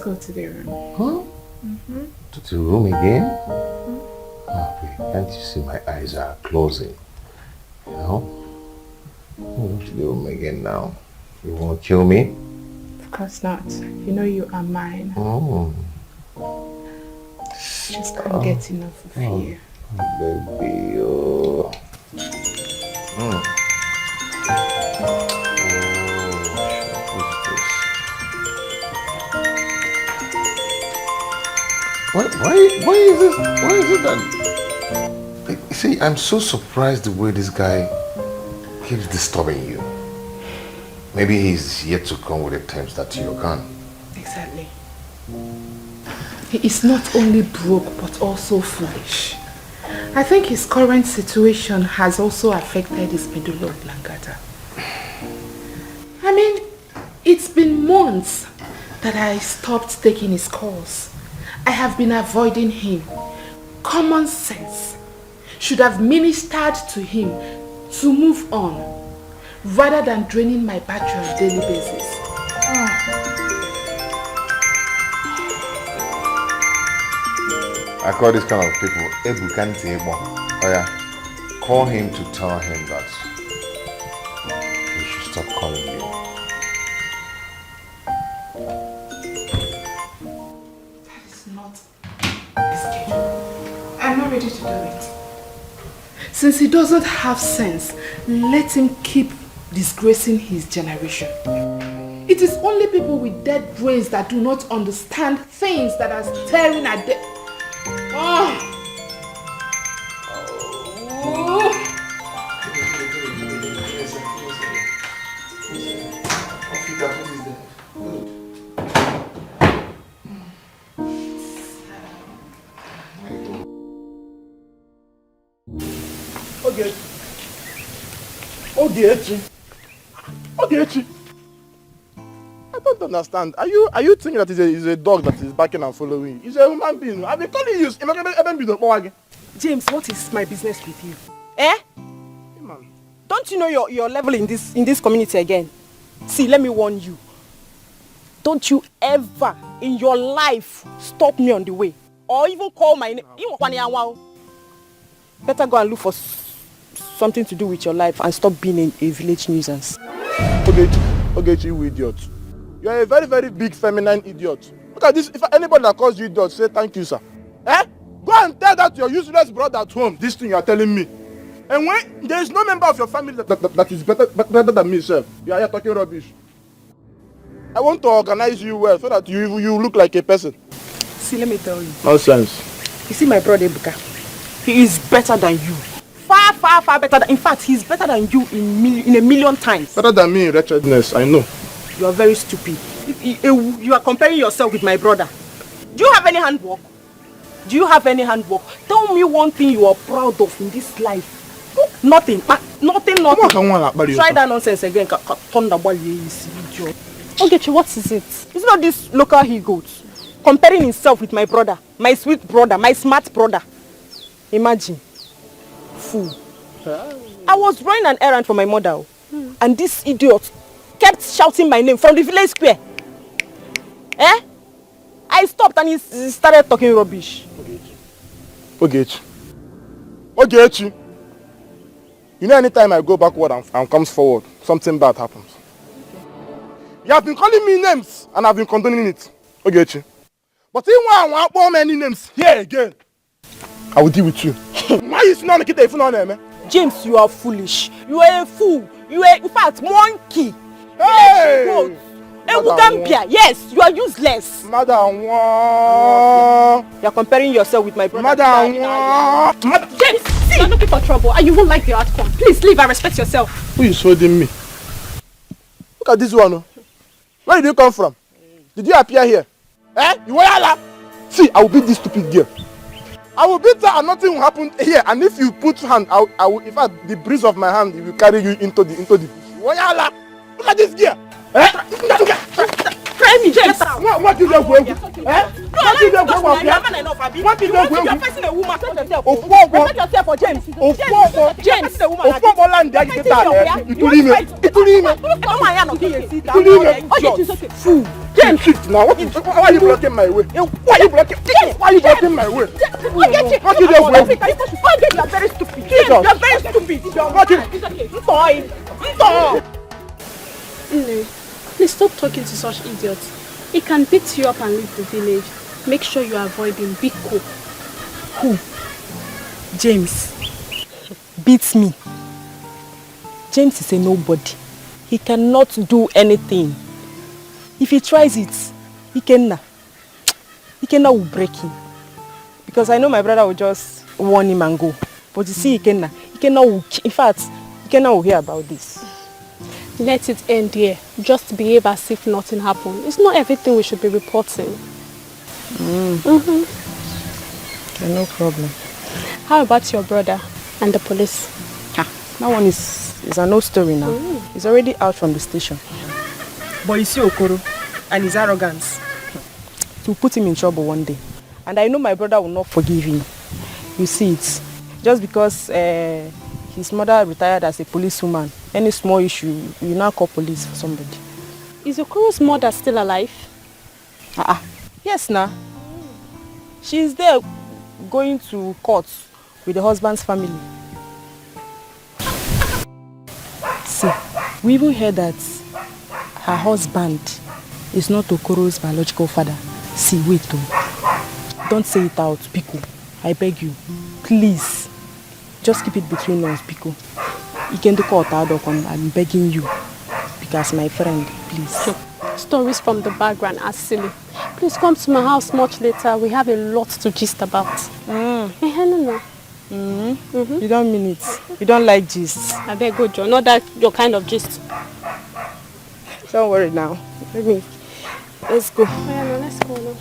go to the room. Huh? To the room again? Oh, wait, can't you see my eyes are closing? You know? Go to the room again now. You won't kill me? Of course not. You know you are mine. Just can't get enough of you. Baby, oh. Why is this? Why is it that? See, I'm so surprised the way this guy keeps disturbing you. Maybe he's yet to come with the terms that you can. Exactly. He is not only broke but also foolish. I think his current situation has also affected his medulla oblongata. I mean, it's been months that I stopped taking his calls. I have been avoiding him. Common sense should have ministered to him to move on rather than draining my battery on a daily basis. I call this kind of people Ebukanti Ebo. Oh yeah, call him to tell him that he should stop calling you. That is not a schedule. I'm not ready to do it. Since he doesn't have sense, let him keep disgracing his generation. It is only people with dead brains that do not understand things that are staring at them. Ogechi. I don't understand. Are you thinking that it's a dog that is barking and following you? It's a human being. I've been calling you. James, what is my business with you? Eh? Hey, man. Don't you know your level in this community again? See, let me warn you. Don't you ever in your life stop me on the way or even call my name. Better go and look for something to do with your life and stop being a village nuisance. Ogechi, you idiot. You are a very, very big feminine idiot. Look at this. If anybody that calls you idiot, say thank you, sir. Eh? Go and tell that to your useless brother at home. This thing you are telling me. And when there is no member of your family that is better than me, sir, you are here talking rubbish. I want to organize you well so that you look like a person. See, let me tell you. Nonsense. You see my brother Ebuka? He is better than you. Far, far, far better. In fact, he's better than you in a million times. Better than me in wretchedness, I know. You are very stupid. You are comparing yourself with my brother. Do you have any handwork? Do you have any handwork? Tell me one thing you are proud of in this life. Nothing. Nothing. Try that nonsense again. Okay, what is it? It's not this local he-goat comparing himself with my brother, my sweet brother, my smart brother. Imagine. Fool. I was running an errand for my mother, and this idiot kept shouting my name from the village square. Eh? I stopped and he started talking rubbish. Ogechi. You know, anytime I go backward and comes forward, something bad happens. You have been calling me names and I've been condoning it. Ogechi. But if I want many names here again, I will deal with you. Why is not Nikita if not name? James, you are foolish. You are a fool. You are, in fact, monkey. Hey! Yes, you are useless. Madam, you are comparing yourself with my brother. Madam, James, see, you are looking for trouble and you won't like the outcome. Please leave and respect yourself. Who is holding me? Look at this one. Where did you come from? Did you appear here? Eh? You were See, I will beat this stupid girl. I will beat her and nothing will happen here. And if you put hand, I will. In fact, the breeze of my hand will carry you into the. Look at this girl. Eh? Try me, James. What is your way? Eh? What is your way? What is your way? You're facing a woman. Respect yourself for James. James. Fool. James. now? Why are you blocking my way? Why are you blocking? Why are you blocking my way? What you are very stupid. You are very stupid. You are blocking. It's okay. No, please stop talking to such idiots. He can beat you up and leave the village. Make sure you avoid him. Be cool. Who? James. Beats me. James is a nobody. He cannot do anything. If he tries it, Ikenna will break him. Because I know my brother will just warn him and go. But you see Ikenna will, in fact, Ikenna will hear about this. Let it end here. Just behave as if nothing happened. It's not everything we should be reporting. Okay, no problem. How about your brother and the police? That one is an old story now. He's already out from the station. But you see Okoro and his arrogance. It will put him in trouble one day. And I know my brother will not forgive him. You see it. Just because his mother retired as a policewoman, any small issue, you now call police for somebody. Is Okoro's mother still alive? Yes, now. She's there going to court with the husband's family. See, we even heard that her husband is not Okoro's biological father. See, wait though. Don't say it out, Biko. I beg you. Please. Just keep it between us, Biko. I'm begging you. Because my friend, please. Stories from the background are silly. Please come to my house much later. We have a lot to gist about. No. You don't mean it. You don't like gist. I beg go, John. Not that your kind of gist. Don't worry now. Let's go. Oh, yeah, no, let's go now.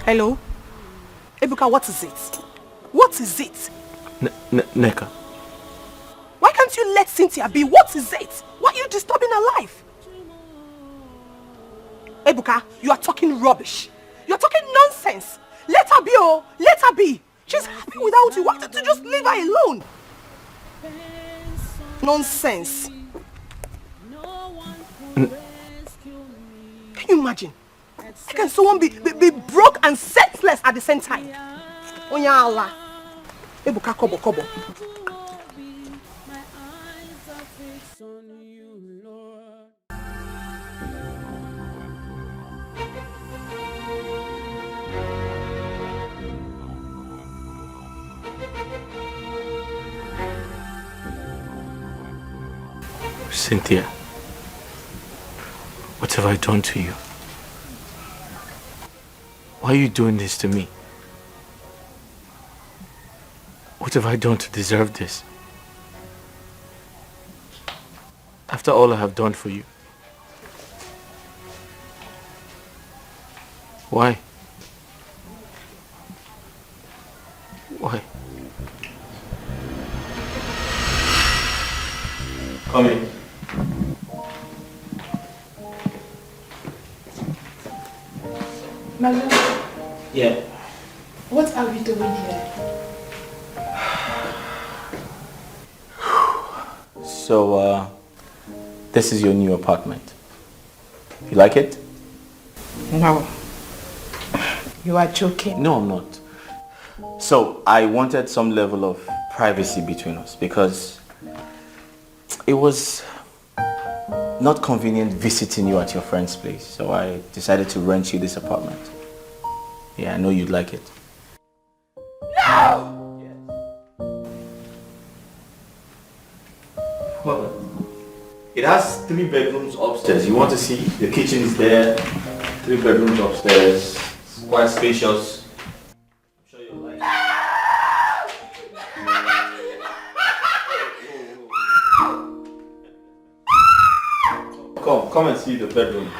Hello? Ebuka, what is it? What is it? Neka. Why can't you let Cynthia be? What is it? Why are you disturbing her life? Ebuka, you are talking rubbish. You're talking nonsense. Let her be, oh. Let her be. She's happy without you. Why don't you just leave her alone? Nonsense. Can you imagine? How can someone be broke and senseless at the same time? Onya Allah. Ebuka, kobo. Cynthia, what have I done to you? Why are you doing this to me? What have I done to deserve this? After all I have done for you. Why? Why? Come in. My love, Yeah. what are we doing here? So, this is your new apartment. You like it? No. You are joking. No, I'm not. So, I wanted some level of privacy between us because it was not convenient visiting you at your friend's place. So I decided to rent you this apartment. Yeah, I know you'd like it. No! Yes. Well, it has 3 bedrooms upstairs. You want to see? The kitchen is there. 3 bedrooms upstairs. It's quite spacious. I'm sure you'll like it. Come and see the bedroom.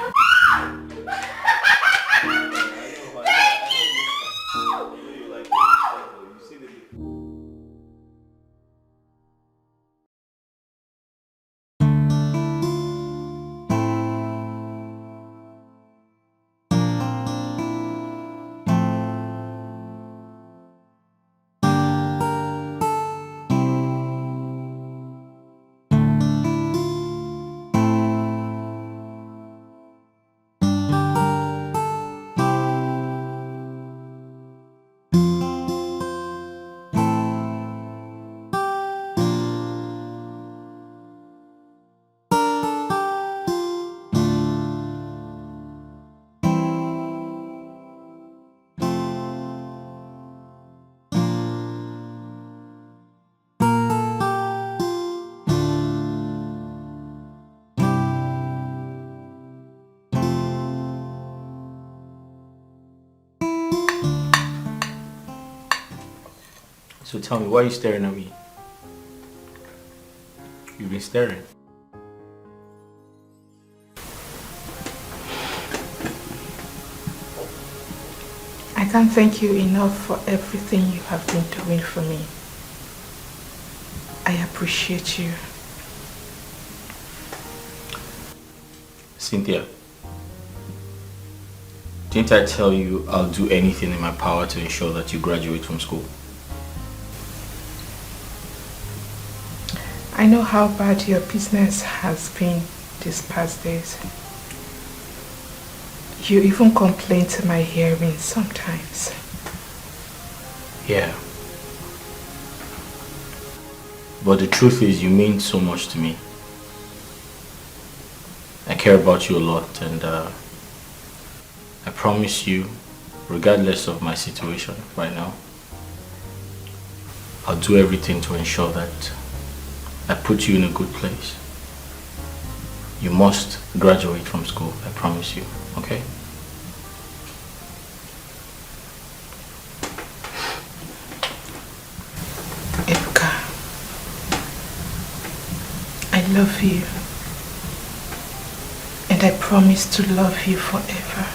So tell me, why are you staring at me? You've been staring. I can't thank you enough for everything you have been doing for me. I appreciate you. Cynthia, didn't I tell you I'll do anything in my power to ensure that you graduate from school? I know how bad your business has been these past days. You even complain to my hearing sometimes. Yeah. But the truth is, you mean so much to me. I care about you a lot, and I promise you, regardless of my situation right now, I'll do everything to ensure that I put you in a good place. You must graduate from school, I promise you, okay? Ebuka, I love you. And I promise to love you forever.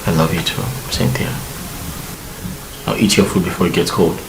I love you too, Cynthia. Now eat your food before it gets cold.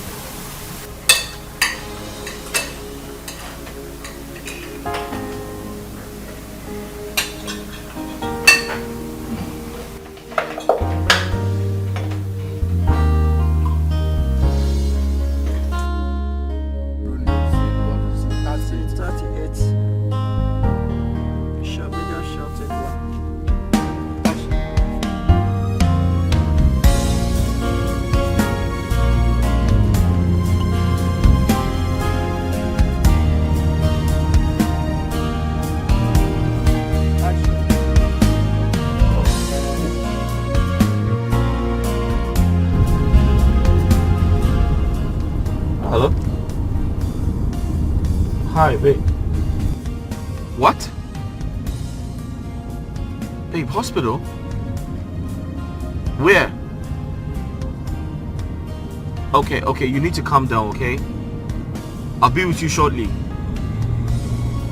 Hello? Hi, babe. What? Babe, hospital? Where? Okay, you need to calm down, okay? I'll be with you shortly.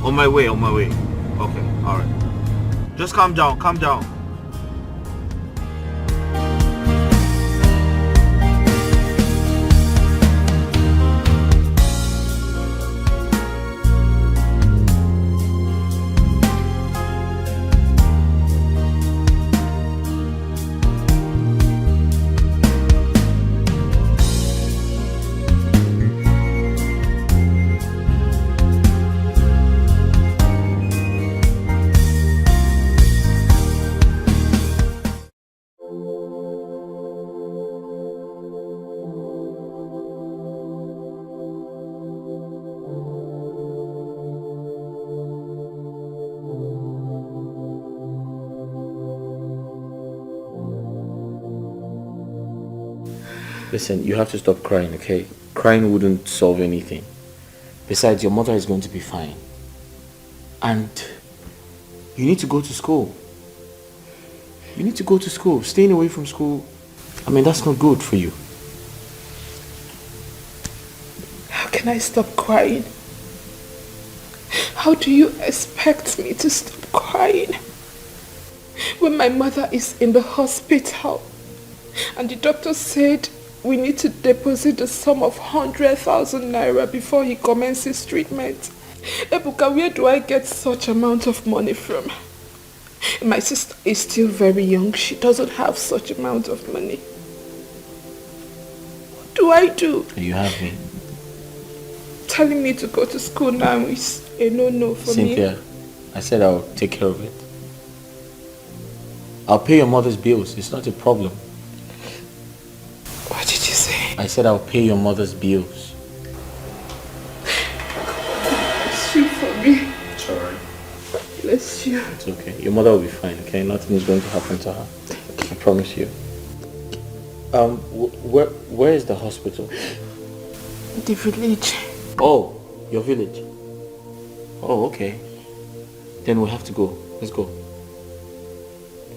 On my way. Okay, alright. Just calm down. Listen, you have to stop crying, okay? Crying wouldn't solve anything. Besides, your mother is going to be fine. And you need to go to school. Staying away from school, I mean, that's not good for you. How can I stop crying? How do you expect me to stop crying when my mother is in the hospital and the doctor said we need to deposit the sum of 100,000 naira before he commences treatment? Ebuka, where do I get such amount of money from? My sister is still very young. She doesn't have such amount of money. What do I do? You have me. Telling me to go to school now is a no-no for me. Cynthia, I said I'll take care of it. I'll pay your mother's bills. It's not a problem. What did you say? I said I'll pay your mother's bills. Bless you for me. It's alright. Bless you. It's okay. Your mother will be fine, okay? Nothing is going to happen to her. I promise you. Where is the hospital? The village. Oh, your village. Oh, okay. Then we have to go. Let's go.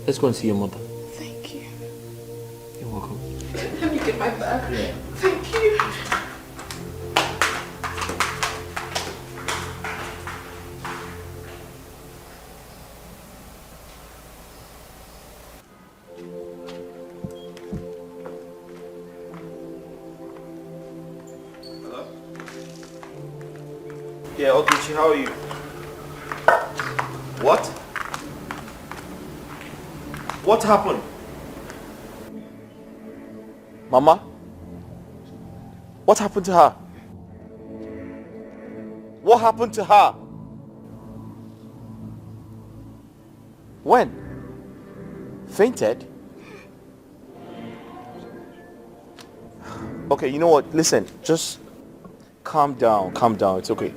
Let's go and see your mother. Thank you. You're welcome. Let me taking my bag. Yeah. Thank you. Yeah, Okichi, how are you? What? What happened? Mama? What happened to her? What happened to her? When? Fainted? Okay, you know what? Listen, just calm down, it's okay.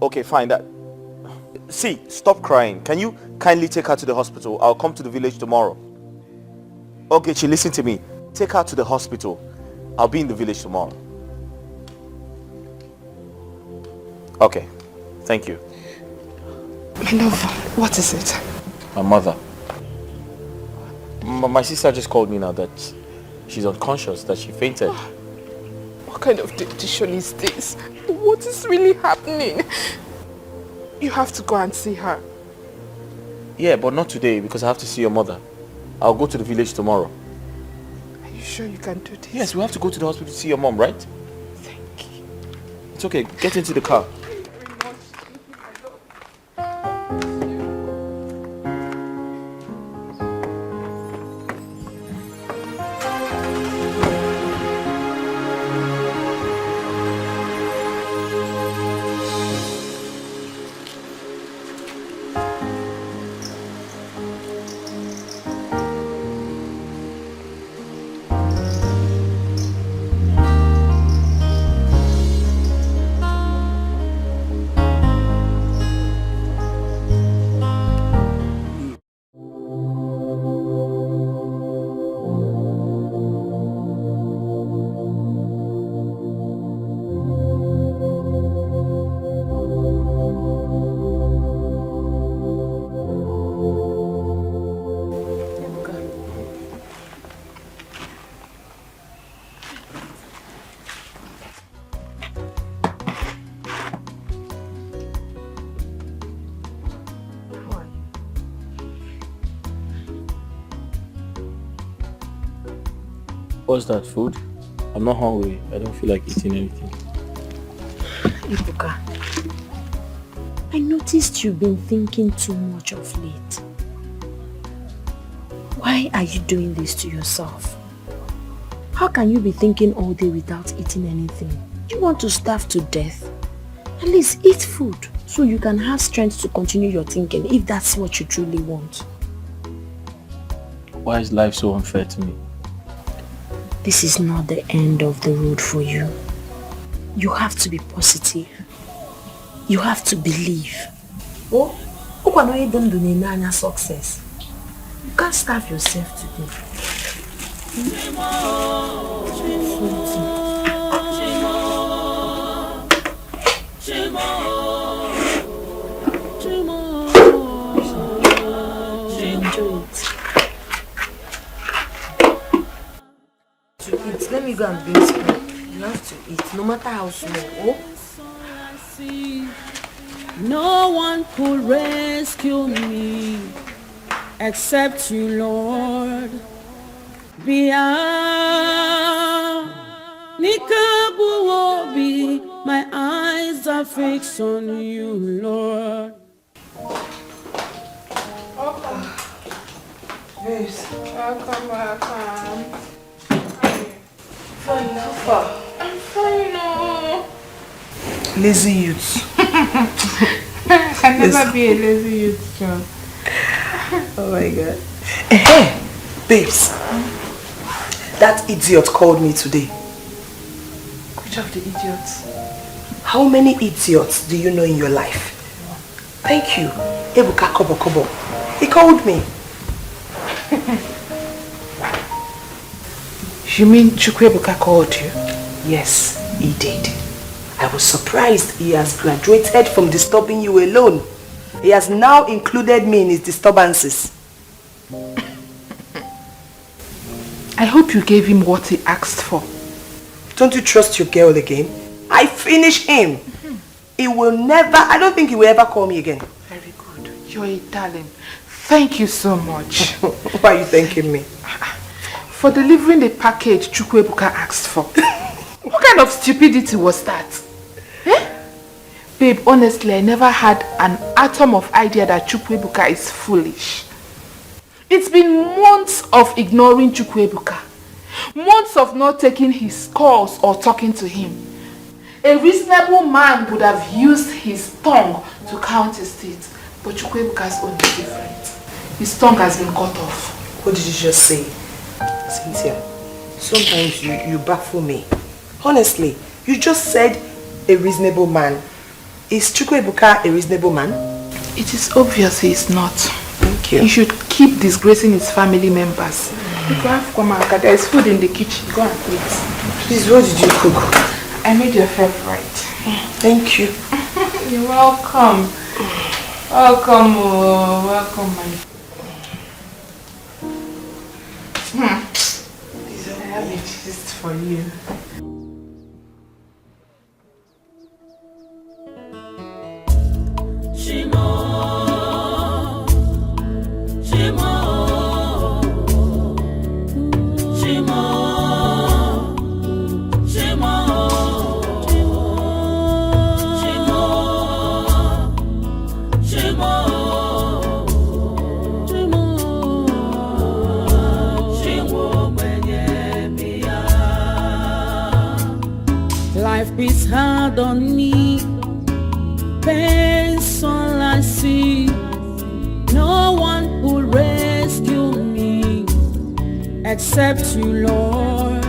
Okay, fine. See, stop crying. Can you kindly take her to the hospital? I'll come to the village tomorrow. Okay, listen to me. Take her to the hospital. I'll be in the village tomorrow. Okay, thank you. My love, what is it? My mother. My sister just called me now that she's unconscious, that she fainted. What kind of dictation is this? What is really happening? You have to go and see her. Yeah, but not today because I have to see your mother. I'll go to the village tomorrow. Are you sure you can do this? Yes, we have to go to the hospital to see your mom, right? Thank you. It's okay, get into the car. What's that, food? I'm not hungry. I don't feel like eating anything. Ibuka, I noticed you've been thinking too much of late. Why are you doing this to yourself? How can you be thinking all day without eating anything? Do you want to starve to death? At least eat food so you can have strength to continue your thinking if that's what you truly want. Why is life so unfair to me? This is not the end of the road for you. You have to be positive. You have to believe. Oh, success. You can't starve yourself today. Enjoy it. To eat, let me go and bring spoon. You have to eat, no matter how small. Oh? No one could rescue me except you, Lord. My eyes are fixed on you, Lord. Babes. Welcome. Fine, how far? I'm fine, oh. Lazy youth. I can never be a lazy youth, John. Oh my God. Hey, babes. That idiot called me today. Which of the idiots? How many idiots do you know in your life? Thank you. Ebuka Kobo. He called me. You mean Chukuka called you? Yes, he did. I was surprised he has graduated from disturbing you alone. He has now included me in his disturbances. I hope you gave him what he asked for. Don't you trust your girl again? I finish him. He will never, I don't think he will ever call me again. Very good. You're a darling. Thank you so much. Why are you thanking me? For delivering the package Chukuka asked for. What kind of stupidity was that? Eh? Babe, honestly, I never had an atom of idea that Chukuka is foolish. It's been months of ignoring Chukuka. Months of not taking his calls or talking to him. A reasonable man would have used his tongue to count his teeth. But Chukuka's own is different. His tongue has been cut off. What did you just say? Cynthia, sometimes you baffle me. Honestly, you just said a reasonable man. Is Chukuka a reasonable man? It is obvious he is not. Thank you. He should keep disgracing his family members. There is food in the kitchen. Go and eat. Please, what did you cook? I made your favorite. Thank you. You're welcome. Welcome, welcome, my. I have a gist for you. Life is hard on me, pain's all I see. No one will rescue me except you, Lord.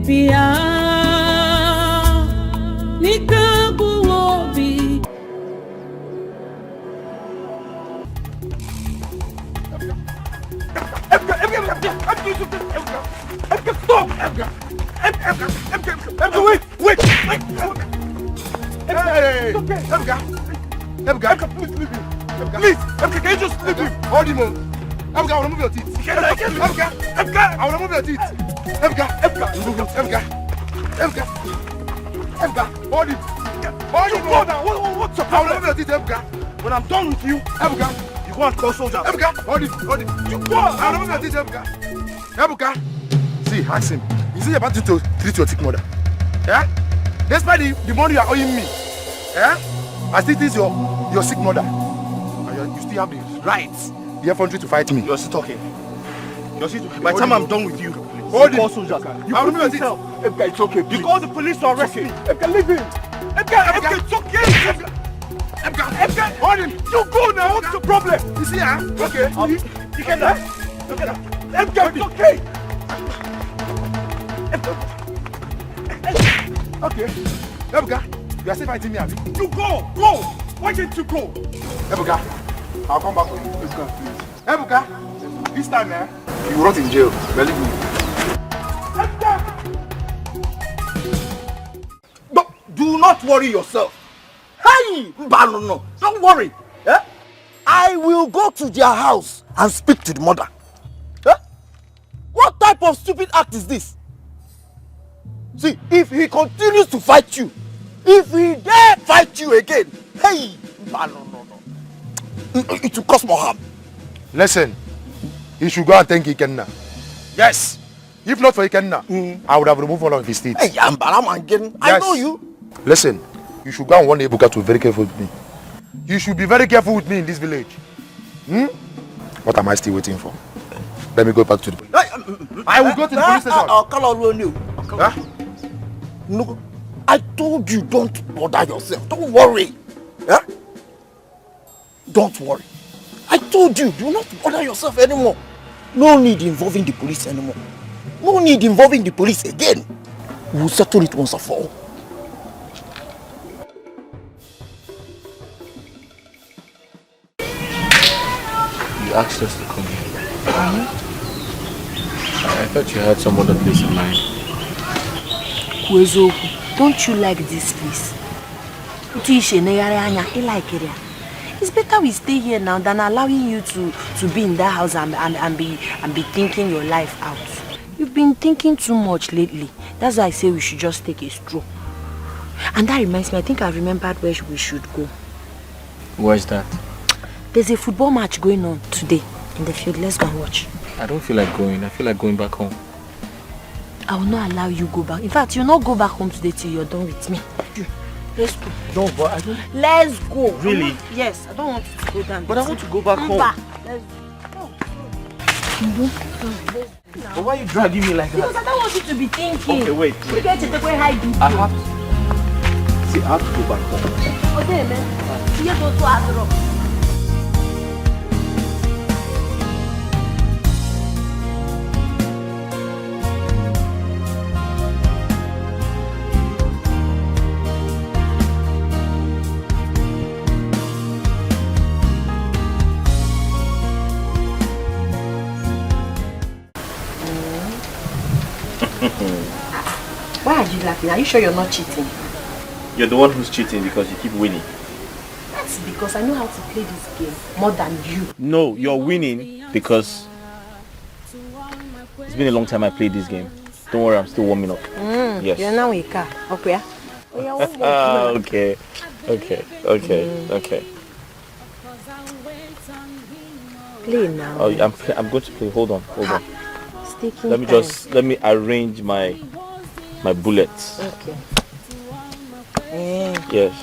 Pia Nikabu Obi. Wait! Hey! Emga, please leave him. Please, Emga, can you just leave him? Hold him on. Emga, I want to move your teeth. Emga, I want to move your teeth. Emga, hold him. Hold him on. What's up? I want to move your teeth, Emga. When I'm done with you, Emga, you go and call soldiers. Emga, hold him. You go. I want to move your teeth, Emga. See, ask him. Is he about to treat your sick mother? Yeah? Despite the money you are owing me, yeah? I still think your sick mother. And you still have the rights, the effrontery to fight me. You're still talking. By the time I'm done with you, hold call soldiers. You put me yourself. Emga, it's okay. Please. You call the police to arrest me. Emga, leave him. Emga, it's okay. Emga, hold him. You go now. What's the problem? You see, huh? Okay. You can die. Emga, it's okay. Okay. Emga, you are still fighting me, Abby. You go! Why didn't you go? Emga, I'll come back for you. Let's go, please. Emga, this time, you will rot in jail. Believe me. No, do not worry yourself. Hey, no, don't worry. Eh? I will go to their house and speak to the mother. Eh? What type of stupid act is this? See, if he continues to fight you, if he dare fight you again, hey, no. It will cause more harm. Listen, he should go and thank Ikenna. Yes. If not for Ikenna, I would have removed one of his teeth. Hey, yes. I know you. Listen, you should go and warn Ebuka to be very careful with me. You should be very careful with me in this village. What am I still waiting for? Let me go back to the police. I will go to the police station. I'll call on you. Huh? No, I told you don't bother yourself. Don't worry. Huh? Don't worry. I told you, do not bother yourself anymore. No need involving the police anymore. No need involving the police again. We'll settle it once and for all. You asked us to come here. I thought you had some other place in mind. Don't you like this place? It's better we stay here now than allowing you to be in that house and be thinking your life out. You've been thinking too much lately. That's why I say we should just take a stroll. And that reminds me, I think I remembered where we should go. Where's that? There's a football match going on today in the field. Let's go and watch. I don't feel like going. I feel like going back home. I will not allow you go back. In fact, you'll not go back home today till you're done with me. Let's go. No, but I don't... Let's go. Really? Yes, I don't want you to go down. But I want to go back home. Let's go. But why are you dragging me like that? Because I don't want you to be thinking. Okay, wait. You get to take away high BP. I have to... See, I have to go back home. Okay, man. You go to Azro. Why are you laughing? Are you sure you're not cheating? You're the one who's cheating because you keep winning. That's because I know how to play this game more than you. No, you're winning because it's been a long time I played this game. Don't worry, I'm still warming up. Yes. You're now a car. Okay. Okay. Okay. Play now. Oh, I'm going to play. Hold on. Let me arrange my bullets. Okay. Yes.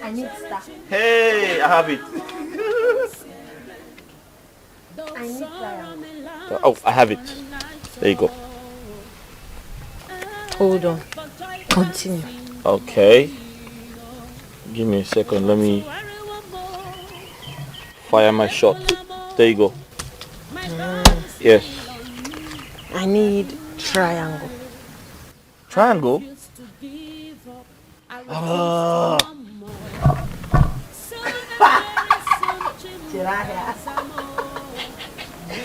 I need stuff. Hey, I have it. I need triangle. Oh, I have it. There you go. Hold on. Continue. Okay. Give me a second. Let me fire my shot. There you go. Yes. I need triangle. Triangle?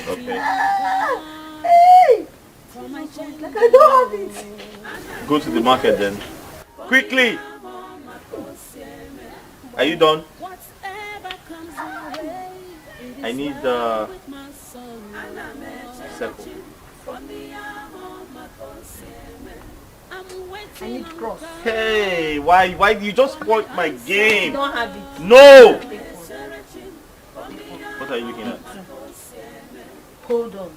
Okay. Like I don't have it. Go to the market then. Quickly! Are you done? I need the circle. I need cross. Hey, why do you just spoil my game? You don't have it. No! What are you looking at? Hold on.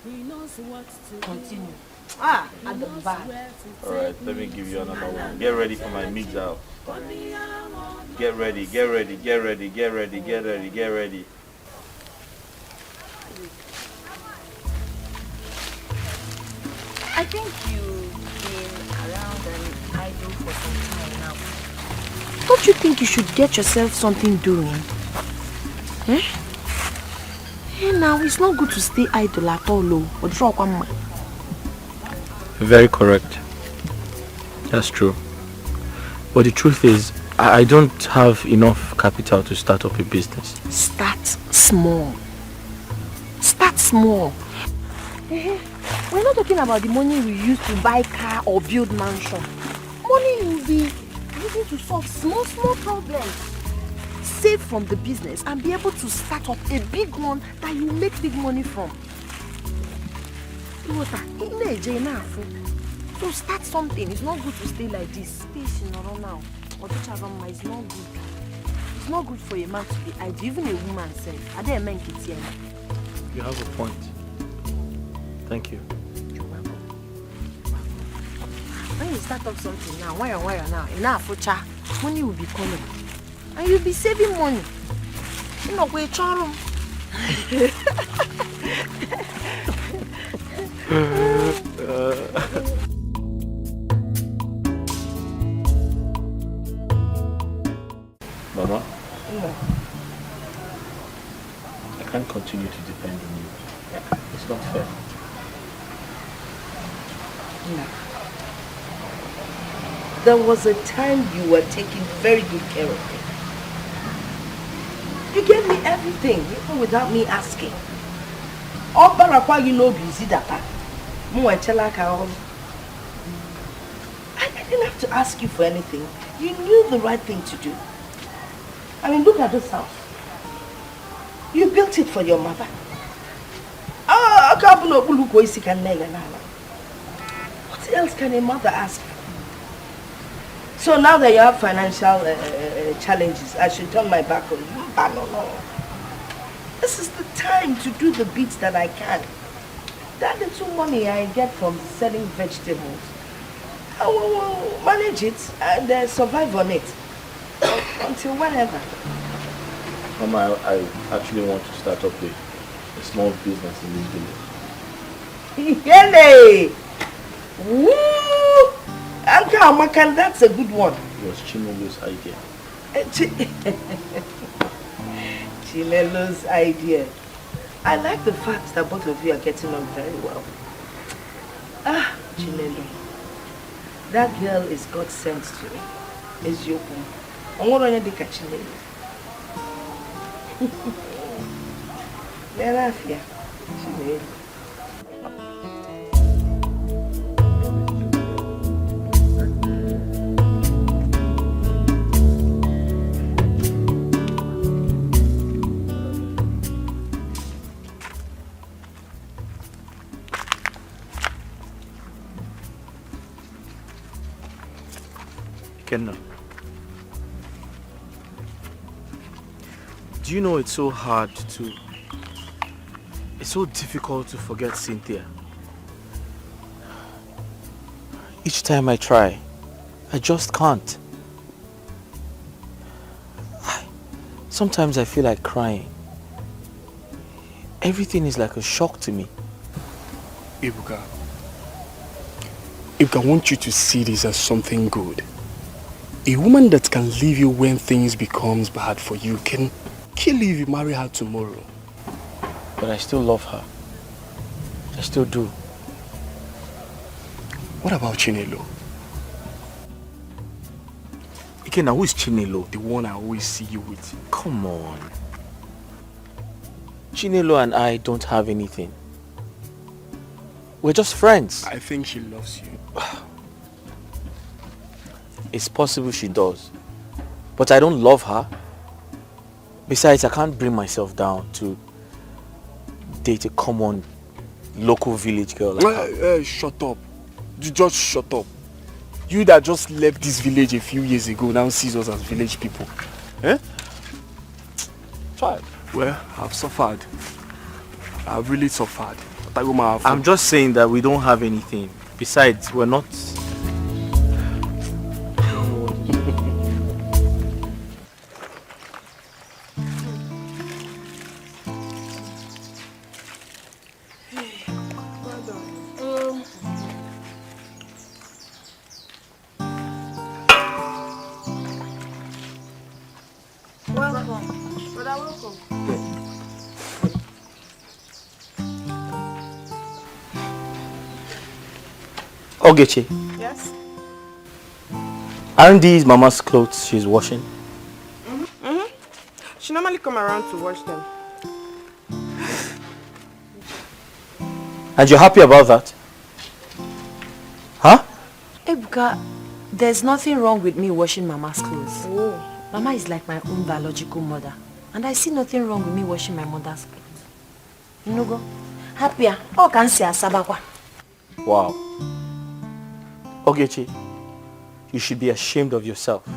Continue. At the back. Alright, let me give you another one. Get ready for my mix out. Get ready. I think you've been around and idle for some time now. Don't you think you should get yourself something doing? Eh? Hey, now it's not good to stay idle at all. Very correct. That's true. But the truth is, I don't have enough capital to start up a business. Start small. Start small. We're not talking about the money we use to buy car or build mansion. Money you'll be using to solve small problems. Save from the business and be able to start up a big one that you make big money from. So start something. It's not good to stay like this. Space in around now. It's not good. It's not good for a man to be idle. Even a woman says. Are there men kids here? You have a point. Thank you. When you start up something now, wire now, money will be coming. And you'll be saving money. You know, we're charm. Mama? I can't continue to depend on you. It's not fair. No. There was a time you were taking very good care of me. You gave me everything, even without me asking. All barakwa you know busy that. I didn't have to ask you for anything. You knew the right thing to do. I mean, look at this house. You built it for your mother. Oh, okay, What else can a mother ask? So now that you have financial challenges, I should turn my back on you? No. This is the time to do the bits that I can. That little money I get from selling vegetables, I will manage it and survive on it. Until whenever. Mama, I actually want to start up a small business in this village. Yele! Woo! Anka, that's a good one. It was Chinelo's idea. Chinelo's idea. I like the fact that both of you are getting on very well. Ah, Chinelo. That girl is God sent to me. Is Yoko. I'm going to Chinelo. Merafia. Chinelo. Kenna, do you know it's so difficult to forget Cynthia? Each time I try, I just can't. Sometimes I feel like crying. Everything is like a shock to me. Ibuka, I want you to see this as something good. A woman that can leave you when things becomes bad for you can kill you if you marry her tomorrow. But I still love her. I still do. What about Chinelo? Ikenna, who is Chinelo? The one I always see you with. Come on. Chinelo and I don't have anything. We're just friends. I think she loves you. It's possible she does. But I don't love her. Besides, I can't bring myself down to date a common local village girl like her. Shut up. You just shut up. You that just left this village a few years ago now sees us as village people. Eh? Try. Well, I've suffered. I've really suffered. I'm just saying that we don't have anything. Besides, we're not... Ogechi. Yes? Aren't these Mama's clothes she's washing? She normally come around to wash them. And you're happy about that? Huh? Ebuka, there's nothing wrong with me washing Mama's clothes. Oh. Mama is like my own biological mother. And I see nothing wrong with me washing my mother's clothes. Nugo, happier. Oh, can see a sabakwa. Wow. Ogechi, you should be ashamed of yourself.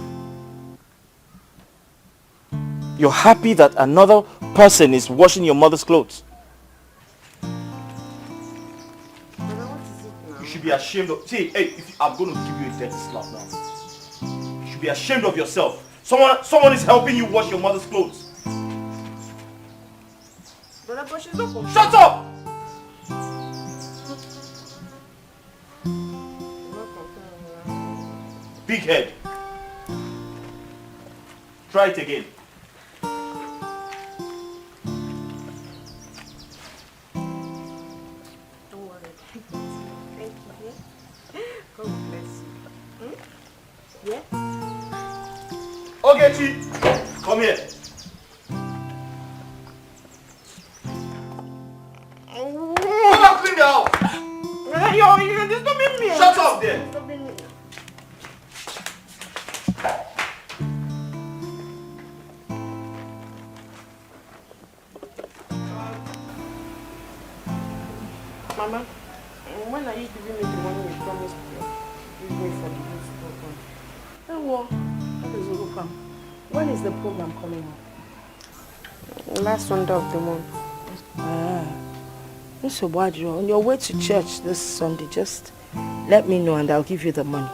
You're happy that another person is washing your mother's clothes. You should be ashamed of... See, hey, I'm going to give you a dirty slap now. You should be ashamed of yourself. Someone is helping you wash your mother's clothes. Shut up! Big head. Try it again. Don't worry. Thank you. God bless you. Yeah? Ogechi, come here. Come and clean the house. You're disturbing me. Shut up there. When are you giving me the money you promised to give me for the youth program? Oh, well, when is the program coming up? Last Sunday of the month. So on your way to church this Sunday, just let me know and I'll give you the money.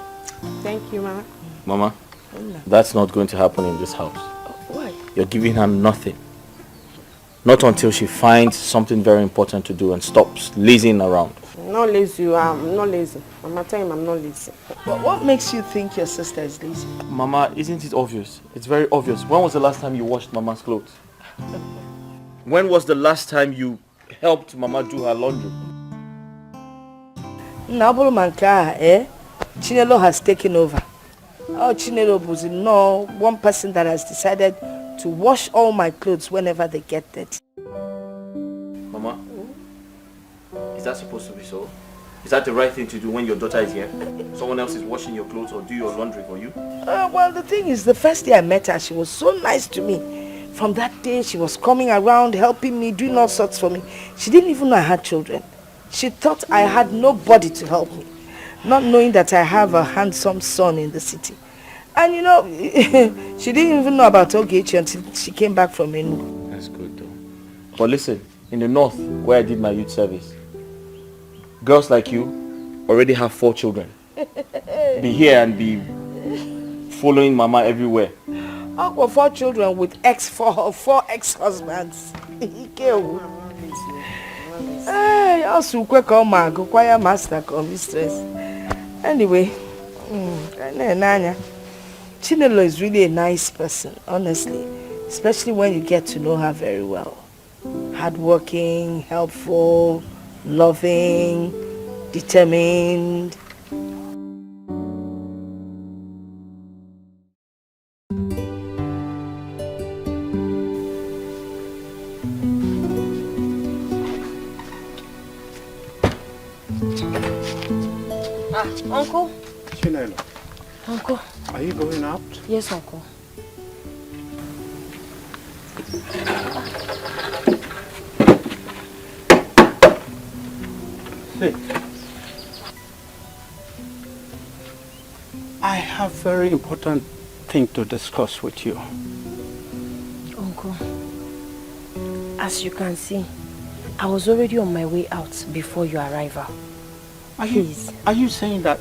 Thank you, Mama. Mama, that's not going to happen in this house. Why? You're giving her nothing. Not until she finds something very important to do and stops lazing around. I'm not lazy. I'm not lazy. Mama, tell him I'm not lazy. But what makes you think your sister is lazy? Mama, isn't it obvious? It's very obvious. When was the last time you washed Mama's clothes? When was the last time you helped Mama do her laundry? Nabolo Manka, Chinelo has taken over. Oh, Chinelo was one person that has decided to wash all my clothes whenever they get dirty. Mama, is that supposed to be so? Is that the right thing to do when your daughter is here? Someone else is washing your clothes or do your laundry for you? Well, the thing is, the first day I met her, she was so nice to me. From that day, she was coming around, helping me, doing all sorts for me. She didn't even know I had children. She thought I had nobody to help me, not knowing that I have a handsome son in the city. And you know, she didn't even know about Ogechi until she came back from Enugu. That's good though. But listen, in the north, where I did my youth service, girls like you already have 4 children. Be here and be following Mama everywhere. I've got 4 children with four ex-husbands. Hey, also quick choir master mistress. Anyway, Chinelo is really a nice person, honestly. Especially when you get to know her very well. Hardworking, helpful, loving, determined. Uncle? Chinelo. Uncle? Are you going out? Yes, Uncle. Sit. I have very important thing to discuss with you. Uncle, as you can see, I was already on my way out before your arrival. Are you saying that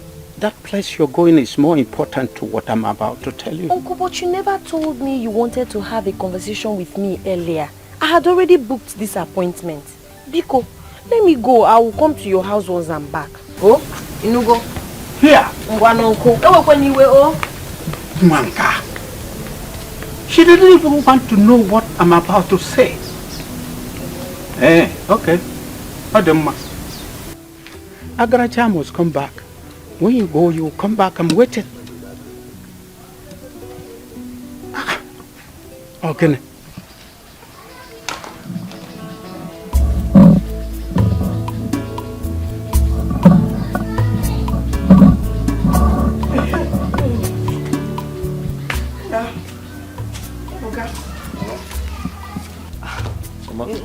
place you're going is more important to what I'm about to tell you? Uncle, but you never told me you wanted to have a conversation with me earlier. I had already booked this appointment. Biko, let me go. I will come to your house once I'm back. Oh, Inugo. Here. Oh. Manka. She didn't even want to know what I'm about to say. Okay. Ademma. Agaracha must come back. When you go, you come back. I'm waiting. Okay.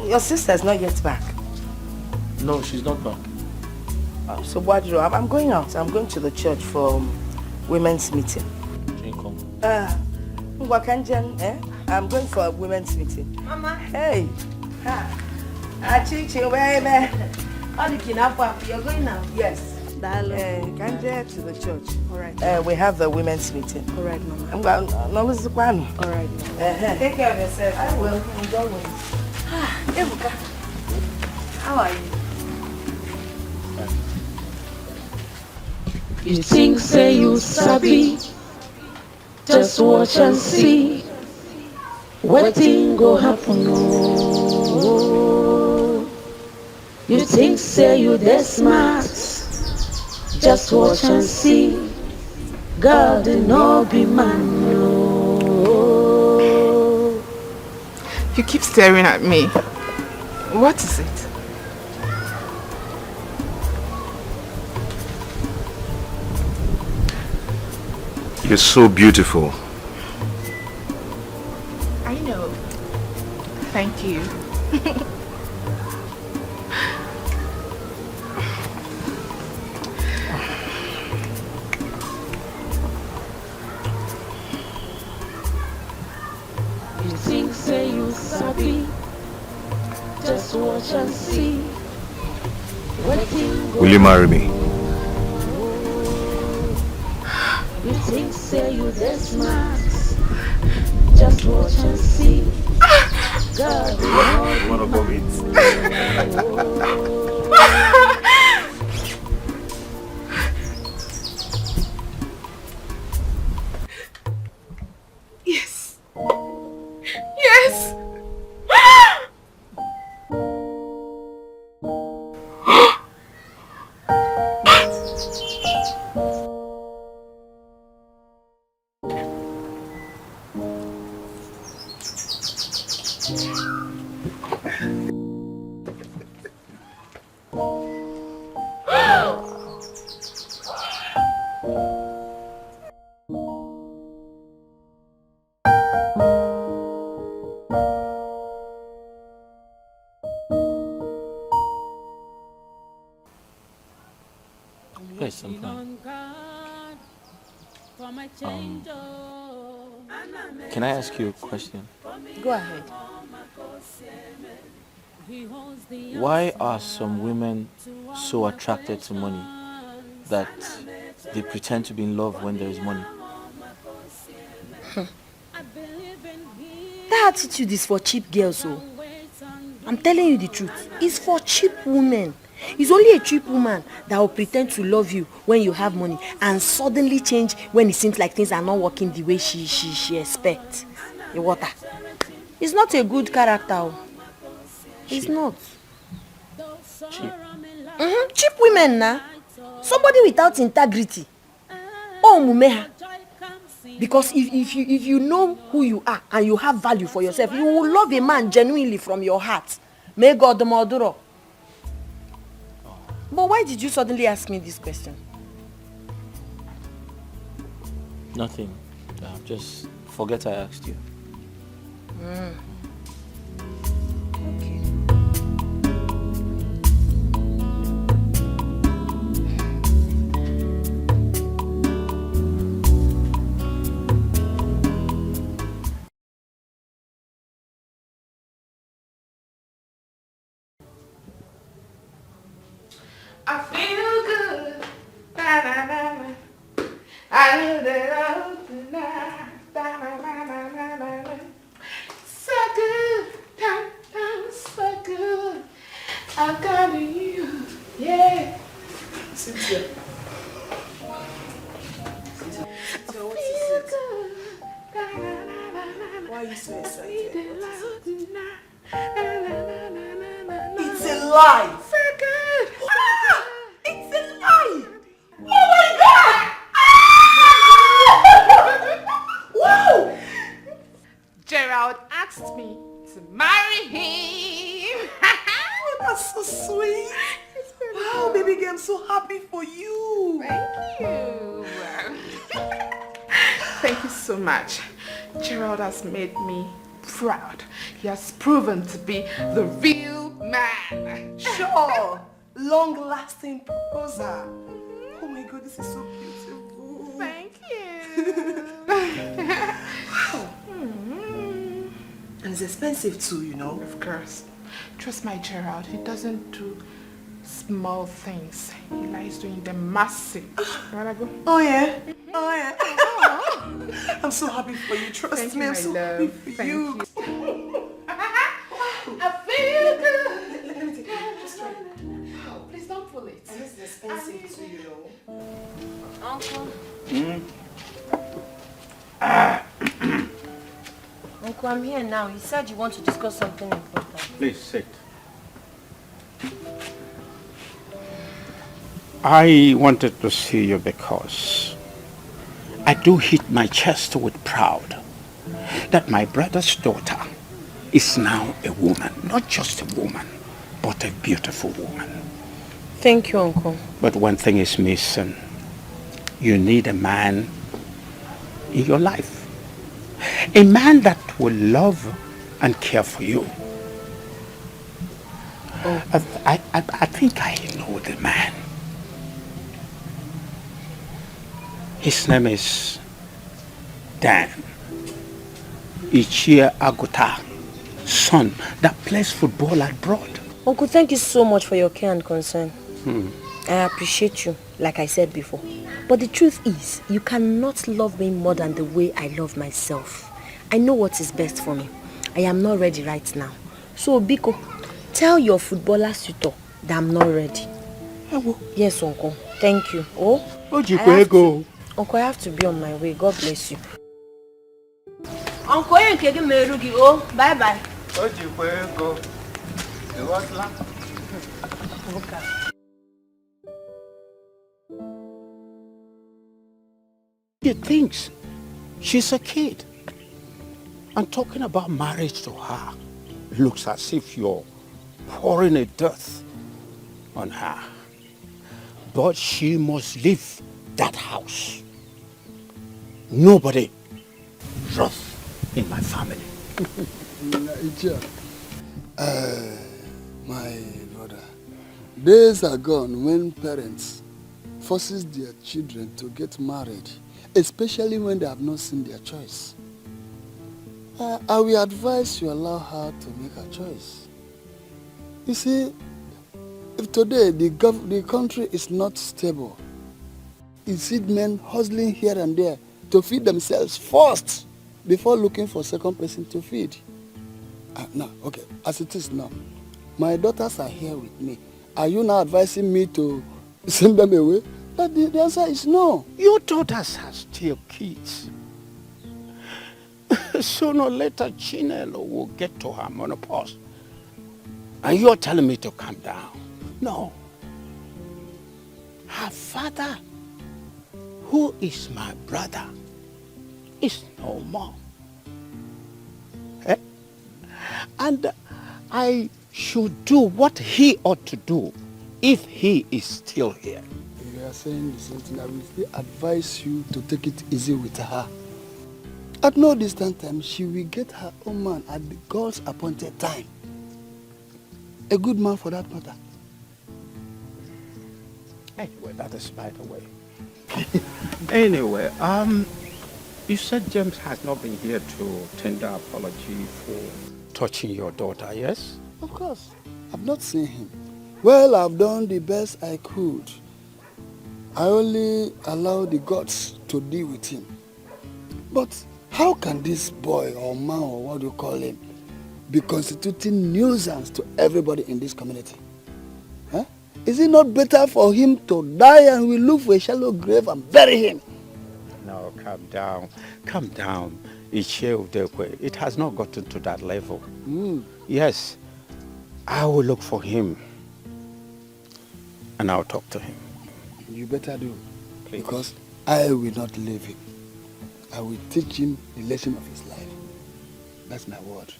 Your sister's not yet back. No, she's not back. So what do you do? I'm going out. I'm going to the church for women's meeting. I'm going for a women's meeting. Mama. Hey. Chichi, where you're going now? Yes. Kanje to the church. All right. We have the women's meeting. All right, Mama. I'm going to All right. take care of yourself. I will. Enjoy it. Ebuka, how are you? You think say you sabi, just watch and see what thing go happen. Oh, you think say you that smart, just watch and see. God no be man. No. You keep staring at me. What is it? You're so beautiful. I know. Thank you. watch and see. Will you marry me? You think say you this smart. Just watch and see. God, you wanna go meet? Yes. Yes. Yes, I'm fine. Can I ask you a question? Go ahead. Why are some women so attracted to money that they pretend to be in love when there is money? That attitude is for cheap girls, oh. I'm telling you the truth. It's for cheap women. It's only a cheap woman that will pretend to love you when you have money and suddenly change when it seems like things are not working the way she expects. The water. It's not a good character. Oh. It's not. Cheap. Cheap women now. Somebody without integrity. Oh, mumeha. Because if you know who you are and you have value for yourself, you will love a man genuinely from your heart. May God the Maduro. But why did you suddenly ask me this question? Nothing. Just forget I asked you. Okay. I feel good. Da, da, da, da. I knew that I would tonight. Da, da, da, da, da, da, da. So good. Da, da, so good. I got you. Yeah. Cynthia. Cynthia, what is it? Why are you so excited? It's a lie. So good. It's a lie. Oh my God. Wow. Gerald asked me to marry him. Oh, that's so sweet. Wow, baby girl, I'm so happy for you. Thank you. Thank you so much. Gerald has made me proud. He has proven to be the real man. Sure. Long-lasting proposal. Oh my God, this is so beautiful. Thank you. Wow. And it's expensive too, you know. Of course. Trust my Gerald. He doesn't do small things. He likes doing them massive. You wanna go? Oh yeah. Oh yeah. I'm so happy for you. Trust Thank me, you, I'm my so love. happy for Thank you. I feel good. Let me take it. Just try it. Oh, please don't pull it. And this is expensive too, you know. Uncle. Uncle, I'm here now. You said you want to discuss something important. Please sit. I wanted to see you because I do hit my chest with pride that my brother's daughter is now a woman. Not just a woman, but a beautiful woman. Thank you, Uncle. But one thing is missing. You need a man in your life. A man that will love and care for you. Oh. I think I know the man. His name is Dan Ichie Agota, son that plays football abroad. Uncle, thank you so much for your care and concern. I appreciate you, like I said before. But the truth is, you cannot love me more than the way I love myself. I know what is best for me. I am not ready right now. So, Biko, tell your footballer suitor that I'm not ready. Yes, Uncle. Thank you. Uncle, I have to be on my way. God bless you. Uncle, bye bye. He thinks she's a kid. And talking about marriage to her looks as if you're pouring a death on her. But she must leave that house. Nobody rough in my family. My brother, days are gone when parents forces their children to get married, especially when they have not seen their choice. I will advise you allow her to make her choice. You see, if today the country is not stable, you see men hustling here and there to feed themselves first before looking for a second person to feed. Now, okay, as it is now, my daughters are here with me. Are you now advising me to send them away? But the answer is no. Your daughters are still kids. Sooner or later, Chinelo will get to her menopause. And you're telling me to calm down. No. Her father, who is my brother, is no more. And I should do what he ought to do if he is still here. You are saying the same thing. I will still advise you to take it easy with her. At no distant time, she will get her own man at the God's appointed time. A good man for that matter. Anyway, that is by the way. Anyway, you said James has not been here to tender apology for touching your daughter, yes? Of course. I've not seen him. Well, I've done the best I could. I only allow the gods to deal with him. But how can this boy or man or what you call him be constituting nuisance to everybody in this community? Huh? Is it not better for him to die and we look for a shallow grave and bury him? No, calm down. Calm down. It has not gotten to that level. Yes, I will look for him and I'll talk to him. You better do. Please. Because I will not leave him. I will teach him the lesson of his life. That's my word.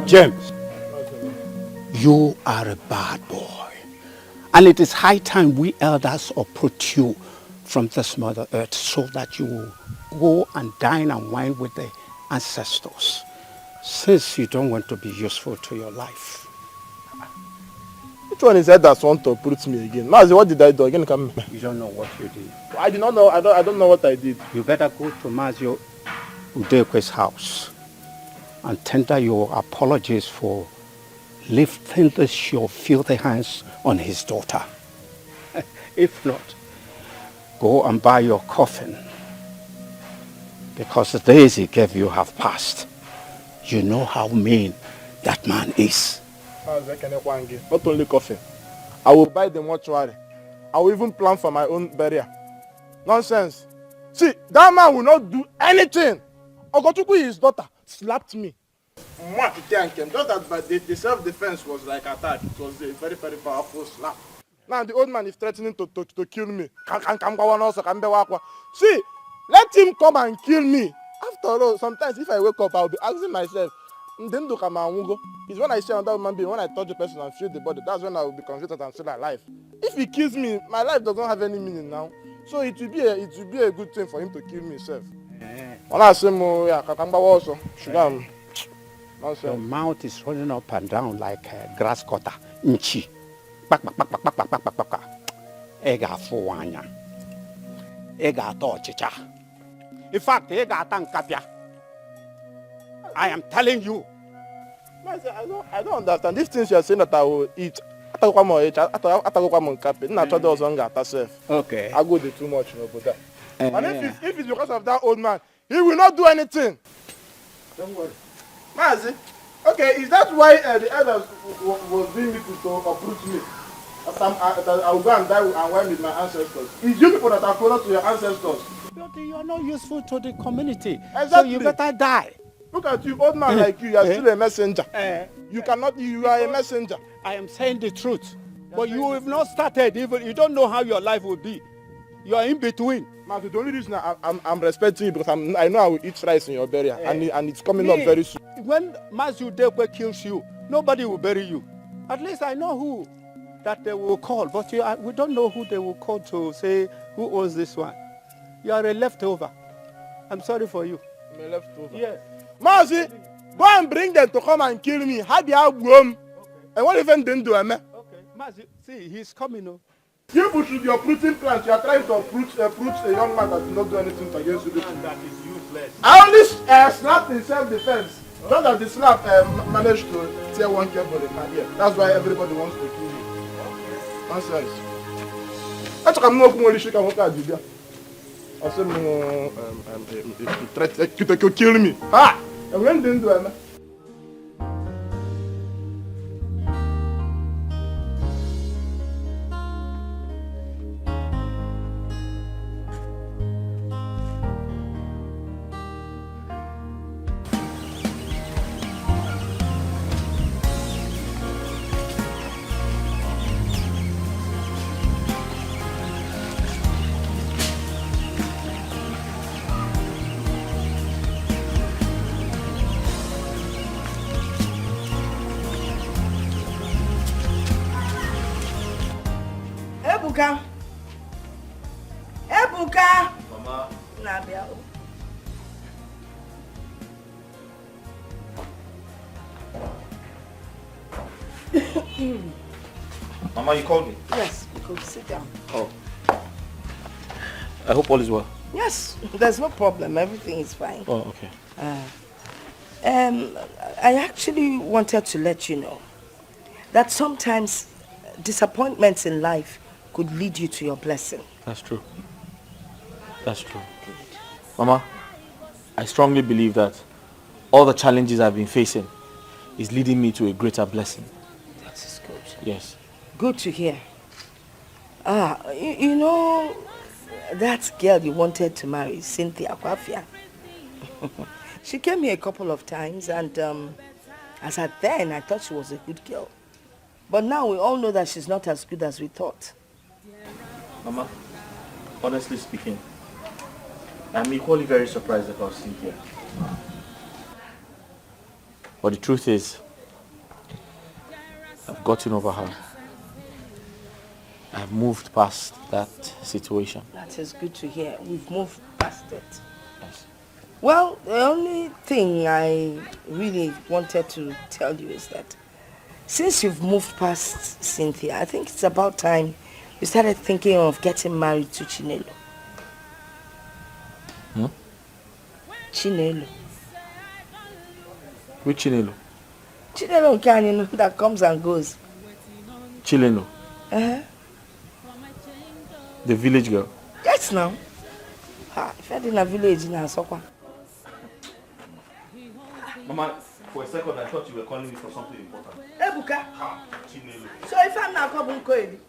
James, you are a bad boy. And it is high time we elders uproot you from this Mother Earth so that you will go and dine and wine with the ancestors, since you don't want to be useful to your life. Which one is that that want to uproot me again? Mazi, what did I do? Again, come. You don't know what you did. I did not know. I don't know what I did. You better go to Mazio Udekwe's house and tender your apologies for lifting your filthy hands on his daughter. If not, go and buy your coffin, because the days he gave you have passed. You know how mean that man is. Not only coffin, I will buy the mortuary. I will even plan for my own burial. Nonsense. See, that man will not do anything. Ogochukwu, his daughter, slapped me. Just that the self-defense was like attack. It was a very, very powerful slap. Now the old man is threatening to kill me. See, let him come and kill me. After all, sometimes if I wake up, I'll be asking myself, it's when I see another human being, when I touch the person and feel the body, that's when I will be convinced that I'm still alive. If he kills me, my life does not have any meaning now. So it will be a good thing for him to kill me himself. When I say your mouth is running up and down like a grass cutter. Nchi. Ega fuanya. Ega to chicha. In fact, ega tankapia. I am telling you. I don't understand. These things you are saying that I will eat. Okay. I go do too much, but and if it's because of that old man, he will not do anything. Don't worry. Mazi, okay, is that why the elders was being me to uproot me? I will go and die and wine with my ancestors. It's you people that are closer to your ancestors. But you are not useful to the community. Exactly. So you better die. Look at you, old man like you are still a messenger. You are a messenger. I am saying the truth. But you have not started even, you don't know how your life will be. You are in between. Man, the only reason I'm respecting you because I know I will eat rice in your burial and it's coming up very soon. When Mazu Dekwe kills you, nobody will bury you. At least I know who that they will call, but we don't know who they will call to say who owns this one. You are a leftover. I'm sorry for you. I'm a leftover? Yes. Mazi, go and bring them to come and kill me. How do you have room? And what even didn't do, man? Okay, Mazi, see, he's coming. Oh. You push your fruiting plants. You are trying to uproot a young man that did not do anything against you. That is useless. I only snapped in self-defense. Not that the snap managed to tear one cable in my ear. That's why everybody wants to kill me. Nonsense. That's why I'm not going to shake and walk. I said, you kill me. Ha! And when didn't do it, Ebuka. Mama. Nabia. Mama, you called me? Yes, you could sit down. Oh. I hope all is well. Yes, there's no problem. Everything is fine. Oh, okay. I actually wanted to let you know that sometimes disappointments in life could lead you to your blessing. That's true. That's true. Good. Mama, I strongly believe that all the challenges I've been facing is leading me to a greater blessing. That is good. Yes. Good to hear. You know, that girl you wanted to marry, Cynthia Kwafia. She came here a couple of times and as at then, I thought she was a good girl. But now we all know that she's not as good as we thought. Mama, honestly speaking, I'm equally very surprised about Cynthia. But the truth is, I've gotten over her. I've moved past that situation. That is good to hear. We've moved past it. Yes. Well, the only thing I really wanted to tell you is that since you've moved past Cynthia, I think it's about time you started thinking of getting married to Chinelo. Hmm? Chinelo. Which Chinelo? Chinelo Canyon that comes and goes. Chileno. Uh-huh. The village girl. Yes, now. If I didn't have village in Asokwa. Mama, for a second I thought you were calling me for something important. Ebuka. Chinelo. So if I'm not coming,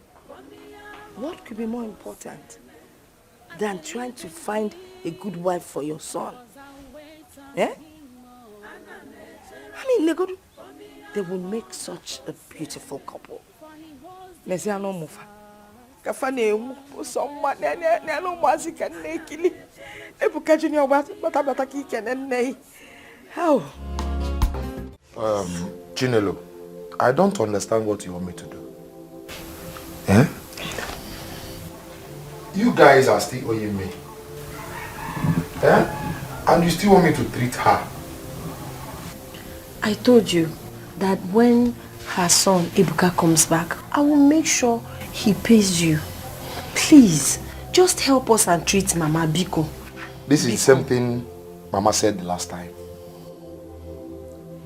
what could be more important than trying to find a good wife for your son? Eh? I mean, they will make such a beautiful couple. Mesiano Mufa. Kafane someone no music and naked. Ebuka Junior what abataki can nay. How? Chinelo, I don't understand what you want me to do. Eh? You guys are still owing me. Eh? And you still want me to treat her. I told you that when her son Ebuka comes back, I will make sure he pays you. Please, just help us and treat Mama Biko. This is something Mama said the last time.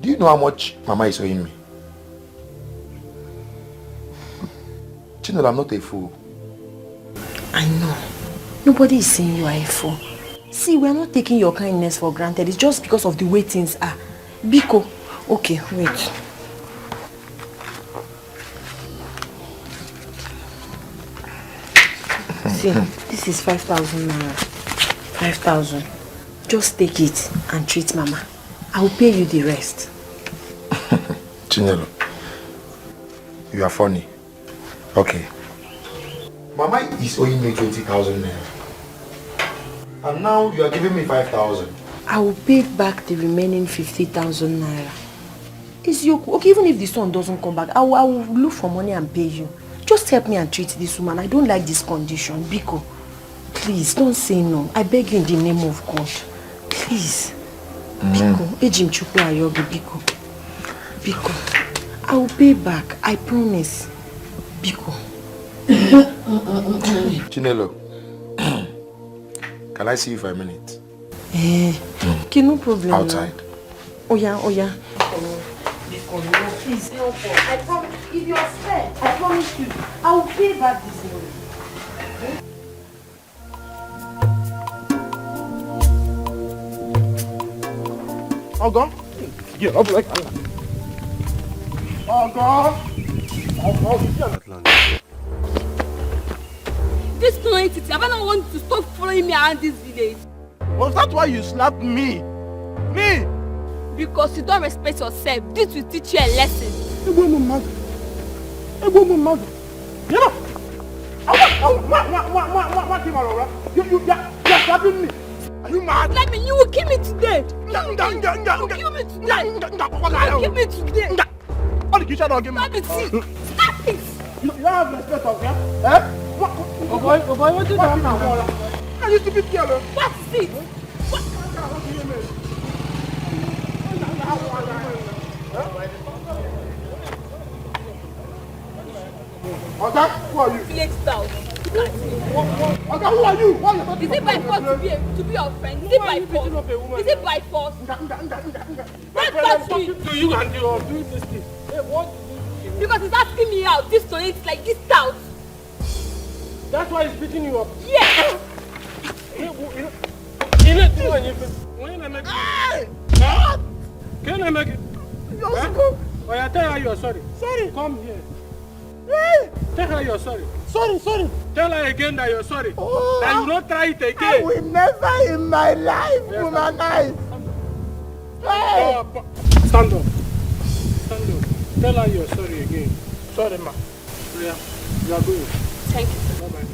Do you know how much Mama is owing me? Chinelo, I'm not a fool. I know. Nobody is saying you are a fool. See, we are not taking your kindness for granted. It's just because of the way things are. Biko. Okay, wait. See, this is 5,000 naira. 5,000. Just take it and treat Mama. I will pay you the rest. Chinelo, you are funny. Okay. Mama is owing me 20,000 naira. And now you are giving me 5,000. I will pay back the remaining 50,000 naira. It's your okay, even if the son doesn't come back, I will look for money and pay you. Just help me and treat this woman. I don't like this condition. Biko, please don't say no. I beg you in the name of God. Please. Biko, Ejim Chukwu Ayobi, Biko. Biko, I will pay back. I promise. Biko. Chinelo, can I see you for a minute? Okay, no problem. Outside. Oh yeah. Biko, no, please help us. I promise. If you're fair, I promise you, I will pay back this money. Ogo? Yeah, I'll be like Ogo! This entity, have I not want you to stop following me around this village? Was that why you slapped me? Me? Because you don't respect yourself. This will teach you a lesson. You know, you're slapping me. Are you mad? Let me, you will kill me today. You will kill me today. You will kill me today. What did you try to give me? Stop it. Stop it. You have respect of her? Eh? Oh boy, what did you do now? Are you stupid girl? What is it? What? Oga, who are you? Village style. Oga, who are you? What are you? Is it by force to be your friend? Is it by force? Is it by force? What touch me? To you and you are doing this thing. Hey, what? Because he's asking me out. This tone is like this stout. That's why he's beating you up. Yeah. Can I make it? Oh, I tell her you're sorry. Sorry. Come here. Tell her you're sorry. Sorry. Tell her again that you're sorry. Oh, that you don't try it again. I will never in my life womanize. Hey. Stand up. Tell her you're sorry again. Sorry, ma. Yeah. You are going. Thank you.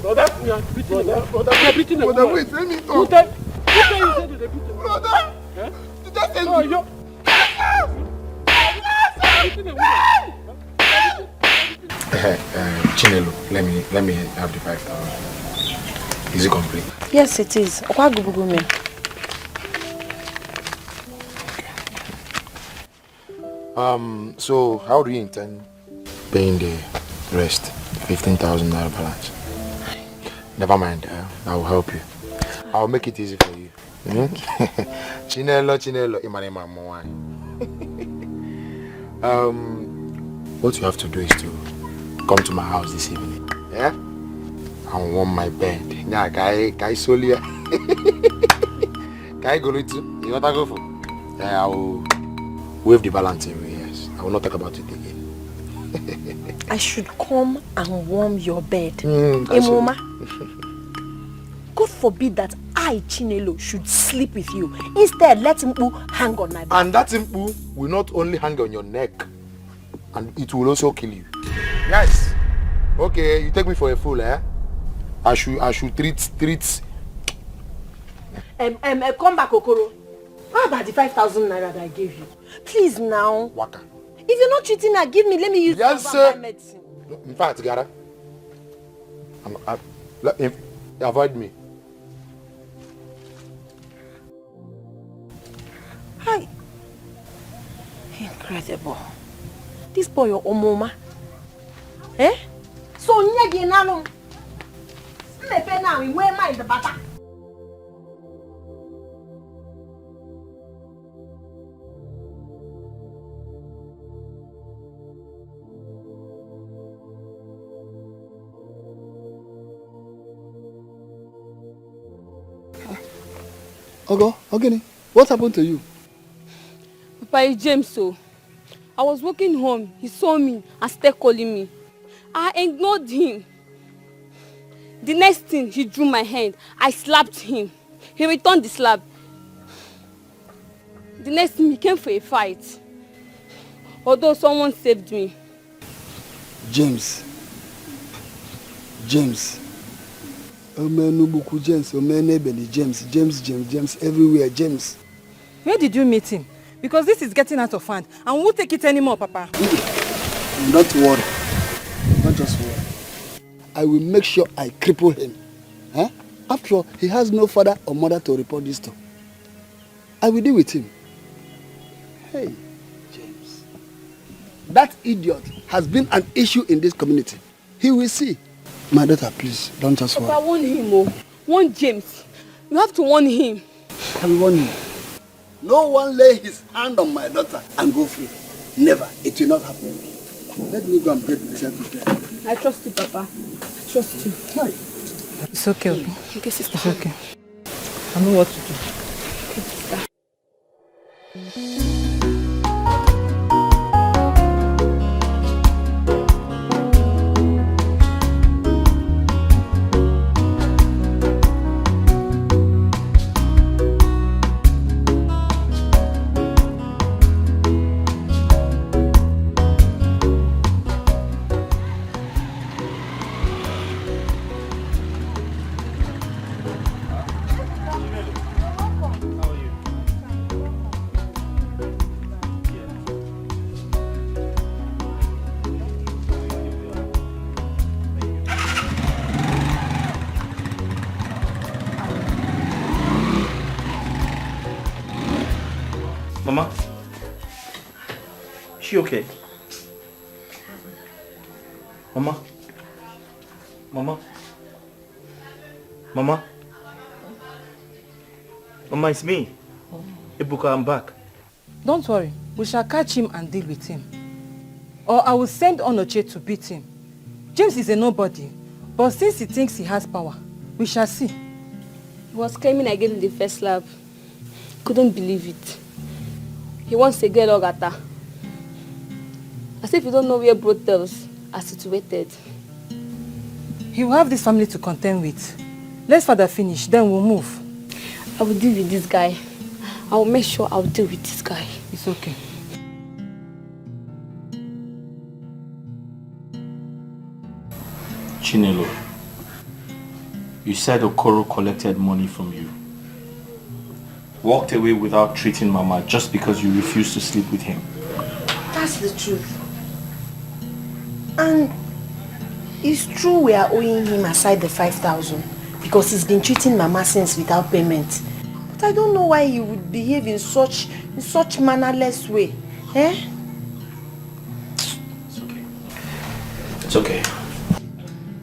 Brother, we are beating the woman. Brother, wait, let me talk. Who tell you said to the beating? Brother! Eh? Just tell me. You're beating the woman. Chinelo, let me have the 5,000. Is it complete? Yes, it is. So how do you intend paying the rest? 15,000 naira balance. Never mind, I will help you. I'll make it easy for you. Chinelo, Imanema Mwani. What you have to do is to come to my house this evening. Yeah? And warm my bed. Yeah, Kai Solia. Kai Golutu. You know what I go for? Yeah, I will waive the balance away, yes. I will not talk about it again. I should come and warm your bed. Emoma. God forbid that I, Chinelo, should sleep with you. Instead, let Mpu hang on my back. And that Mpu will not only hang on your neck, and it will also kill you. Yes. Okay, you take me for a fool, eh? I should treat. Come back, Okoro. How about the 5,000 naira that I gave you? Please now. Waka. If you're not treating her, give me. Let me use my medicine. In fact, Gara, avoid me. Hi. Incredible. This boy, your Omoma. Eh? So nyagi nano. Mepe na we mind the butter. Ogo, Ogini, what happened to you? Papa, it's James, so I was walking home. He saw me and started calling me. I ignored him. The next thing, he drew my hand. I slapped him. He returned the slap. The next thing, he came for a fight. Although someone saved me. James. Omenubuku James, Omenebeli James, everywhere, James. Where did you meet him? Because this is getting out of hand and we won't take it anymore, Papa. Don't worry. Don't just worry. I will make sure I cripple him. Huh? After all, he has no father or mother to report this to. I will deal with him. Hey, James. That idiot has been an issue in this community. He will see. My daughter, please, don't just worry. Papa, warn him, oh. Warn James. You have to warn him. I will warn him. No one lay his hand on my daughter and go free. Never. It will not happen. Let me go and break myself with I trust you, Papa. I trust you. Hi. It's okay, okay? Okay, sister. It's okay. I know what to do. Okay, sister. Mama? Is she okay? Mama? Mama? Mama? Mama, it's me. Ebuka, I'm back. Don't worry. We shall catch him and deal with him. Or I will send Onoche to beat him. James is a nobody. But since he thinks he has power, we shall see. He was claiming I gave him the first slap. Couldn't believe it. He wants to get Ogata. As if you don't know where brothels are situated. He will have this family to contend with. Let's father finish, then we'll move. I will deal with this guy. I will make sure I will deal with this guy. It's okay. Chinelo, you said Okoro collected money from you. Walked away without treating Mama just because you refused to sleep with him. That's the truth. And it's true we are owing him aside the 5,000 because he's been treating Mama since without payment. But I don't know why he would behave in such mannerless way. Eh? It's okay. It's okay.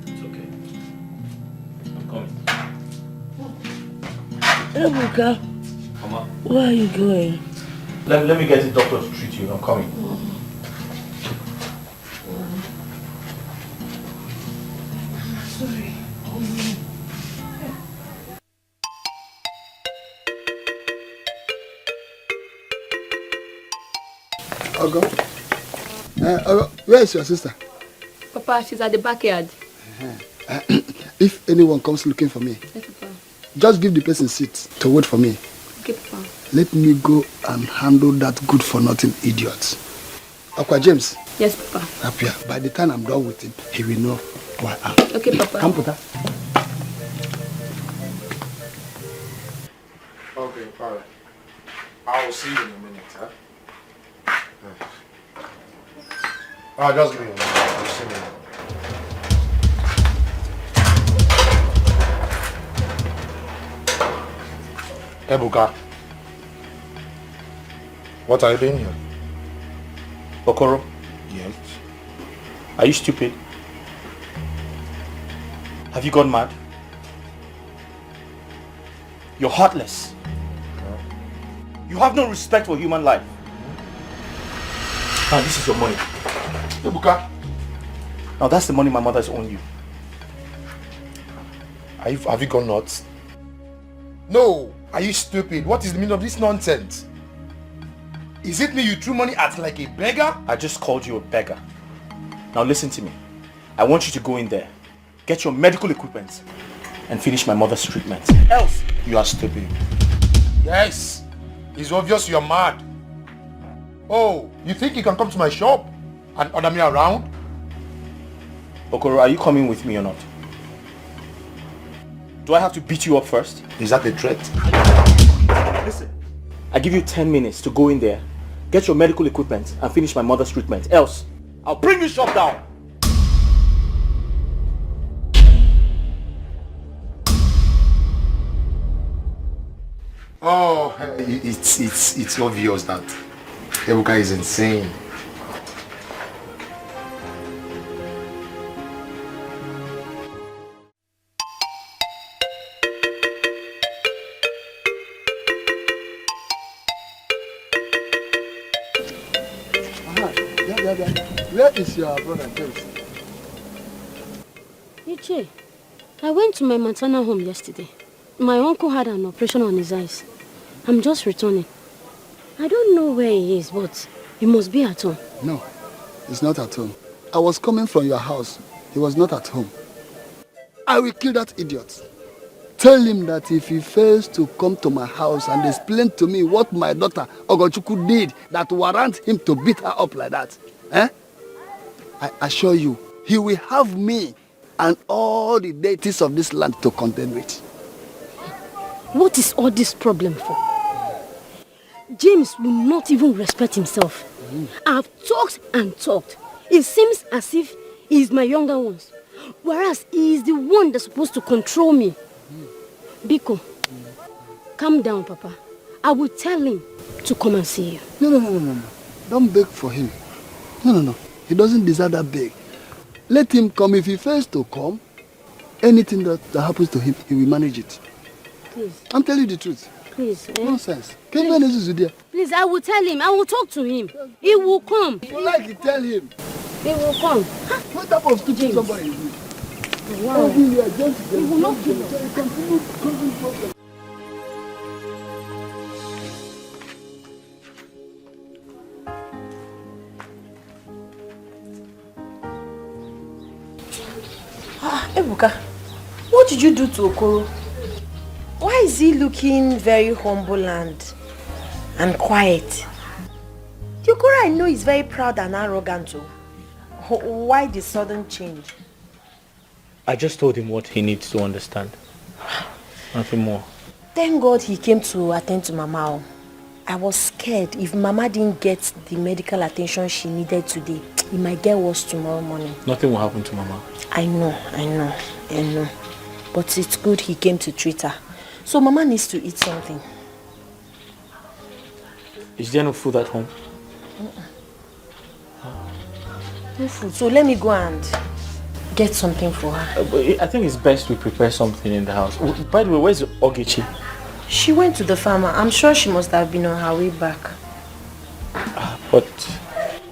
It's okay. I'm coming. Ebuka, Mama. where are you going? Let me get the doctor to treat you. I'm coming. Sorry. Ogo. Ogo, where is your sister? Papa, she's at the backyard. If anyone comes looking for me, Yes, Papa. just give the person seat to wait for me. Okay, Papa. Let me go and handle that good-for-nothing idiot. Aqua James. Yes, Papa. Up here. By the time I'm done with him, he will know who I am. Okay, Papa. Come, Puta. Okay, alright. I will see you in a minute, huh? Just give me a minute. I'll see you. Ebuka, what are you doing here? Okoro, Yes. are you stupid? Have you gone mad? You're heartless. You have no respect for human life. Now this is your money. Ebuka. Now that's the money my mother's owed you. Have you gone nuts? No! Are you stupid? What is the meaning of this nonsense? Is it me you threw money at like a beggar? I just called you a beggar. Now listen to me. I want you to go in there, get your medical equipment, and finish my mother's treatment. Else, you are stupid. Yes! It's obvious you're mad. Oh, you think you can come to my shop and order me around? Okoro, are you coming with me or not? Do I have to beat you up first? Is that a threat? Listen, I give you 10 minutes to go in there, get your medical equipment, and finish my mother's treatment. Else, I'll bring your shop down. Oh, it's obvious that Ebuka is insane. Where is your brother James? Iche, I went to my maternal home yesterday. My uncle had an operation on his eyes. I'm just returning. I don't know where he is, but he must be at home. No, he's not at home. I was coming from your house. He was not at home. I will kill that idiot. Tell him that if he fails to come to my house and explain to me what my daughter Ogochukwu did that warrant him to beat her up like that, I assure you, he will have me and all the deities of this land to contend with. What is all this problem for? James will not even respect himself. I've talked and talked. It seems as if he is my younger ones, whereas he is the one that's supposed to control me. Biko, calm down, Papa. I will tell him to come and see you. No. Don't beg for him. No. He doesn't deserve that beg. Let him come. If he fails to come, anything that happens to him, he will manage it. Please. I'm telling you the truth. Please. Nonsense. Please, I will tell him. I will talk to him. He will come. If you like it, tell him. He will come. What type of stupid somebody is this? Wow. He will not kill us. Ebuka, what did you do to Okoro? Why is he looking very humble and quiet? The Okoro I know is very proud and arrogant too. Why the sudden change? I just told him what he needs to understand. Nothing more. Thank God he came to attend to Mama. I was scared if Mama didn't get the medical attention she needed today, it might get worse tomorrow morning. Nothing will happen to Mama. I know. But it's good he came to treat her. So Mama needs to eat something. Is there no food at home? No food. So let me go and get something for her. I think it's best we prepare something in the house. By the way, where's Ogechi? She went to the farmer. I'm sure she must have been on her way back. But...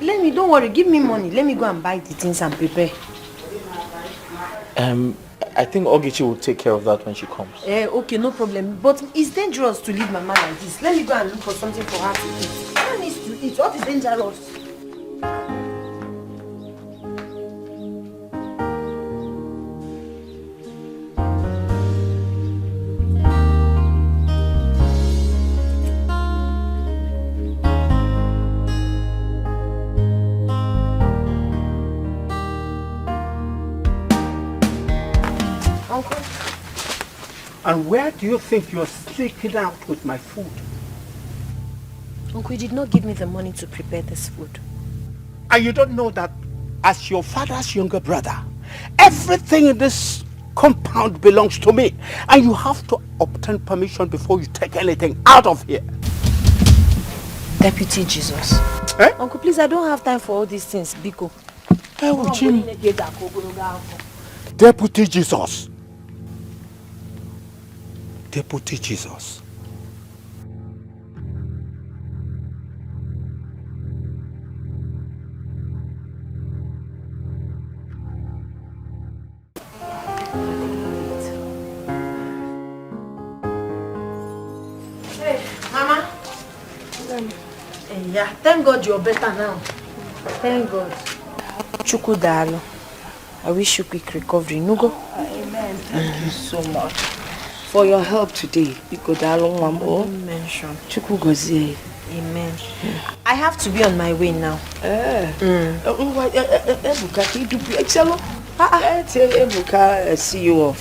Don't worry, give me money. Let me go and buy the things and prepare. I think Ogechi will take care of that when she comes. Okay, no problem. But it's dangerous to leave Mama like this. Let me go and look for something for her to eat. Mama needs to eat. What is dangerous? And where do you think you're sneaking out with my food? Uncle, you did not give me the money to prepare this food. And you don't know that as your father's younger brother, everything in this compound belongs to me. And you have to obtain permission before you take anything out of here. Deputy Jesus. Uncle, please, I don't have time for all these things, Biko. Oh, Jim. Deputy Jesus. Deputy Jesus. Hey, Mama. Yeah, thank God you're better now. Thank God. Chukuka, I wish you quick recovery. Nugo. Amen. Thank you so much for your help today. Mention. Chukugozie. Amen. I have to be on my way now. Ebuka, see you off.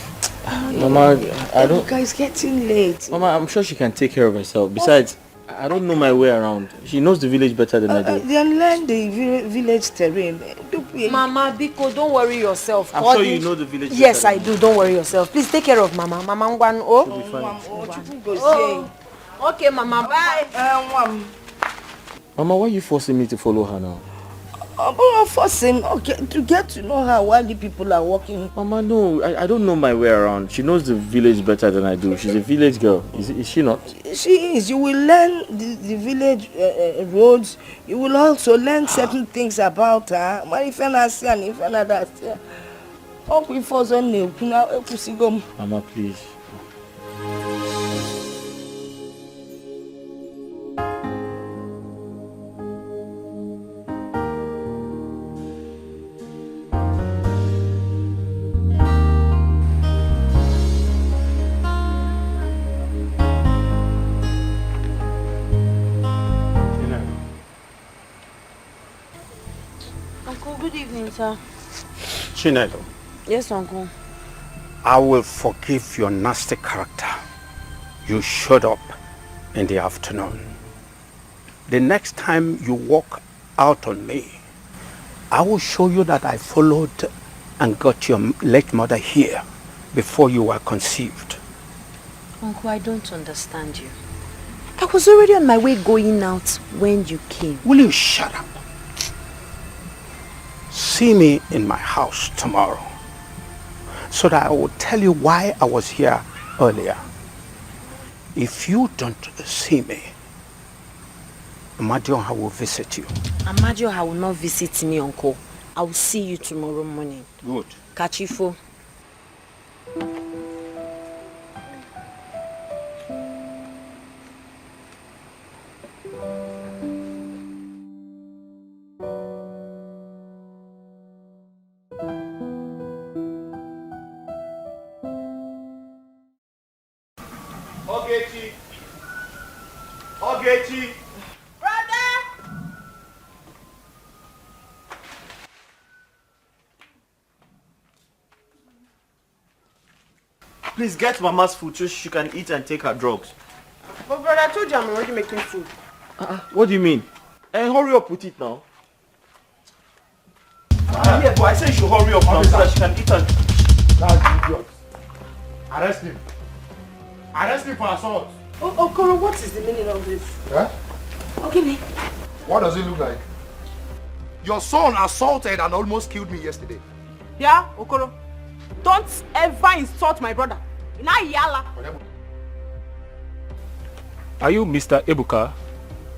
Mama, I don't... Ebuka is getting late. Mama, I'm sure she can take care of herself. Besides, I don't know my way around. She knows the village better than I do. Then learn the village terrain. Mama, Biko, don't worry yourself. I'm sure you know the village better. Yes, I do. Don't worry yourself. Please take care of Mama. Mama Ngwan. She'll be fine. Okay, Mama. Bye. Mama, why are you forcing me to follow her now? I'm not forcing. Okay, to get to know her while the people are walking. Mama, no, I don't know my way around. She knows the village better than I do. She's a village girl. Is she not? She is. You will learn the village roads. You will also learn certain things about her. Mama, please. Good evening, sir. Chinedu, Yes, Uncle. I will forgive your nasty character. You showed up in the afternoon. The next time you walk out on me, I will show you that I followed and got your late mother here before you were conceived. Uncle, I don't understand you. I was already on my way going out when you came. Will you shut up? See me in my house tomorrow so that I will tell you why I was here earlier. If you don't see me, Amadioha will visit you. Amadioha will not visit me, Uncle. I will see you tomorrow morning. Good. Kachifo. Ogechi. Please get Mama's food so she can eat and take her drugs. But brother, I told you I'm already making food. What do you mean? Hurry up with it now. Yeah, but I said you should hurry up now so that she can eat and... That's idiot. Arrest him. Arrest him for assault. Okoro, what is the meaning of this? Huh? Okay, me. What does it look like? Your son assaulted and almost killed me yesterday. Yeah, Okoro. Don't ever insult my brother. Are you Mr. Ebuka?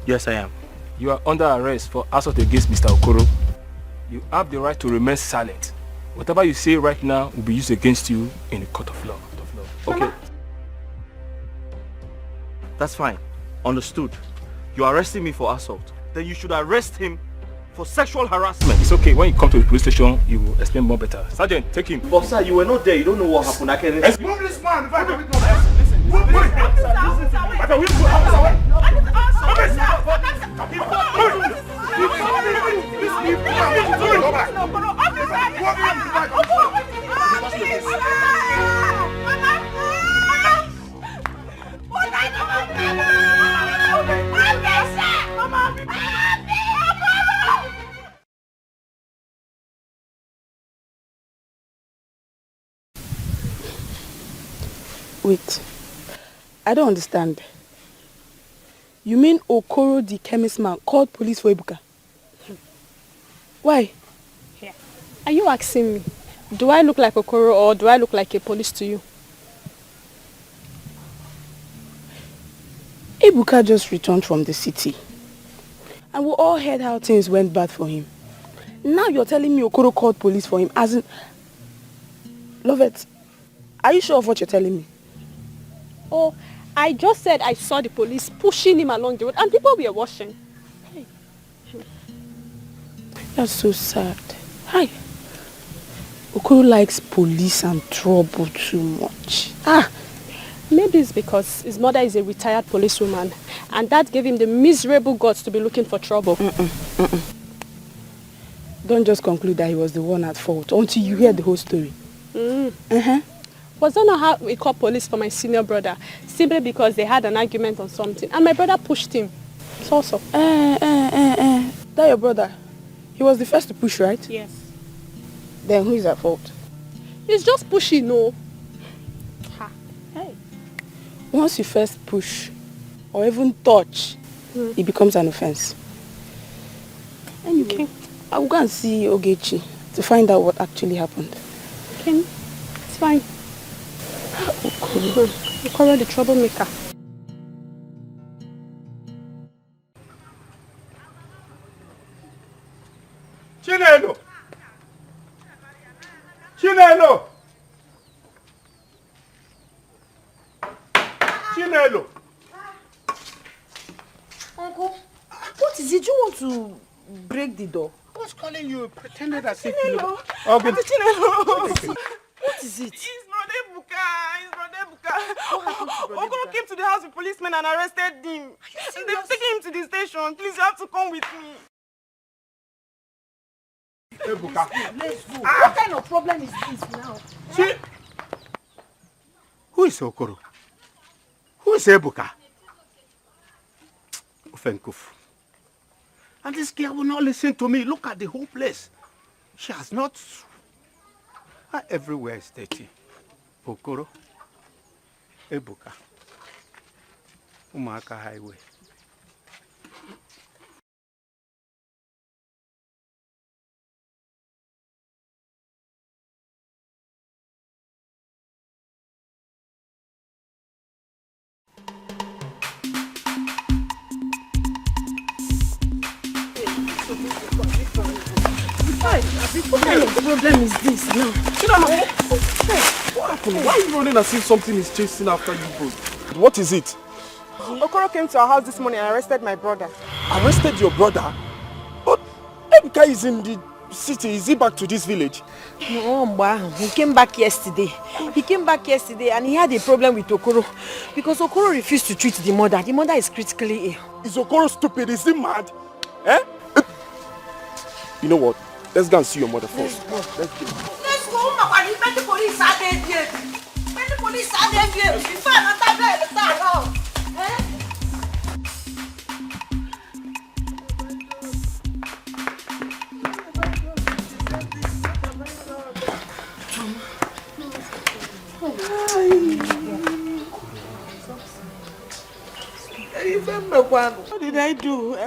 Yes, I am. You are under arrest for assault against Mr. Okoro. You have the right to remain silent. Whatever you say right now will be used against you in the court of law. Okay. That's fine. Understood. You are arresting me for assault. Then you should arrest him for sexual harassment. It's okay. When you come to the police station, you will explain more better. Sergeant, take him. But sir, you were not there. You don't know what happened. I can... Move this man. If I can listen. Move this Wait, I don't understand. You mean Okoro the chemist man called police for Ebuka? Why? Yeah. Are you asking me, do I look like Okoro or do I look like a police to you? Ebuka just returned from the city. And we all heard how things went bad for him. Now you're telling me Okoro called police for him as in... Lovett, are you sure of what you're telling me? Oh, I just said I saw the police pushing him along the road and people were watching. Hey. That's so sad. Hi. Okoro likes police and trouble too much. Maybe it's because his mother is a retired policewoman and that gave him the miserable guts to be looking for trouble. Don't just conclude that he was the one at fault until you hear the whole story. Was that not how we called police for my senior brother? Simply because they had an argument on something and my brother pushed him. It's also. That your brother? He was the first to push, right? Yes. Then who is at fault? He's just pushing, no. Hey. Once you first push or even touch, it becomes an offense. Anyway, I will go and see Ogechi to find out what actually happened. Okay, it's fine. Okoro the troublemaker. Chinelo! Chinelo! Chinelo! Uncle, what is it? You want to break the door? I was calling you, pretended as if you know. Chinelo! What is it? It's Brother Ebuka. It's Brother Ebuka. Okoro came to the house with policemen and arrested him. And they've taken him to the station. Please, you have to come with me. Ebuka. Let's go. What kind of problem is this now? See? Who is Okoro? Who is Ebuka? Ofenkofu. And this girl will not listen to me. Look at the whole place. She has not... Everywhere is dirty. Okoro. Ebuka. Umaka Highway. What kind of problem is this now? What happened? Why are you running as if something is chasing after you both? What is it? Okoro came to our house this morning and arrested my brother. Arrested your brother? But Ebuka is in the city. Is he back to this village? No, he came back yesterday. And he had a problem with Okoro. Because Okoro refused to treat the mother. The mother is critically ill. Is Okoro stupid? Is he mad? Eh? You know what? Let's go and see your mother first. Let's go. Let's go, Mama. When the police are there, before another day, start out.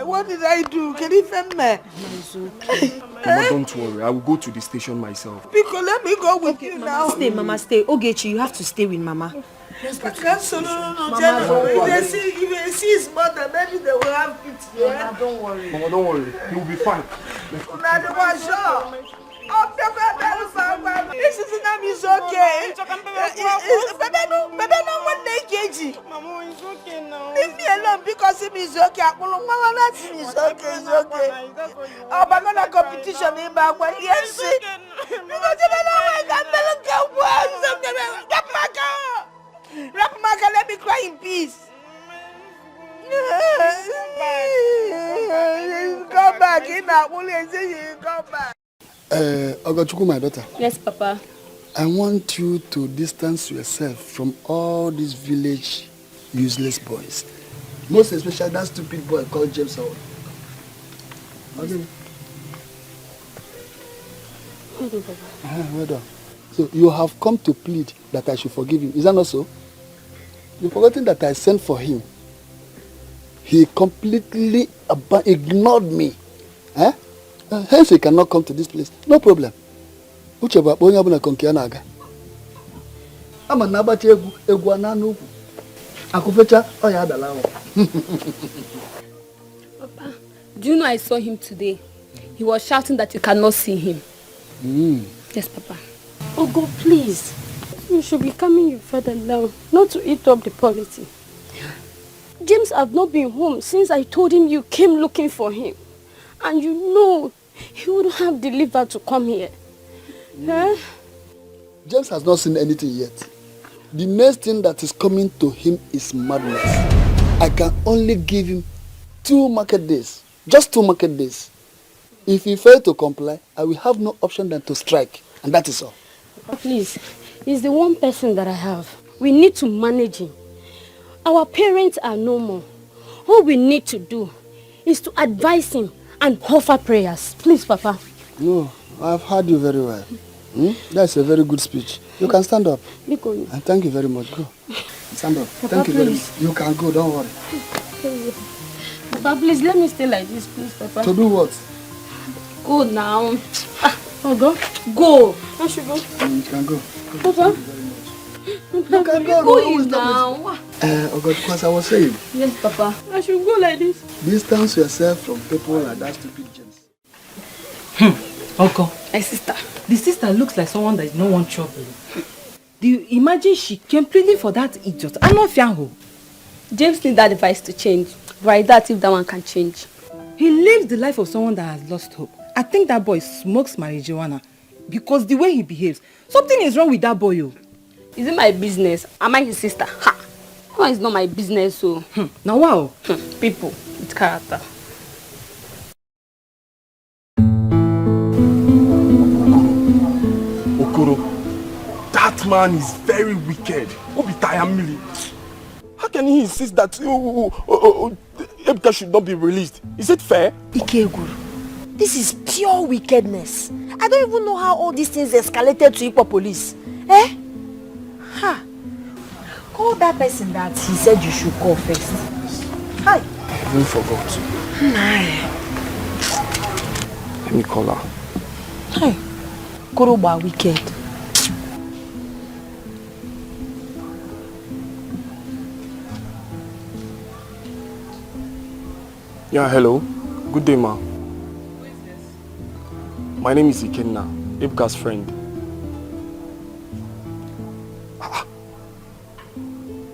What did I do? Can you find me? Mama, don't worry. I will go to the station myself. Because let me go with you now. Mama, stay. Ogechi, you have to stay with Mama. I can't solo. If they see his mother, maybe they will have it here. Mama, don't worry. Mama, don't worry. He will be fine. This is not is okay. Baby, no one kg. Mama, it's okay now. Leave me alone because it is okay. Mama, that's it's okay. It's okay. Oh, but not a competition in back when yes. Because you don't know where Rapmaka, let me cry in peace. Come back in that will say you come back. Ogochukwu, my daughter. Yes, Papa. I want you to distance yourself from all these village useless boys. Most especially that stupid boy called James Howard. Okay. Well done. So you have come to plead that I should forgive him. Is that not so? You've forgotten that I sent for him. He completely ignored me. Eh? Hence he cannot come to this place. No problem. Ucheba onye abuna konkiana aga. Ama nabati egwu ananu. Akufecha, oh yeah, Dalawa. Papa, do you know I saw him today? He was shouting that you cannot see him. Yes, Papa. Oh God, please. You should be calming your father now, not to eat up the policy. James have not been home since I told him you came looking for him. And you know, he wouldn't have the liver to come here. Huh? James has not seen anything yet. The next thing that is coming to him is madness. I can only give him 2 market days. Just 2 market days. If he fails to comply, I will have no option than to strike. And that is all. Please, he's the one person that I have. We need to manage him. Our parents are no more. All we need to do is to advise him and offer prayers. Please, Papa. No, I've heard you very well. That's a very good speech. You can stand up. And thank you very much. Go. Stand up. Papa, thank you very please. much. You can go, don't worry. Papa, please let me stay like this, please, Papa. To do what? Go now. Go. Go. I should go. You can go. Papa. You can go. Go now. Oh God, because I was saying. Yes, Papa. I should go like this. Distance yourself from people like that stupid James. Uncle. My sister. The sister looks like someone that is no one trouble. Do you imagine she came pleading for that idiot? I'm not fiango. James needs that advice to change. Right, that if that one can change. He lives the life of someone that has lost hope. I think that boy smokes marijuana because the way he behaves. Something is wrong with that boy. Oh. Is it my business? Am I his sister? Ha! No, it's not my business, so. Now wow. People with character. Okoro, that man is very wicked. How can he insist that Ebuka should not be released? Is it fair? Ikeguru, this is pure wickedness. I don't even know how all these things escalated to Ipo police. Eh? Ha! Call that person that he said you should call first. Hi. I even forgot. Let me call her. Hi. Koroba wicked. Yeah, hello. Good day, ma. My name is Ikenna, Ebuka's friend.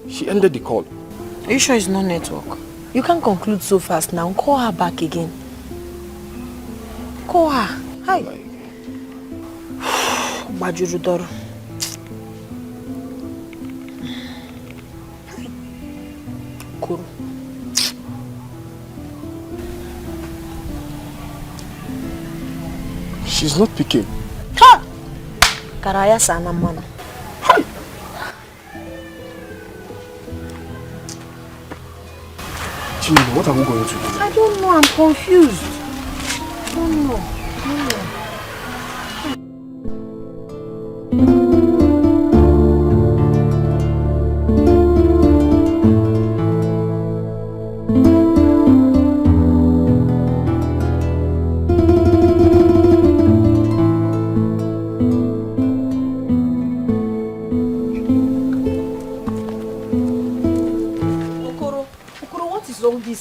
She ended the call. Are you sure it's no network? You can't conclude so fast now. Call her back again. Call her. Hi. Bajurudoro. Kuru. She's not picking. Ha! Karaya sana mana. Chino, what are we going to do? I don't know, I'm confused. I don't know.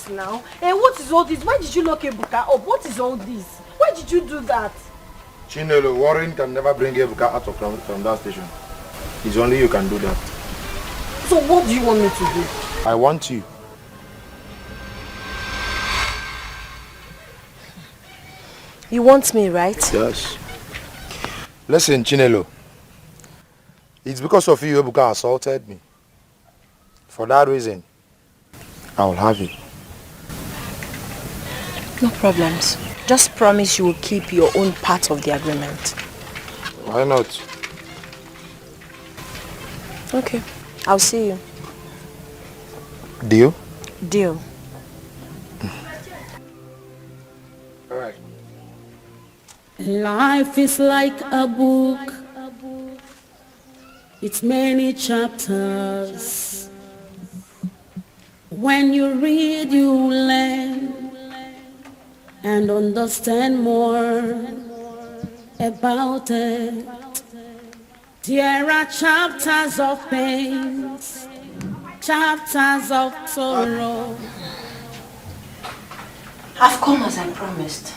Now. What is all this? Why did you lock Ebuka up? What is all this? Why did you do that? Chinelo, Warren can never bring Ebuka out from that station. It's only you can do that. So what do you want me to do? I want you. You want me, right? Yes. Listen, Chinelo. It's because of you Ebuka assaulted me. For that reason, I will have you. No problems. Just promise you will keep your own part of the agreement. Why not? Okay. I'll see you. Deal? Deal. All right. Life is like a book. It's many chapters. When you read, you learn and understand more about it. There are chapters of pains chapters of sorrow. I've come as I promised.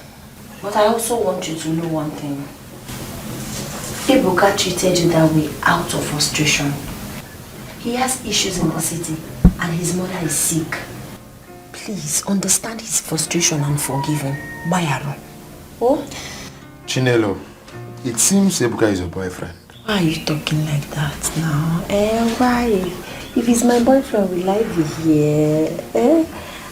But I also want you to know one thing. Ebuka treated you that way out of frustration. He has issues in the city and his mother is sick. Please understand his frustration and forgive him. Bayaro. Oh? Chinelo, it seems Ebuka is your boyfriend. Why are you talking like that now? Why? If he's my boyfriend, will I be here?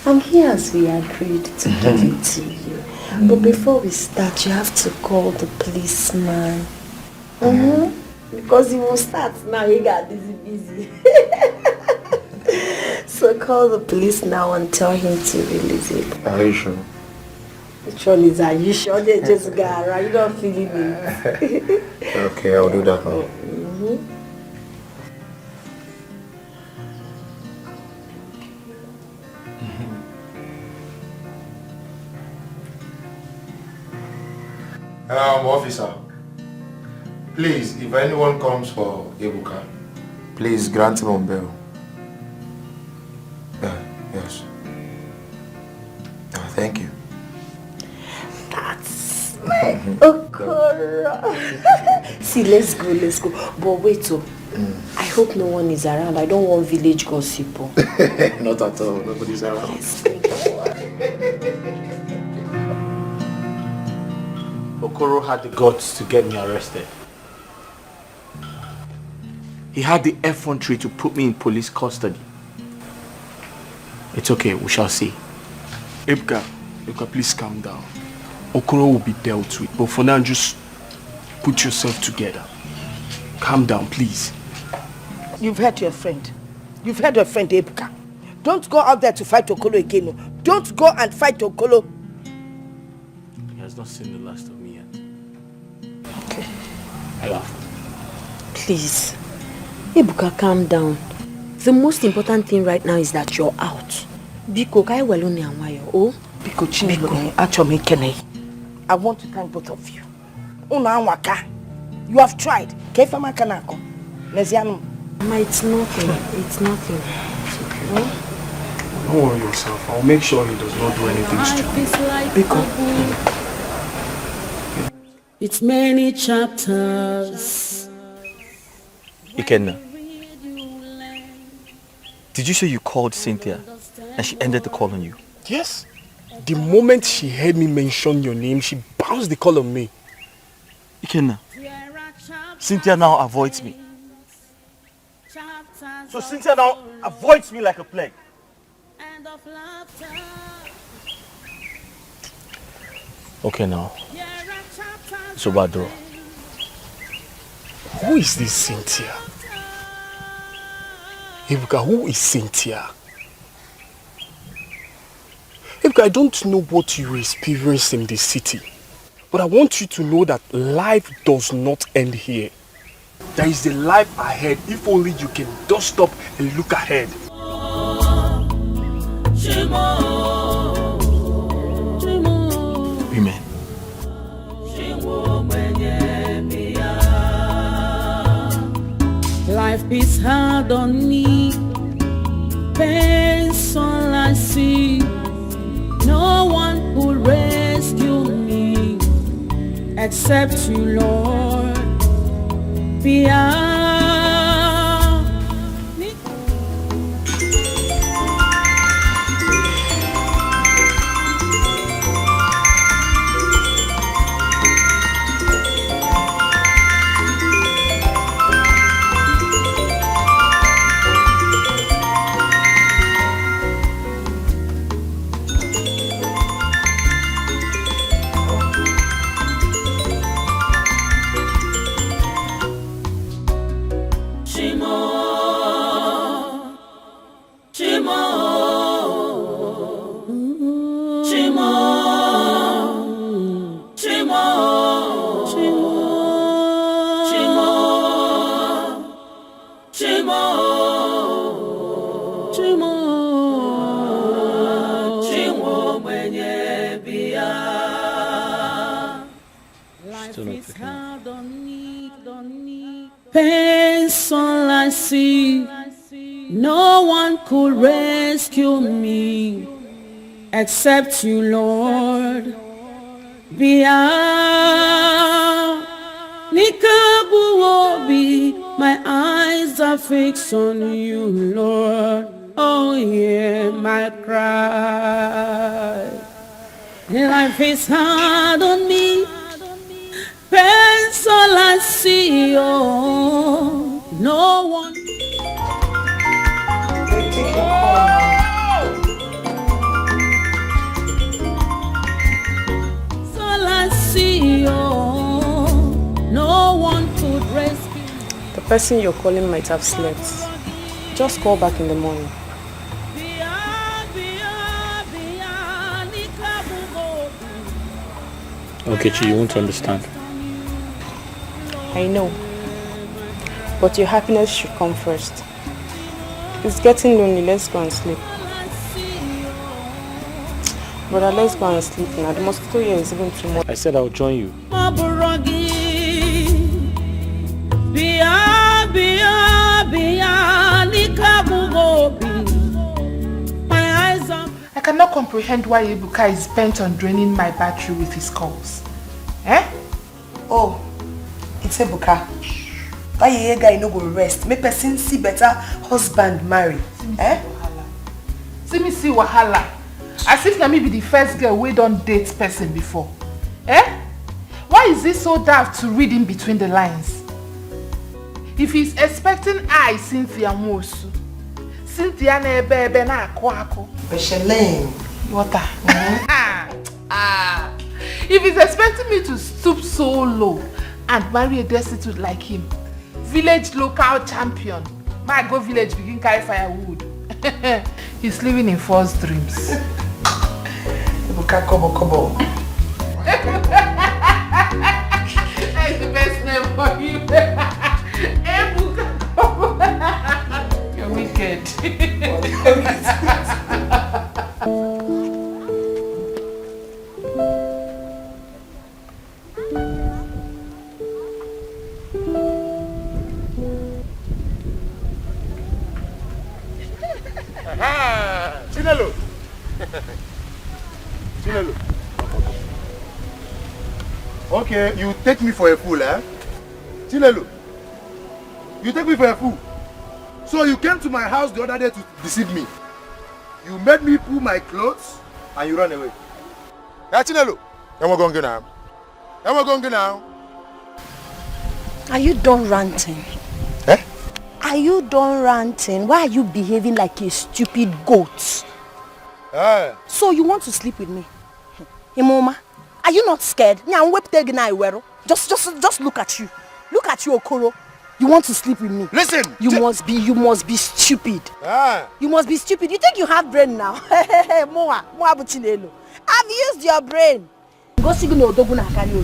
I'm here as we agreed to give it to you. But before we start, you have to call the policeman. Because he will start now, he got busy. So call the police now and tell him to release it. Are you sure? Which one is are you sure? They just got right. You don't feel it. Okay, I'll do that now. Officer, please, if anyone comes for Ebuka, please grant him on bail. Yes. Thank you. That's Okoro. See, let's go. But wait, I hope no one is around. I don't want village gossip. Not at all. Nobody's around. Let's go. Okoro had the guts to get me arrested. He had the effrontery to put me in police custody. It's okay, we shall see. Ebuka, please calm down. Okoro will be dealt with, but for now, just put yourself together. Calm down, please. You've hurt your friend. You've hurt your friend, Ebuka. Don't go out there to fight Okoro again. Don't go and fight Okoro. He has not seen the last of me yet. Okay. I laugh. Please, Ebuka, calm down. The most important thing right now is that you're out. Biko, kai welone anwayo. Oh, Biko Chinelo, Achome Kene. I want to thank both of you. Una anwaka. You have tried. Kefama kanako. Neziano. Ma, it's nothing. It's nothing. It's okay. Oh? Don't worry yourself. I'll make sure he does not do anything stupid. Biko. It's many chapters. Ikenna, did you say you called Cynthia and she ended the call on you? Yes. The moment she heard me mention your name, she bounced the call on me. Ikenna, Cynthia now avoids me. So Cynthia now avoids me like a plague. Okay now. Sobadro. Who is this Cynthia? Ebuka, who is Cynthia? Ebuka, I don't know what you experience in the city, but I want you to know that life does not end here. There is a life ahead if only you can dust up and look ahead. Amen. Life is hard on me, pain's all I see. No one will rescue me except you, Lord. Beyond me. Pain's all I see. No one could rescue me except you, Lord. Bia Nikabuobi, my eyes are fixed on you, Lord. Oh yeah, my cry. Life is hard on me. Pain's all I see. Oh, no one. All I see. Oh, no one could rescue. The person you're calling might have slept. Just call back in the morning. Okay, Chi, you won't understand. I know. But your happiness should come first. It's getting lonely. Let's go and sleep. Brother, let's go and sleep now. The mosquito here is even too much. I said I'll join you. I cannot comprehend why Ebuka is bent on draining my battery with his calls. Eh? Oh, it's Ebuka. Why you guy no go rest? Make person see better husband marry. Eh? See me see wahala. As if na me be the first girl we don't date person before. Eh? Why is he so daft to read in between the lines? If he's expecting I, Cynthia Mosu, Cynthia na ebe na ako. Besheleng. Water. If he's expecting me to stoop so low and marry a destitute like him, village local champion, my go village begin carry firewood. He's living in false dreams. Ebuka Kobo. That's the best name for you. Ebuka Kobo. You're wicked. Chinelo. Chinelo. Okay, you take me for a fool, eh? Chinelo. You take me for a fool. So you came to my house the other day to deceive me. You made me pull my clothes and you run away. Hey, Chinelo. We're going now. We're going now. Are you done ranting? Eh? Are you done ranting? Why are you behaving like a stupid goat? So you want to sleep with me? Imoma, are you not scared? Just look at you. Look at you, Okoro. You want to sleep with me? Listen! You must be stupid. You must be stupid. You think you have brain now? Moa Buchinelo. I've used your brain. Go signal Doguna Kanyo.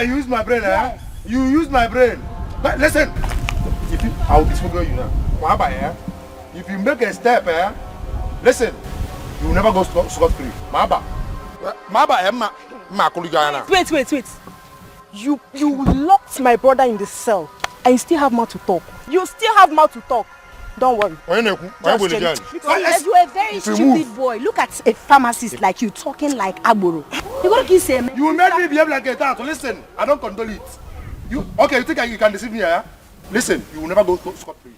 You use my brain, yes. You use my brain. But listen, I will disfigure you now. If you make a step, listen, you will never go scot-free. Wait. You locked my brother in the cell and you still have mouth to talk. Don't worry. Because you're a very stupid boy. Look at a pharmacist like you talking like Agboro. You gonna kiss him? You made me behave like a tat. Listen, I don't condole it. You think you can deceive me, eh? Listen, you will never go scot-free.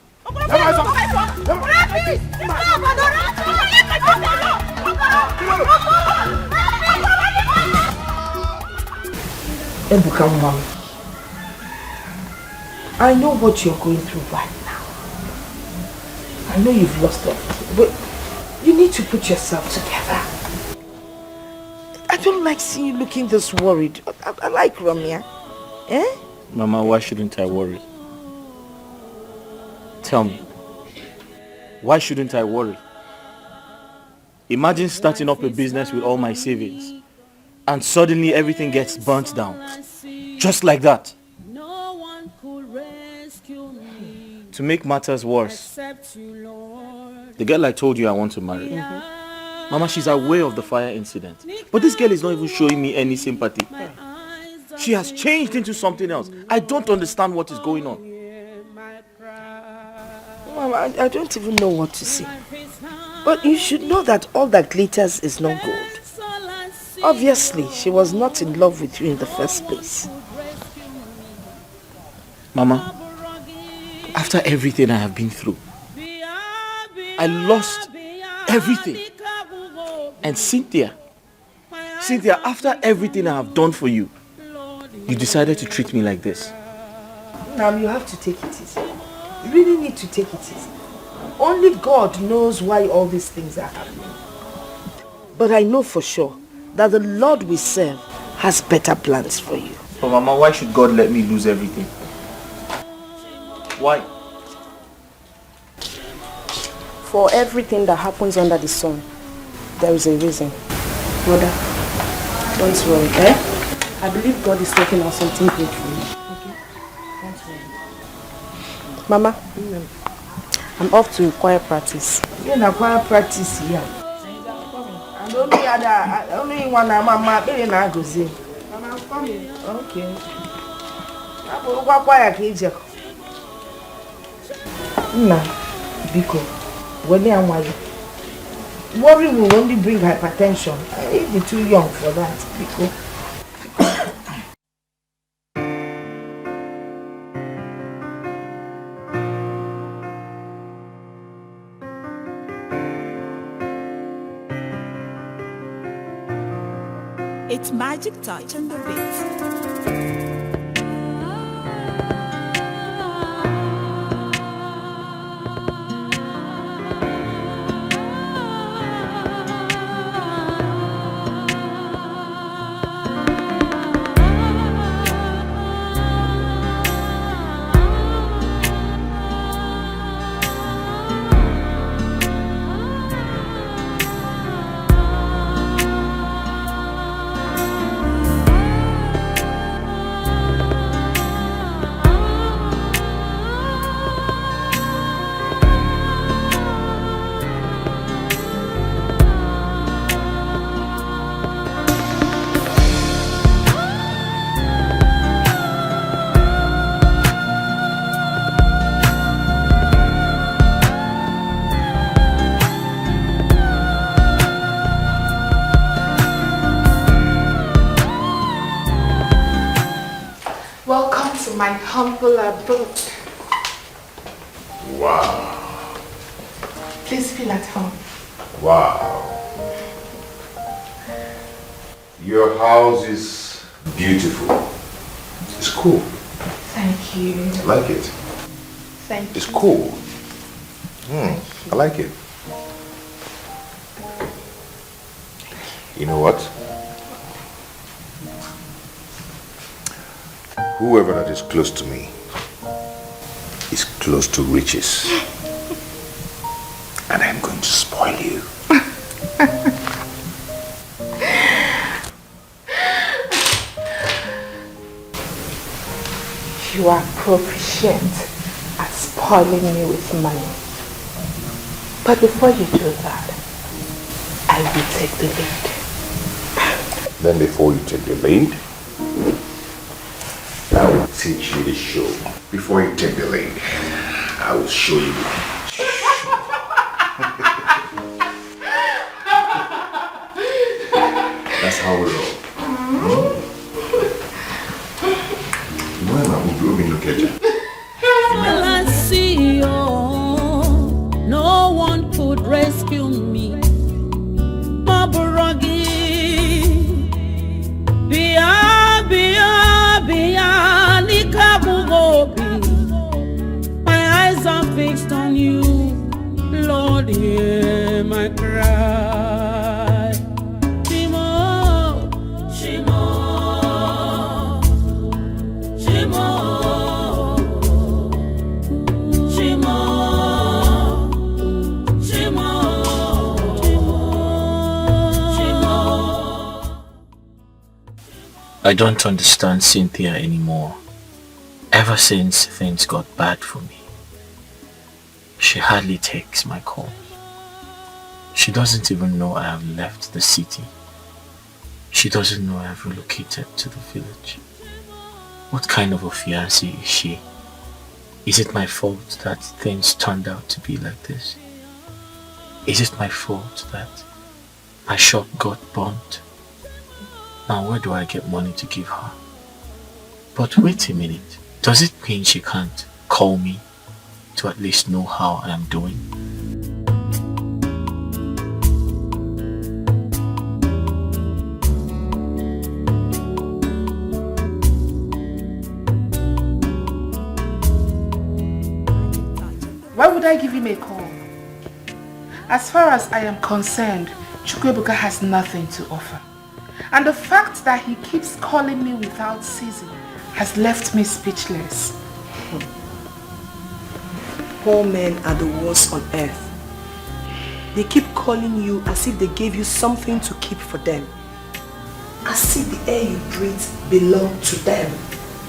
Ebuka Mom, I know what you're going through right now. I know you've lost everything, but you need to put yourself together. I don't like seeing you looking this worried. I like Ramya. Eh? Mama, why shouldn't I worry? Tell me, why shouldn't I worry? Imagine starting up a business with all my savings and suddenly everything gets burnt down. Just like that. To make matters worse, the girl I told you I want to marry. Mama, she's aware of the fire incident. But this girl is not even showing me any sympathy. She has changed into something else. I don't understand what is going on. I don't even know what to say. But you should know that all that glitters is not gold. Obviously, she was not in love with you in the first place. Mama, after everything I have been through, I lost everything. And Cynthia, after everything I have done for you, you decided to treat me like this. Now you have to take it easy. You really need to take it easy. Only God knows why all these things are happening. But I know for sure that the Lord we serve has better plans for you. But Mama, why should God let me lose everything? Why? For everything that happens under the sun, there is a reason. Brother, don't worry, eh? I believe God is working on something good for you. Okay? Don't worry. Mama, I'm off to choir practice. You're in a choir practice here. And only one Mama, really not go see. Mama, I'm coming. Okay. I'm going to choir cage. Nah, Biko, when they are worry will only bring hypertension. You're too young for that, Biko. It's magic touch on the beat. Welcome to my humble abode. Wow. Please feel at home. Wow. Your house is beautiful. It's cool. Thank you. I like it. Thank you. It's cool. I like it. You know what? Whoever that is close to me is close to riches. And I'm going to spoil you. You are proficient at spoiling me with money. But before you do that, I will take the lead. Then before you take the lead, I will teach you the show. Before you take the lead, I will show you. That's how we roll. All I see, no one could rescue me. Maburogi, Bia, Nikabugobi. My eyes are fixed on you, Lord, hear my cry. Shimo, Shimo, Shimo. I don't understand Cynthia anymore. Ever since things got bad for me, she hardly takes my calls. She doesn't even know I have left the city. She doesn't know I have relocated to the village. What kind of a fiancé is she? Is it my fault that things turned out to be like this? Is it my fault that my shop got burnt? Now where do I get money to give her? But wait a minute, does it mean she can't call me to at least know how I am doing? Why would I give him a call? As far as I am concerned, Chukuka has nothing to offer. And the fact that he keeps calling me without ceasing has left me speechless. Poor men are the worst on earth. They keep calling you as if they gave you something to keep for them. As if the air you breathe belonged to them.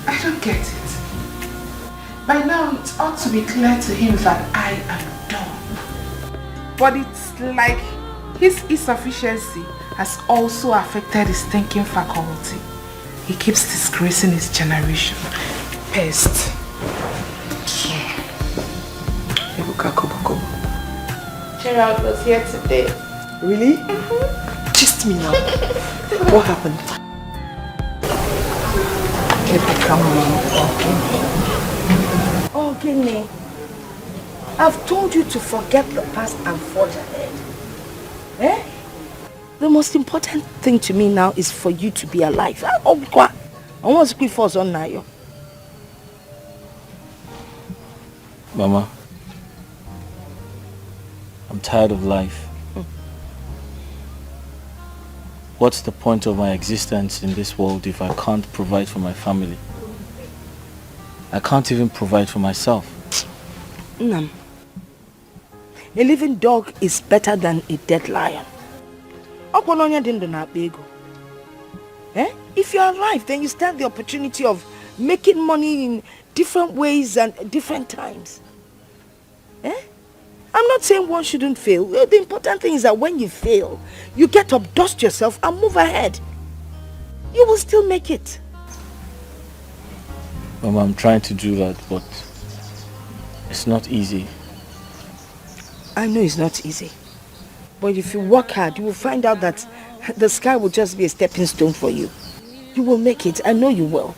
I don't get it. By now it ought to be clear to him that I am done. But it's like his insufficiency has also affected his thinking faculty. He keeps disgracing his generation. Pest. Gerald was here today. Really? Just me now. What happened? Oh, Guinea. I've told you to forget the past and forge ahead. Eh? The most important thing to me now is for you to be alive. I want to speak for on now. Mama, I'm tired of life. What's the point of my existence in this world if I can't provide for my family? I can't even provide for myself. Nam, a living dog is better than a dead lion. Eh? If you're alive, then you stand the opportunity of making money in different ways and different times. Eh? I'm not saying one shouldn't fail. The important thing is that when you fail, you get up, dust yourself and move ahead. You will still make it. Mama, I'm trying to do that, but it's not easy. I know it's not easy. But if you work hard, you will find out that the sky will just be a stepping stone for you. You will make it. I know you will.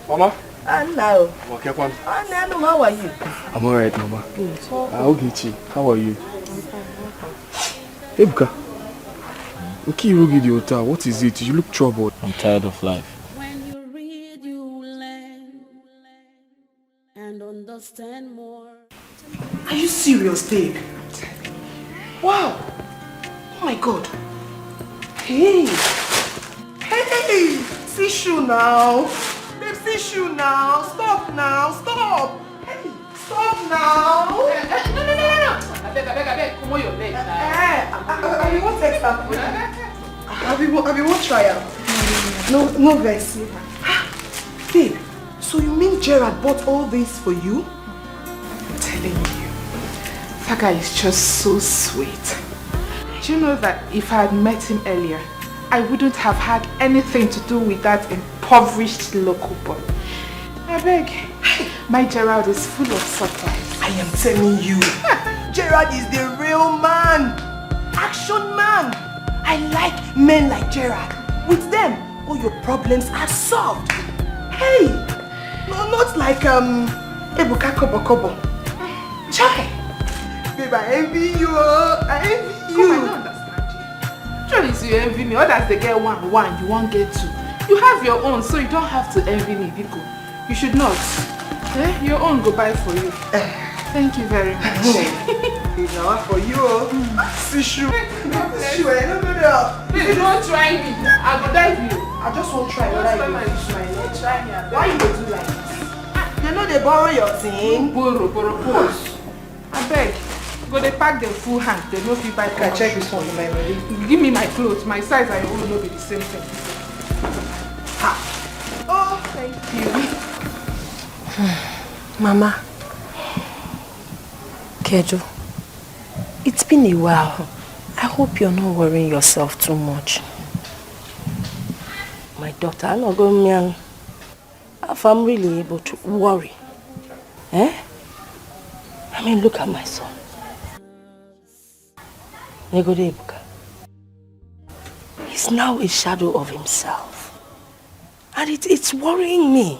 Mama? Hello. How are you? I'm alright, Mama. Good. Ogechi, how are you? Ebuka. Okay, you get the hotel. What is it? You look troubled. I'm tired of life. When you read, you learn and understand more. Are you serious, babe? Wow. Oh my God. Hey. Hey. See shoe now. Babe, see shoe now. Stop now. Stop. Hey. Stop now. No. I beg. Come on your leg now. I won't take that. I won't try out. No vex. Babe, so you mean Gerard bought all this for you? I'm telling you, that guy is just so sweet. Do you know that if I had met him earlier, I wouldn't have had anything to do with that impoverished local boy. I beg, my Gerard is full of surprise. I am telling you, Gerard is the real man. Action man. I like men like Gerard. With them, all your problems are solved. Hey, no, not like Ebuka Kobo. Chai. Babe, I envy you. I envy you. I don't understand you. Sure is you envy me. Others they get one, you won't get two. You have your own, so you don't have to envy me, Biko. You should not. Eh? Your own go buy for you. Thank you very much. Now for you. Sishu. Sishu, no. Please don't try me. I will dive you. I just won't try. Try me. Why you do like this? You know they borrow your thing. Borrow, pose. I beg. Go they pack them full hand. They no fit buy. Can I check this one in my money? Give me my clothes. My size and your own will be the same thing. Oh, thank you. Mama. Kejo, it's been a while. I hope you're not worrying yourself too much. My daughter, I'm not going to if I'm really able to worry. Eh? I mean, look at my son. Negode Ebuka. He's now a shadow of himself. And it's worrying me.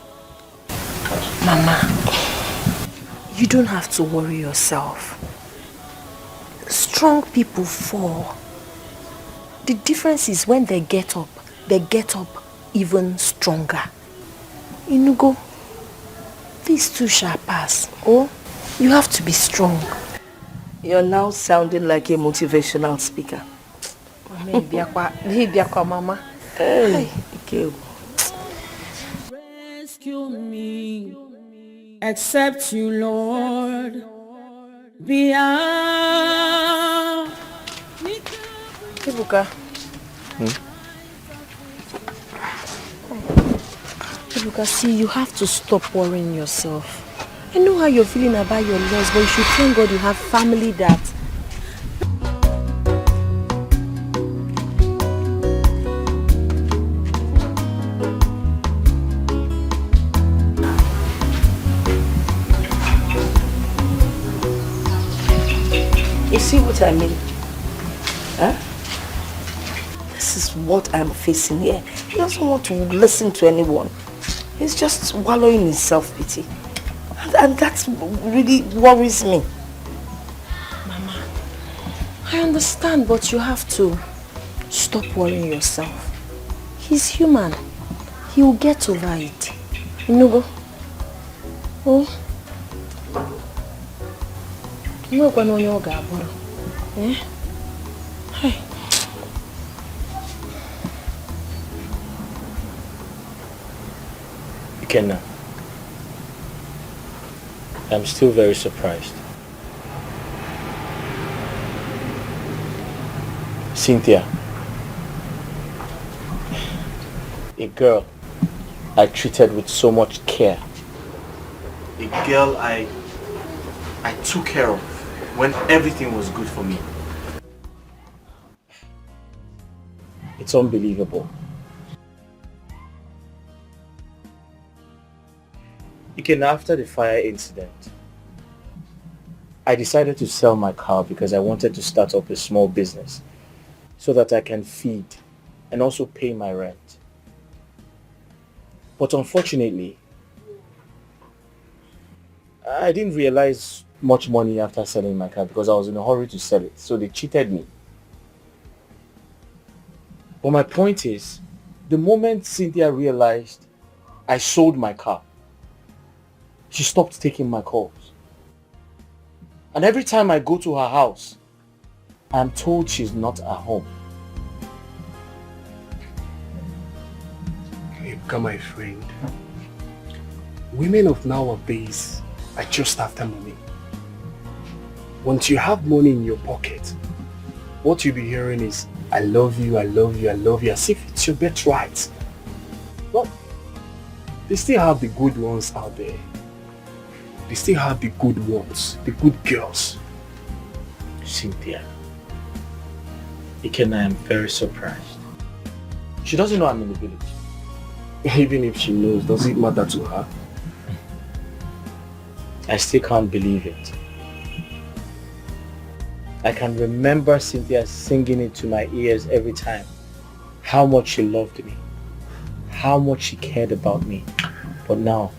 Mama, you don't have to worry yourself. Strong people fall. The difference is when they get up even stronger. Inugo, these two shall pass. Oh, you have to be strong. You're now sounding like a motivational speaker. Mama. Hey, okay. Rescue me, accept you, Lord. Beyond. Ibuka. Ibuka, see, you have to stop worrying yourself. I know how you're feeling about your loss, but you should thank God you have family that... You see what I mean? Huh? This is what I'm facing here. He doesn't want to listen to anyone. He's just wallowing in self-pity. And that really worries me. Mama, I understand, but you have to stop worrying yourself. He's human. He will get over it. Inugo. Oh. No one yoga, eh? Hey. Ikenna, I'm still very surprised. Cynthia, a girl I treated with so much care. A girl I took care of when everything was good for me. It's unbelievable. Again, after the fire incident, I decided to sell my car because I wanted to start up a small business so that I can feed and also pay my rent. But unfortunately, I didn't realize much money after selling my car because I was in a hurry to sell it. So they cheated me. But my point is, the moment Cynthia realized I sold my car, she stopped taking my calls. And every time I go to her house, I'm told she's not at home. Ebuka, my friend, women of nowadays are just after money. Once you have money in your pocket, what you'll be hearing is, I love you, I love you, I love you, as if it's your birthright. Well, they still have the good ones out there. They still have the good ones, the good girls. Cynthia, Ikenna, I am very surprised. She doesn't know I'm in the village. Even if she knows, does it matter to her? I still can't believe it. I can remember Cynthia singing it to my ears every time. How much she loved me. How much she cared about me. But now,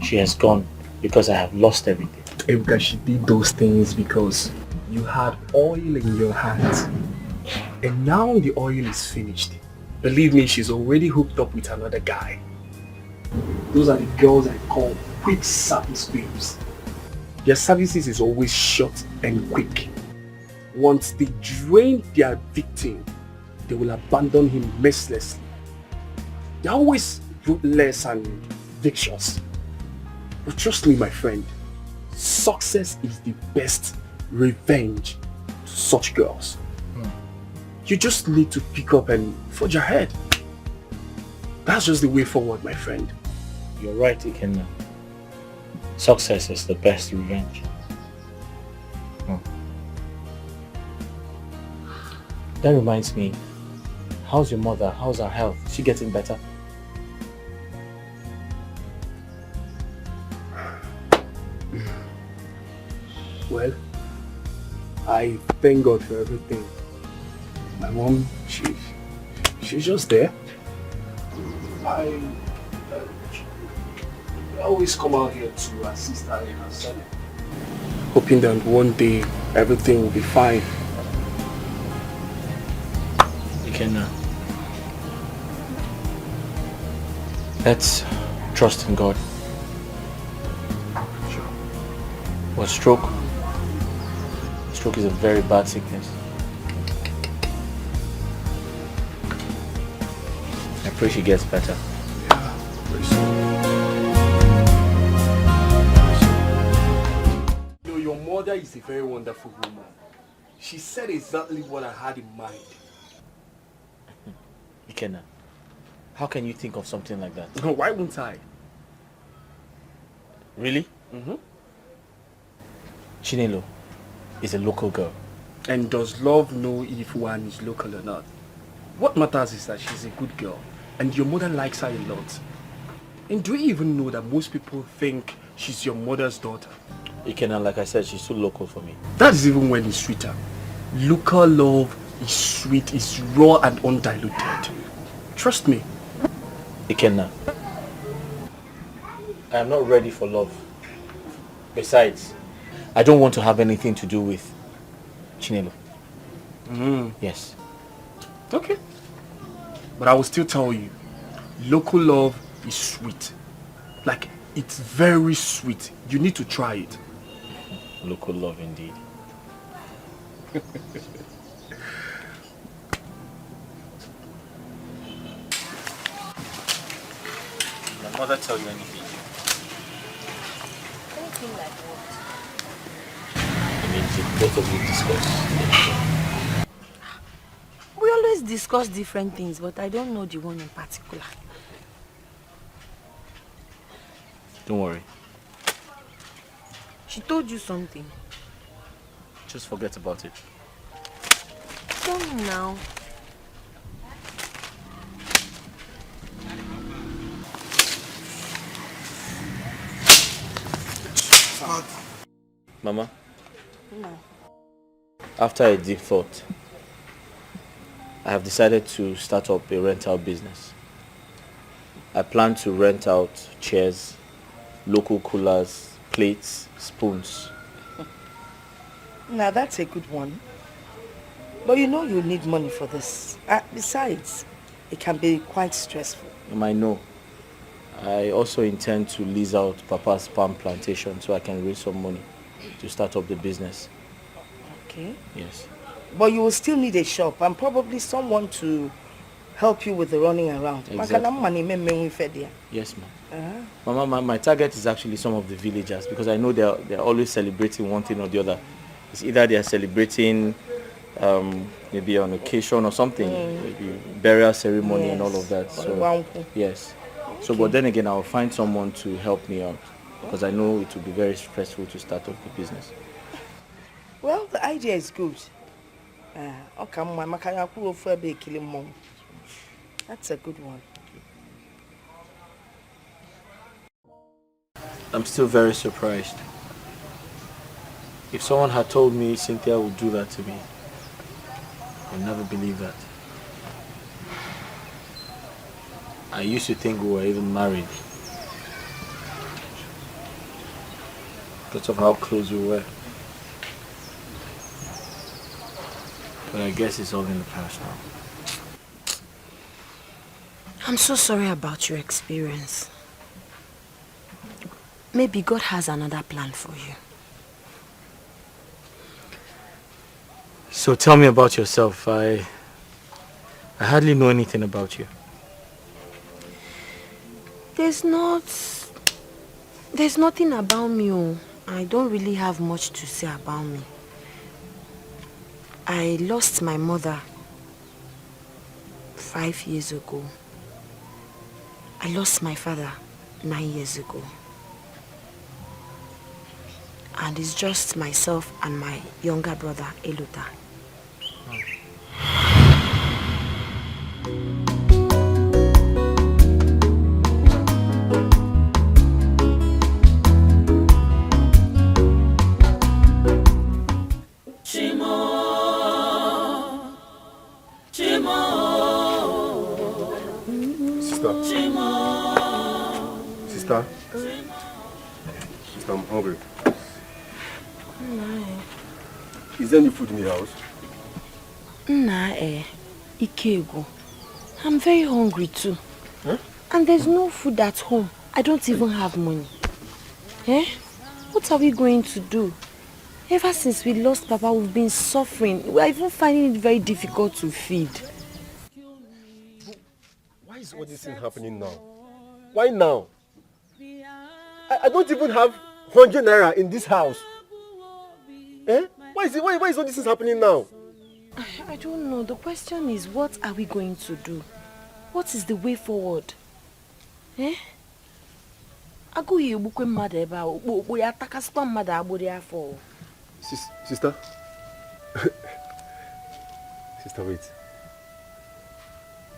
she has gone because I have lost everything. Ebuka, she did those things because you had oil in your hands. And now the oil is finished. Believe me, she's already hooked up with another guy. Those are the girls I call quick service babes. Their services is always short and quick. Once they drain their victim, they will abandon him mercilessly. They're always ruthless and vicious. But trust me, my friend, success is the best revenge to such girls. You just need to pick up and forge ahead. That's just the way forward, my friend. You're right, Ikenna. Success is the best revenge. That reminds me, how's your mother? How's her health? Is she getting better? I thank God for everything. My mom, she's just there. I always come out here to assist her in her study. Hoping that one day everything will be fine. You can let's trust in God. Sure. What stroke? Stroke is a very bad sickness. I pray she gets better. Yeah, very soon. You know, your mother is a very wonderful woman. She said exactly what I had in mind. Ikenna, how can you think of something like that? Why won't I? Really? Mm-hmm. Chinelo is a local girl. And does love know if one is local or not? What matters is that she's a good girl. And your mother likes her a lot. And do you even know that most people think she's your mother's daughter? Ikenna, like I said, she's too local for me. That is even when it's sweeter. Local love is sweet, is raw and undiluted. Trust me. Ikenna, I am not ready for love. Besides, I don't want to have anything to do with Chinelo. Yes. Okay. But I will still tell you, local love is sweet. Like, it's very sweet. You need to try it. Local love indeed. My mother tell you anything? Anything like what? I mean, did both of you discuss? We always discuss different things, but I don't know the one in particular. Don't worry. She told you something. Just forget about it. Tell me now. Mama? No. After a deep thought, I have decided to start up a rental business. I plan to rent out chairs, local coolers, plates, spoons. Now that's a good one. But you know you need money for this. Besides, it can be quite stressful. I know. I also intend to lease out Papa's palm plantation so I can raise some money to start up the business. Okay. Yes. But you will still need a shop and probably someone to help you with the running around. Exactly. Yes, ma'am. Mama, my target is actually some of the villagers because I know they're always celebrating one thing or the other. It's either they are celebrating maybe an occasion or something, maybe burial ceremony and all of that. So yes. Okay. So, but then again, I'll find someone to help me out because I know it will be very stressful to start up the business. Well, the idea is good. That's a good one. I'm still very surprised. If someone had told me Cynthia would do that to me, I would never believe that. I used to think we were even married because of how close we were. But I guess it's all in the past now. I'm so sorry about your experience. Maybe God has another plan for you. So tell me about yourself. I hardly know anything about you. There's nothing about me. Oh. I don't really have much to say about me. I lost my mother 5 years ago. I lost my father 9 years ago. And it's just myself and my younger brother, Eluta. Chimo Sister, I'm hungry. Is there any food in the house? Ikego. I'm very hungry too. Huh? And there's no food at home. I don't even have money. What are we going to do? Ever since we lost Papa, we've been suffering. We're even finding it very difficult to feed. Why is all this thing happening now? Why now? I don't even have 100 naira in this house. Why is all this thing happening now? I don't know. The question is, what are we going to do? What is the way forward? Sister? Sister, wait.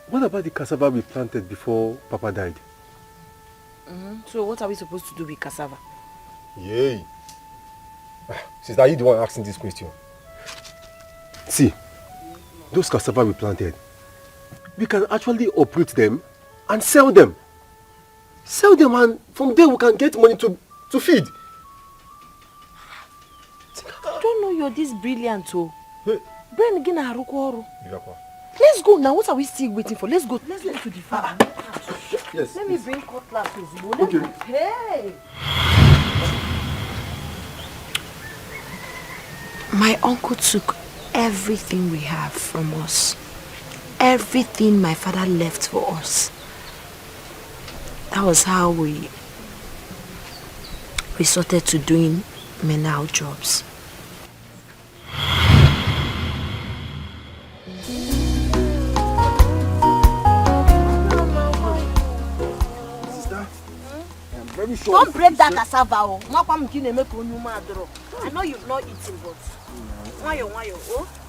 What about the cassava we planted before Papa died? So what are we supposed to do with cassava? Yay! Sister, are you the one asking this question? See, those cassava we planted, we can actually uproot them and sell them. Sell them, and from there we can get money to feed. I don't know you're this brilliant, oh. Brain again, let's go now. What are we still waiting for? Let's go. Let's get to the farm. Yes. Let me bring cutlass. Okay. Hey. My uncle took everything we have from us. Everything my father left for us. That was how we resorted to doing menial jobs. Very sure. Don't break that cassava. I know you've not eaten, but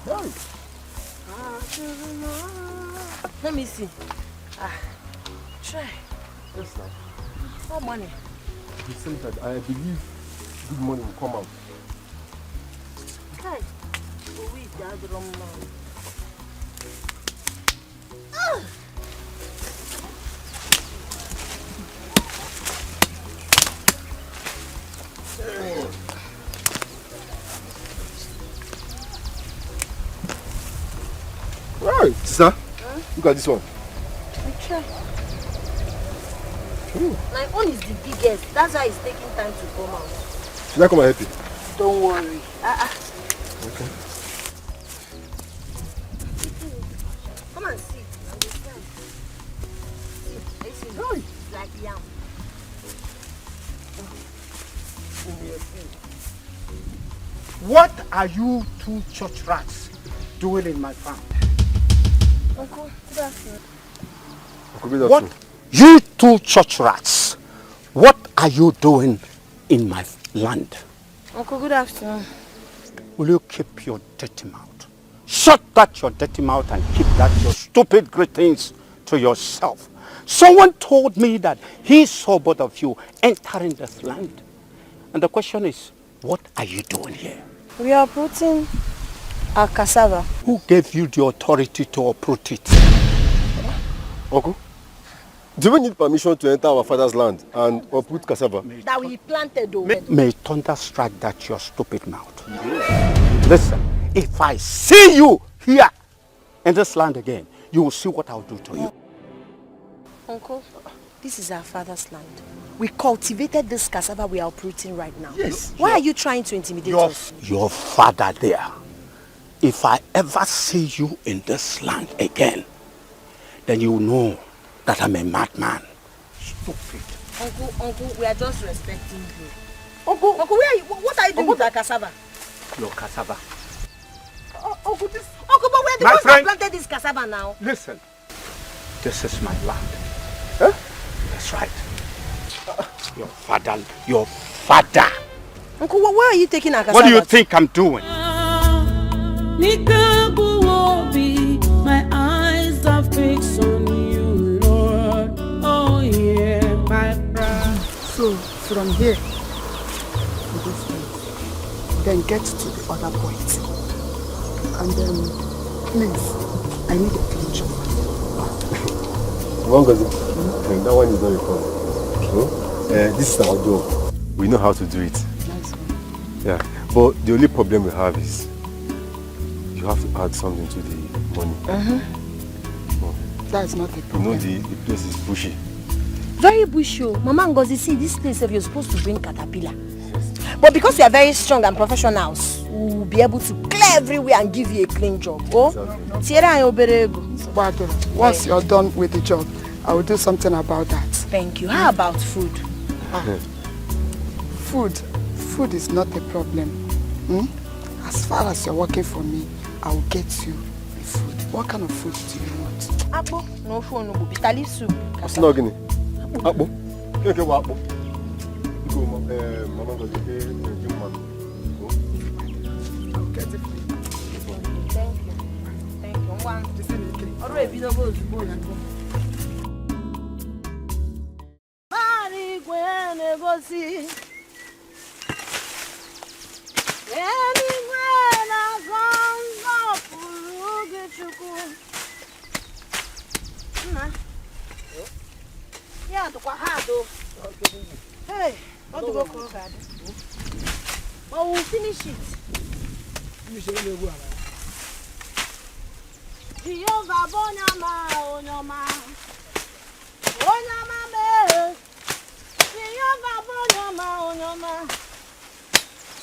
oh. Let me see. Try. Yes, sir. What money? He said that I believe good money will come out. Hey. We gather them now. Right, sister. Look at this one. We try. My own is the biggest. That's why it's taking time to come out. Should I come and help you? Don't worry. Okay. Come and see. Understand? See, it's like yam. What are you two church rats doing in my farm? Uncle, good afternoon. What? You two church rats, what are you doing in my land? Uncle, good afternoon. Will you keep your dirty mouth? Shut that your dirty mouth and keep that your stupid greetings to yourself. Someone told me that he saw both of you entering this land. And the question is, what are you doing here? We are uprooting our cassava. Who gave you the authority to uproot it? Uncle, do we need permission to enter our father's land and uproot cassava? That we planted though. May thunder strike that your stupid mouth. Listen, if I see you here in this land again, you will see what I'll do to you. Uncle, this is our father's land. We cultivated this cassava we are uprooting right now. Yes. Why are you trying to intimidate us? Your father there. If I ever see you in this land again, then you know that I'm a madman. Stupid. Uncle, we are just respecting you. Uncle, where are you? What are you doing with that cassava? Your cassava. Uncle, but we're the ones that planted this cassava now. Listen, this is my land. Huh? That's right. Your father. Uncle, where are you taking our cassava? What do you think I'm doing? My eyes are fixed on you, Lord. Oh yeah, my bride. So, from here to this point, then get to the other point. And then, please, I I need a clean job. That one is not a problem. This is our job. We know how to do it. Nice one. Yeah, but the only problem we have is you have to add something to the money. That's not a You problem. know the place is bushy. Very bushy. Mama Ngozi, see this place if you're supposed to bring caterpillar. But because we are very strong and professionals, we'll be able to clear everywhere and give you a clean job. Oh, Once you're done with the job, I will do something about that. Thank you. How about food? Food is not a problem. As far as you're working for me, I will get you the food. What kind of food do you want? Apple, no phone, no bitter leaf soup. Snogini. Apple. Okay, what apple? Go, Mama goes to give money. I'll get it for you. Thank you. Thank you. Alright, be the boss. Yeah, to Kwahado. Hey, what to go for that? Oh, we'll finish it. Jehovah Bonyama, Onyama. Onyama me. Jehovah Bonyama, Onyama.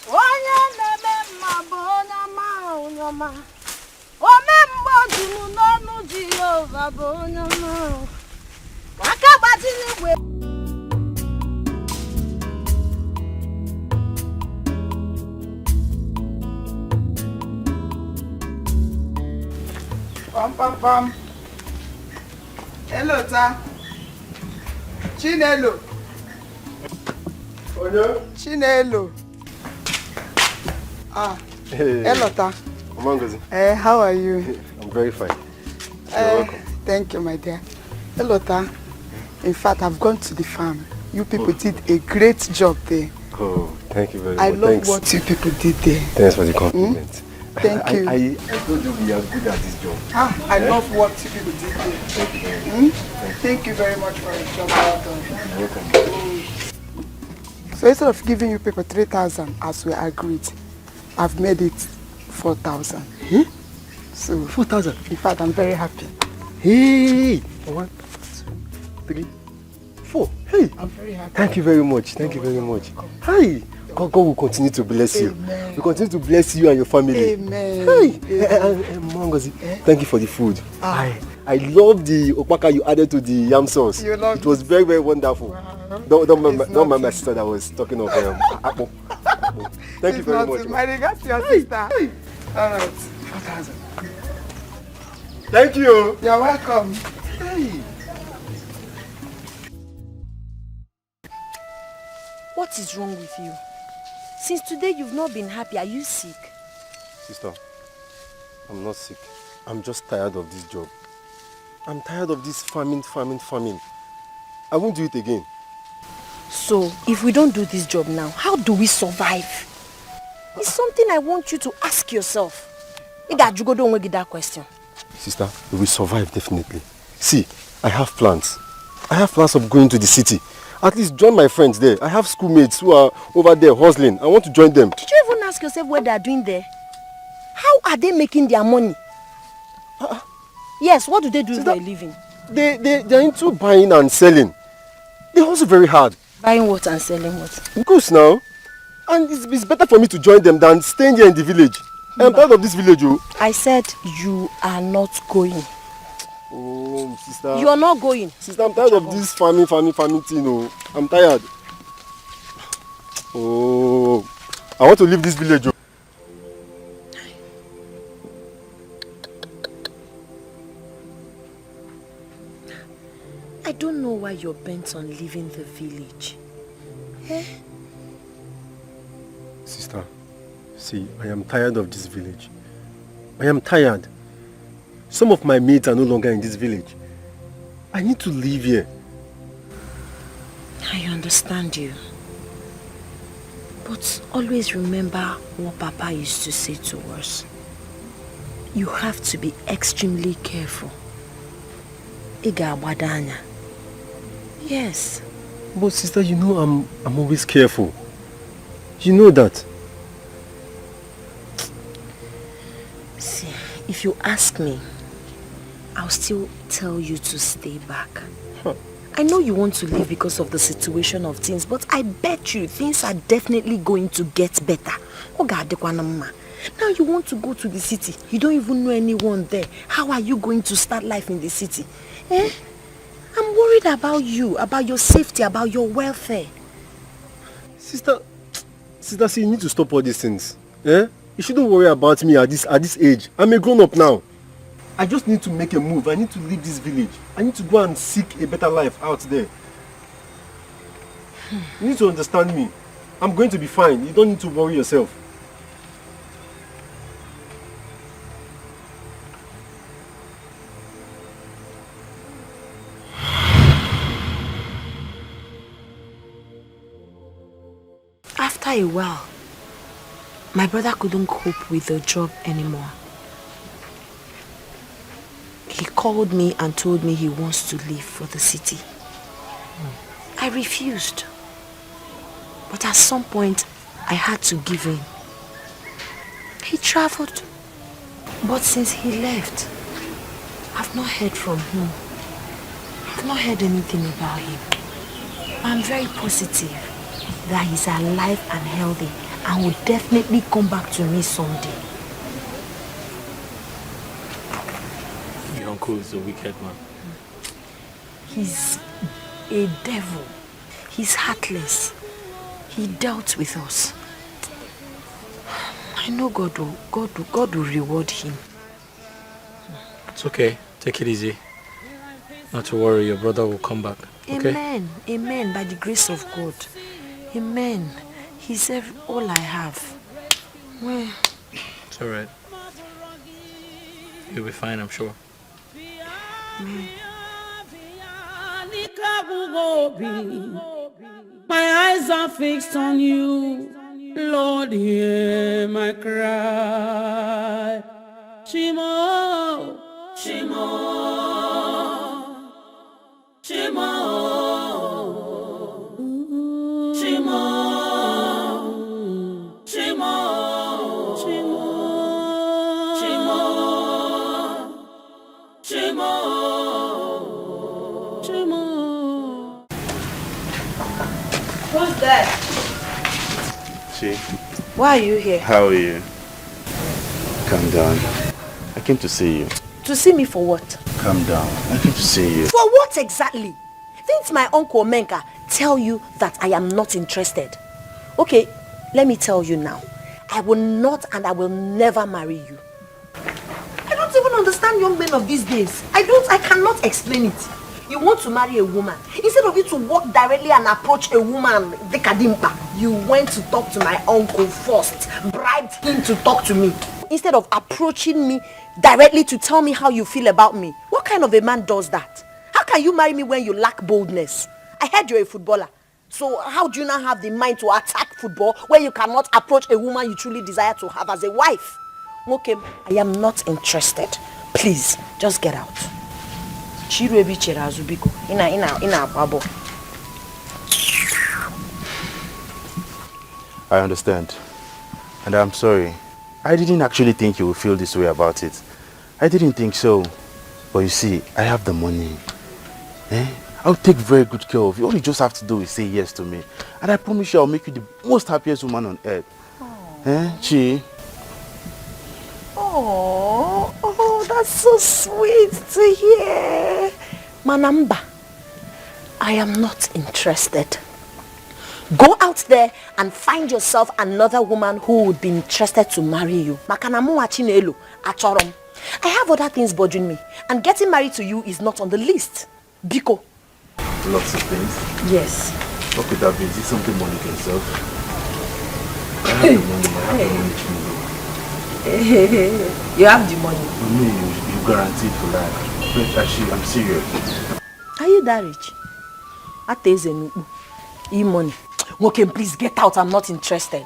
Onyama me ma Bonyama, Onyama. Omembo junu nonu Jehovah Bonyama. Wakabati ni we. Pam pam pam. Hello, ta. Chinelo. Chinelo. Hey. Hello, ta. Omangozi. How are you? I'm very fine. You're welcome. Thank you, my dear. Hello, ta. In fact, I've gone to the farm. You people did a great job there. Oh, thank you very much. I love what you people did there. Thanks for the compliment. Thank you. I told you we are good at this job. I love what you people did there. Thank you very much for your job well done. You're welcome. So instead of giving you people 3,000 as we agreed, I've made it 4,000. So 4,000. In fact, I'm very happy. Hey! 1, 2, 3, 4. Hey! I'm very happy. Thank you very much. Thank you very much. Hi! God will continue to bless you. Amen. We continue to bless you and your family. Amen. Hey! Mangozi, thank you for the food. I love the opaka you added to the yam sauce. You love it was very, very wonderful. Wow. Don't mind my sister that was talking of apple. Thank you very much. My regards to your sister. Hey. All right. 4,000. Thank you. You're welcome. Hey. What is wrong with you? Since today you've not been happy. Are you sick? Sister, I'm not sick. I'm just tired of this job. I'm tired of this farming. I won't do it again. So, if we don't do this job now, how do we survive? It's something I want you to ask yourself. You don't get that question. Sister, we will survive definitely. See, I have plans. I have plans of going to the city. At least join my friends there. I have schoolmates who are over there hustling. I want to join them. Did you even ask yourself what they are doing there? How are they making their money? Yes, what do they do for a living? They're into buying and selling. They hustle very hard. Buying what and selling what? Goods now. And it's better for me to join them than staying here in the village. I'm part of this village. I said you are not going. Oh, sister. You are not going. Sister, I'm tired of this farming thing. Oh. I'm tired. Oh, I want to leave this village. Oh. I don't know why you're bent on leaving the village. Eh? Sister, see, I am tired of this village. I am tired. Some of my mates are no longer in this village. I need to leave here. I understand you. But always remember what Papa used to say to us. You have to be extremely careful. Iga wadanya. Yes. But sister, you know I'm always careful. You know that. See, if you ask me, I'll still tell you to stay back. I know you want to leave because of the situation of things, but I bet you things are definitely going to get better. Now you want to go to the city. You don't even know anyone there. How are you going to start life in the city? I'm worried about you, about your safety, about your welfare. Sister, see, you need to stop all these things. You shouldn't worry about me at this age. I'm a grown-up now. I just need to make a move. I need to leave this village. I need to go and seek a better life out there. You need to understand me. I'm going to be fine. You don't need to worry yourself. After a while, my brother couldn't cope with the job anymore. He called me and told me he wants to leave for the city. I refused. But at some point, I had to give in. He traveled. But since he left, I've not heard from him. I've not heard anything about him. I'm very positive that he's alive and healthy and will definitely come back to me someday. Your uncle is a wicked man. He's a devil. He's heartless. He dealt with us. I know God will reward him. It's okay. Take it easy. Not to worry, your brother will come back. Okay? Amen. Amen. By the grace of God. Amen. He's all I have. Well, it's alright. You'll be fine, I'm sure. My eyes are fixed on you. Lord, hear my cry. Shimo, Shimo, Shimo, Shimo, Shimo, Shimo, Shimo, Shimo, Shimo. Who's that? Chi. Why are you here? How are you? Calm down. I came to see you. to see me for what? Calm down. I came to see you. For what exactly? Didn't my uncle Menka tell you that I am not interested? Okay, let me tell you now. I will not and I will never marry you. I don't even understand young men of these days. I cannot explain it. You want to marry a woman. Instead of you to walk directly and approach a woman, you went to talk to my uncle first, bribed him to talk to me. Instead of approaching me directly to tell me how you feel about me. What kind of a man does that? How can you marry me when you lack boldness? I heard you're a footballer. So how do you now have the mind to attack football when you cannot approach a woman you truly desire to have as a wife? Okay, I am not interested. Please, just get out. I understand. And I'm sorry. I didn't actually think you would feel this way about it. I didn't think so. But you see, I have the money. I'll take very good care of you. All you just have to do is say yes to me. And I promise you I'll make you the most happiest woman on earth. Chi? Oh, that's so sweet to hear. Manamba, I am not interested. Go out there and find yourself another woman who would be interested to marry you. I have other things bothering me, and getting married to you is not on the list. Biko. Lots of things? Yes. What could that be? Is it something money can solve? I have the money. I have the money. You have the money. You guaranteed for life. But actually, I'm serious. Are you that rich? E-money. Okay, please get out. I'm not interested.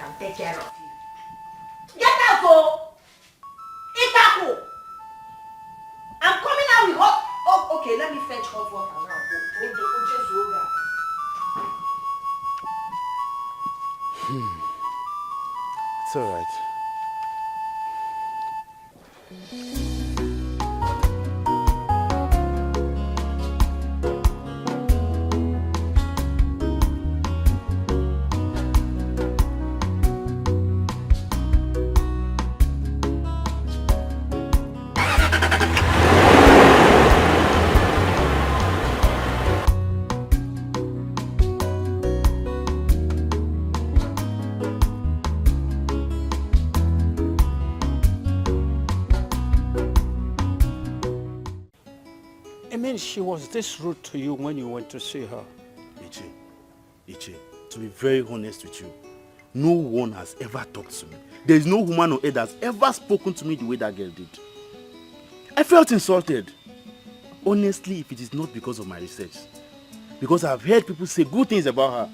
I'll take care of you. Get out, oh! Okay, let me fetch hot water now. It's alright. She was this rude to you when you went to see her. Ichi, to be very honest with you, no one has ever talked to me. There is no woman on earth that has ever spoken to me the way that girl did. I felt insulted. Honestly, if it is not because of my research, because I've heard people say good things about her,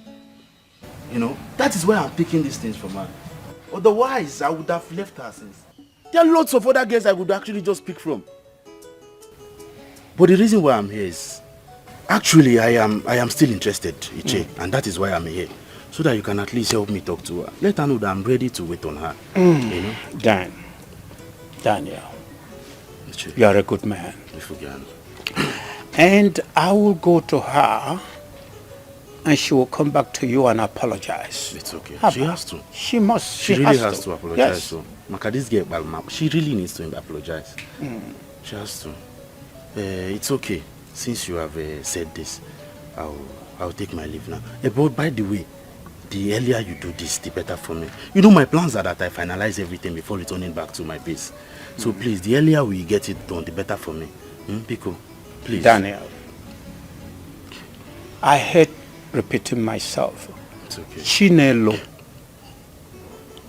you know, that is why I'm picking these things from her. Otherwise, I would have left her since. There are lots of other girls I would actually just pick from. But the reason why I'm here is, actually, I am still interested, Iche, and that is why I'm here. So that you can at least help me talk to her. Let her know that I'm ready to wait on her. You know? Daniel, Iche, you are a good man. Forget. And I will go to her, and she will come back to you and apologize. It's okay. How She about- has to. She must. She really has to apologize. Yes. So, Maka, this girl, she really needs to apologize. She has to. It's okay. Since you have said this, I'll take my leave now. But by the way, the earlier you do this, the better for me. You know, my plans are that I finalize everything before returning back to my base. So please, the earlier we get it done, the better for me. Pico, please. Daniel, I hate repeating myself. It's okay. Chinelo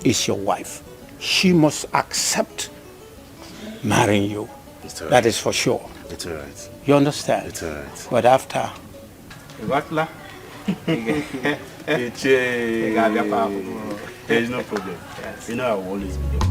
is your wife. She must accept marrying you. It's all right. That is for sure. It's all right. You understand? It's all right. But after... There is no problem. Yes. You know I will always be there.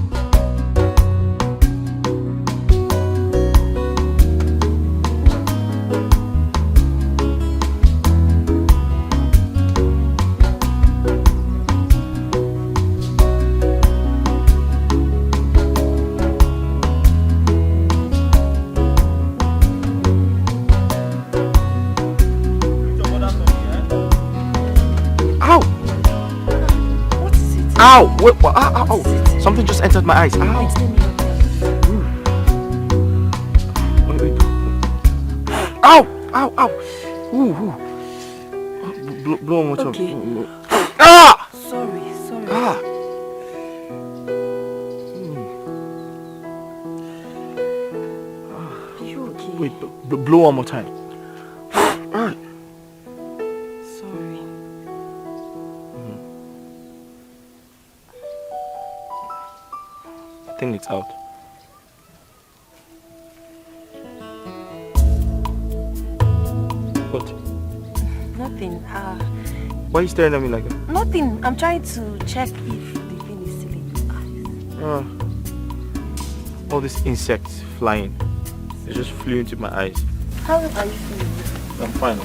Ow! Wait, what? Ow, ow, ow! Something just entered my eyes. Ow! Wait. Ow! Ow! Ow! Ooh! Blow one more time. Okay. Ah! Sorry. Ah! Are you okay? Wait, blow one more time. Ah! Sorry. I think it's out. What? Nothing. Why are you staring at me like that? Nothing. I'm trying to check if the thing is still in your eyes. All these insects flying. They just flew into my eyes. How are you feeling? I'm fine.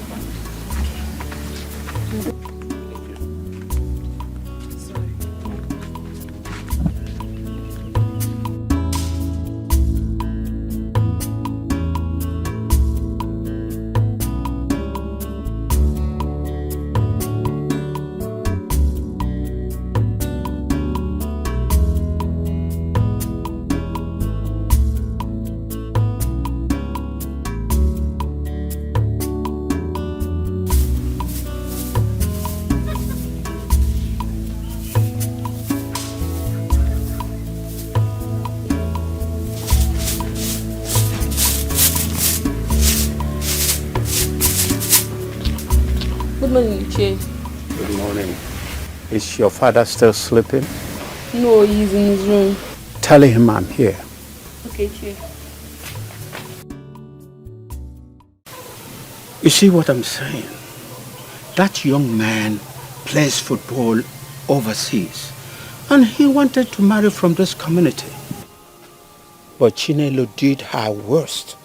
Good morning, Che. Good morning. Is your father still sleeping? No, he's in his room. Tell him I'm here. Okay, Che. You see what I'm saying? That young man plays football overseas, and he wanted to marry from this community. But Chinelo did her worst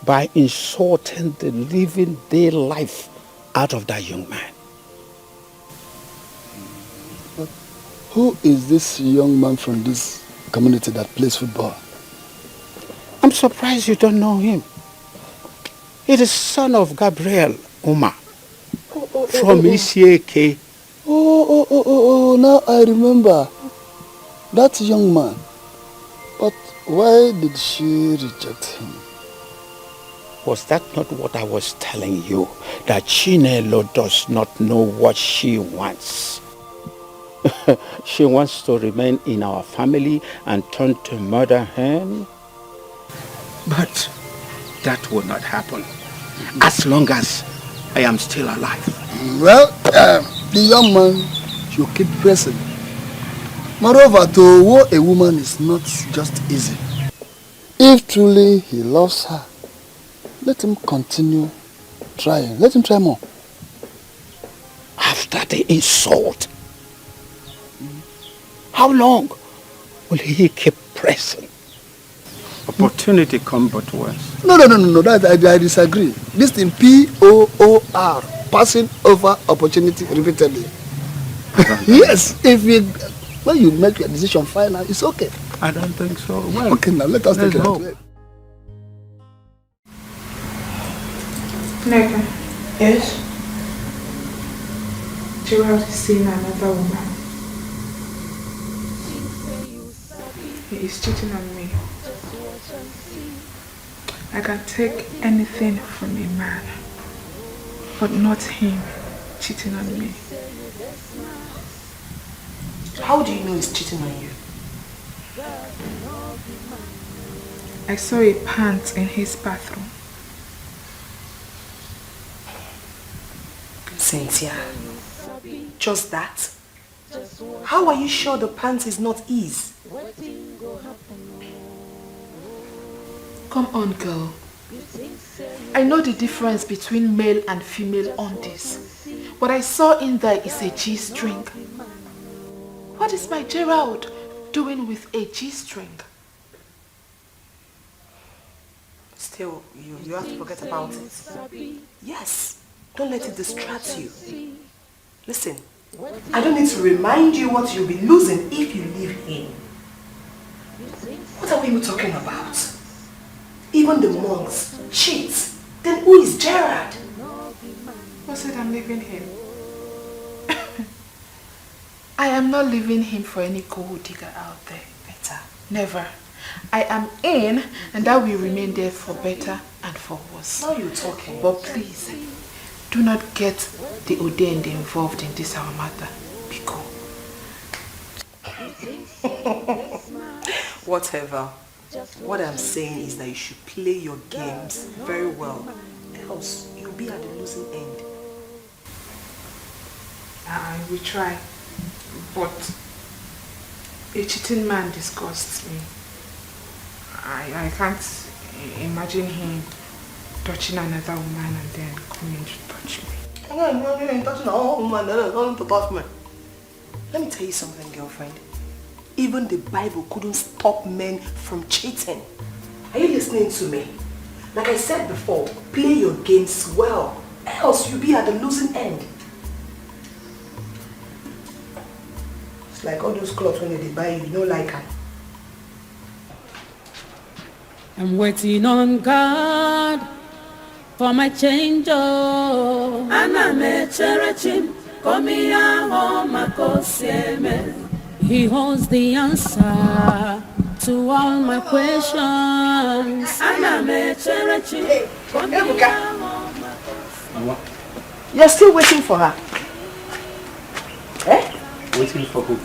by insulting the living day life out of that young man. Who is this young man from this community that plays football? I'm surprised you don't know him. He is son of Gabriel Uma from Isieke. Oh, now I remember. That young man. But why did she reject him? Was that not what I was telling you? That Chinelo does not know what she wants. She wants to remain in our family and turn to mother hen. But that will not happen as long as I am still alive. Well, the young man should keep pressing. Moreover, to woo a woman is not just easy. If truly he loves her, let him continue trying. Let him try more. After the insult, how long will he keep pressing? Opportunity come but once. No, that I disagree. This thing POOR, passing over opportunity repeatedly. Yes, when you make your decision final, it's okay. I don't think so. Well, okay, now let us take it hope. away. Neka. Yes? Gerald is seeing another woman. He is cheating on me. I can take anything from a man, but not him cheating on me. How do you know he's cheating on you? I saw a pant in his bathroom. Cynthia, just that? How are you sure the pants is not his? Come on, girl. I know the difference between male and female undies. What I saw in there is a G-string. What is my Gerald doing with a G-string? Still, you have to forget about it. Yes, don't let it distract you. Listen, I don't need to remind you what you'll be losing if you leave him. What are we even talking about? Even the monks cheat. Then who is Gerard? Who said I'm leaving him? I am not leaving him for any gold digger out there. Better. Never. I am in, and that will remain there for better and for worse. Now you're talking. But please, do not get the Odende involved in this our matter. Be cool. Whatever. What I'm saying is that you should play your games very well. Else, you'll be at the losing end. I will try. But a cheating man disgusts me. I can't imagine him touching another woman and then coming to touch me. Let me tell you something, girlfriend. Even the Bible couldn't stop men from cheating. Are you listening to me? Like I said before, play your games well. Else you'll be at the losing end. It's like all those clothes when they buy you don't like them. I'm waiting on God for my change. Oh, Anna me cherechim, komi home makosieme. He holds the answer to all my questions. Anna me cherechim, komi home. You're still waiting for her? Eh? Waiting for who?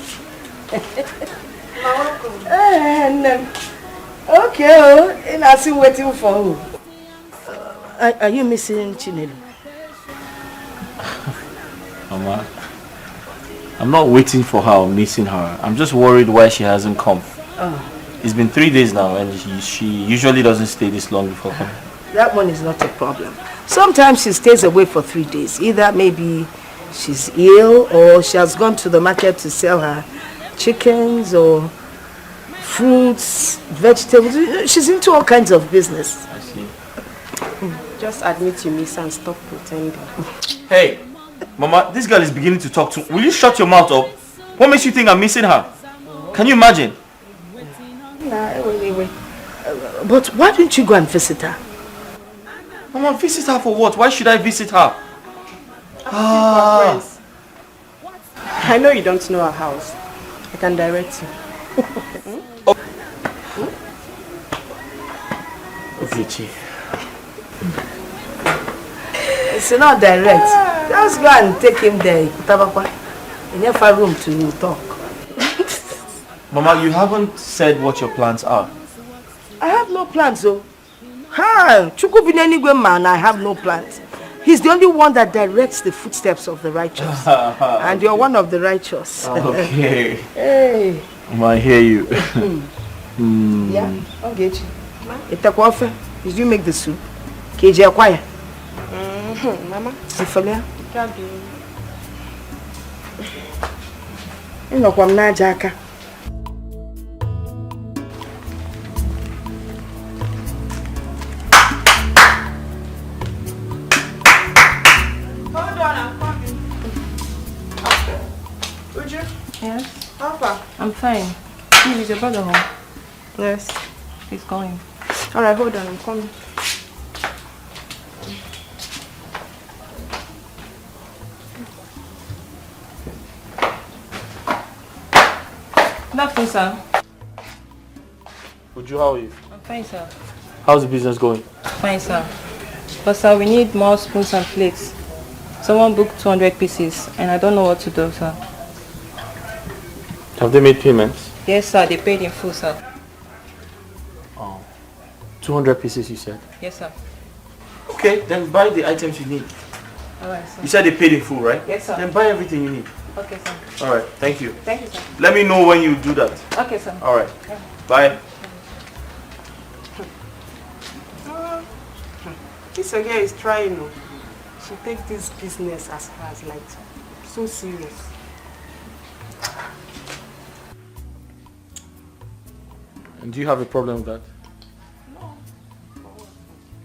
Okay, and I'm still waiting for who? Are you missing Chinelo? Mama, I'm not waiting for her or missing her. I'm just worried why she hasn't come. It's been 3 days now and she usually doesn't stay this long before coming. That one is not a problem. Sometimes she stays away for 3 days. Either maybe she's ill or she has gone to the market to sell her chickens or fruits, vegetables. She's into all kinds of business. I see. Just admit you miss and stop pretending. Hey, Mama, this girl is beginning to talk to. Will you shut your mouth up? What makes you think I'm missing her? Can you imagine? Nah, wait. But why didn't you go and visit her? Mama, visit her for what? Why should I visit her? I know you don't know our house. I can direct you. Vici. It's not direct. Just go and take him there. In your room to talk. Mama, you haven't said what your plans are. I have no plans, though. Chukuka man, I have no plans. He's the only one that directs the footsteps of the righteous. And you're one of the righteous. Okay. Hey. Mama, I hear you. Yeah, I'll get you. Etiko, did you make the soup? KJ acquire. Mama. Sifolia. Inokwam na jaka. Hold on, I'm coming. Uju? Yes? How far? I'm fine. Is your brother home? Yes. He's calling. Alright, hold on, I'm coming. Good afternoon, sir. Uju, how are you? I'm fine, sir. How's the business going? Fine, sir. But sir, we need more spoons and plates. Someone booked 200 pieces and I don't know what to do, sir. Have they made payments? Yes, sir. They paid in full, sir. 200 pieces, you said? Yes, sir. Okay, then buy the items you need. Alright, sir. You said they paid in full, right? Yes, sir. Then buy everything you need. Okay, sir. Alright, thank you. Thank you, sir. Let me know when you do that. Okay, sir. Alright. Bye. This girl is trying. She takes this business as like so serious. And do you have a problem with that? No.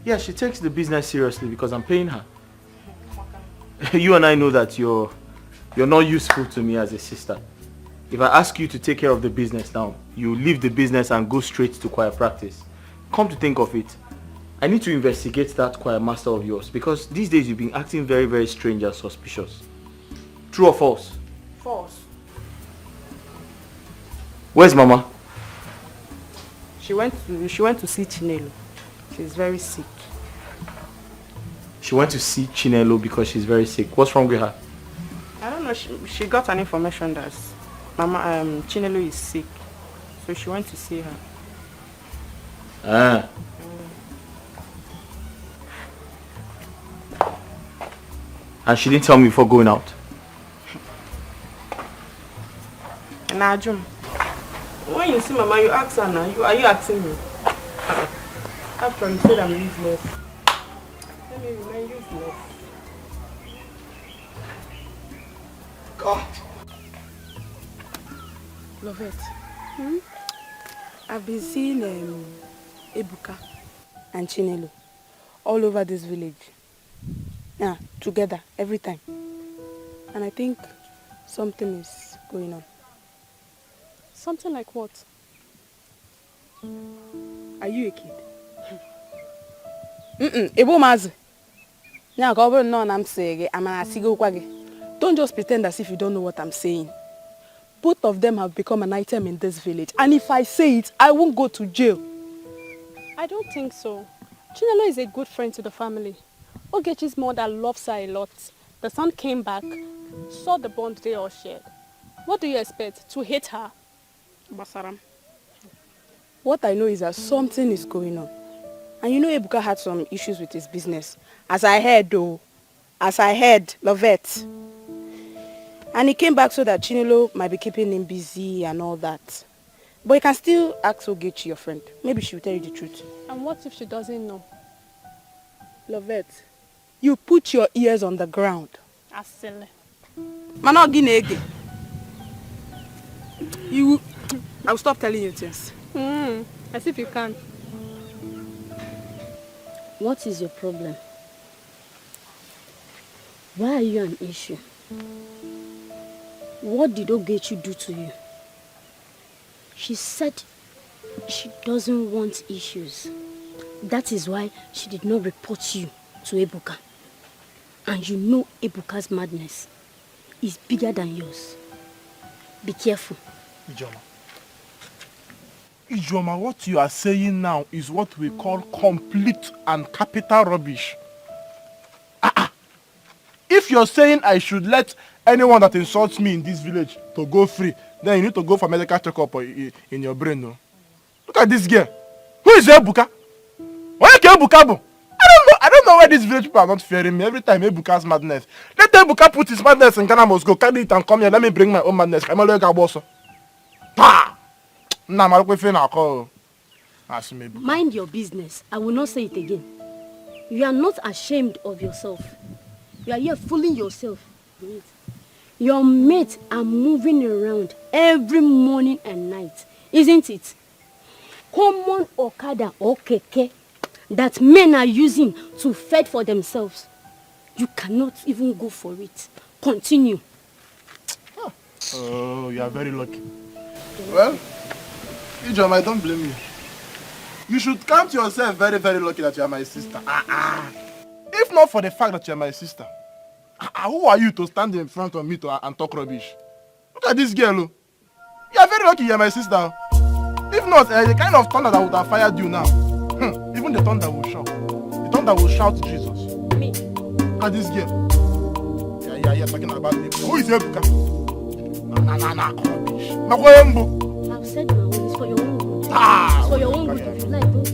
Yeah, she takes the business seriously because I'm paying her. You and I know that you're not useful to me as a sister. If I ask you to take care of the business now, you leave the business and go straight to choir practice. Come to think of it, I need to investigate that choir master of yours because these days you've been acting very, very strange and suspicious. True or false? False. Where's Mama? She went to see Chinelo. She's very sick. She went to see Chinelo because she's very sick. What's wrong with her? I don't know. She got an information that Chinelo is sick, so she went to see her. Ah. And she didn't tell me before going out. Najum, when you see Mama, you ask her now. Are you asking me? After you said I'm useless. Let me remain useless. God. Lovette. I've been seeing Ebuka and Chinelo all over this village. Yeah, together, every time. And I think something is going on. Something like what? Are you a kid? Ebo mazi. Now, go no, I'm saying, I'm a sigo. Don't just pretend as if you don't know what I'm saying. Both of them have become an item in this village. And if I say it, I won't go to jail. I don't think so. Chinelo is a good friend to the family. Ogechi's mother loves her a lot. The son came back, saw the bond they all shared. What do you expect? To hate her? Basaram. What I know is that something is going on. And you know Ebuka had some issues with his business. As I heard, Lovette. And he came back so that Chinelo might be keeping him busy and all that. But you can still ask Ogechi, your friend. Maybe she will tell you the truth. And what if she doesn't know? Lovette, you put your ears on the ground. Asile. Manoginege. I will stop telling you things. As if you can. What is your problem? Why are you an issue? What did Ogechi do to you? She said she doesn't want issues. That is why she did not report you to Ebuka. And you know Ebuka's madness is bigger than yours. Be careful. Ijoma, what you are saying now is what we call complete and capital rubbish. If you're saying I should let anyone that insults me in this village to go free, then you need to go for medical checkup in your brain. No? Look at this girl. Who is Ebuka? Where is Ebuka? I don't know why these village people are not fearing me every time Ebuka's madness. Let Ebuka put his madness in Ghana, must go carry it and come here. Let me bring my own madness. I'm a little boss. Mind your business. I will not say it again. You are not ashamed of yourself. You are here fooling yourself. Your mates are moving around every morning and night, isn't it? Common Okada or Keke that men are using to fend for themselves. You cannot even go for it. Continue. Oh, you are very lucky. Well, Ijom, I don't blame you. You should count yourself very, very lucky that you are my sister. If not for the fact that you are my sister, who are you to stand in front of me and talk rubbish? Look at this girl. You are very lucky you are my sister. If not, the kind of thunder that would have fired you now, even the thunder will shout. The thunder will shout Jesus. Me? Look at this girl. Yeah, talking about me. Who is Ebuka? Rubbish. I've said my own. It's for your own good. It's for your own good. If you like, don't.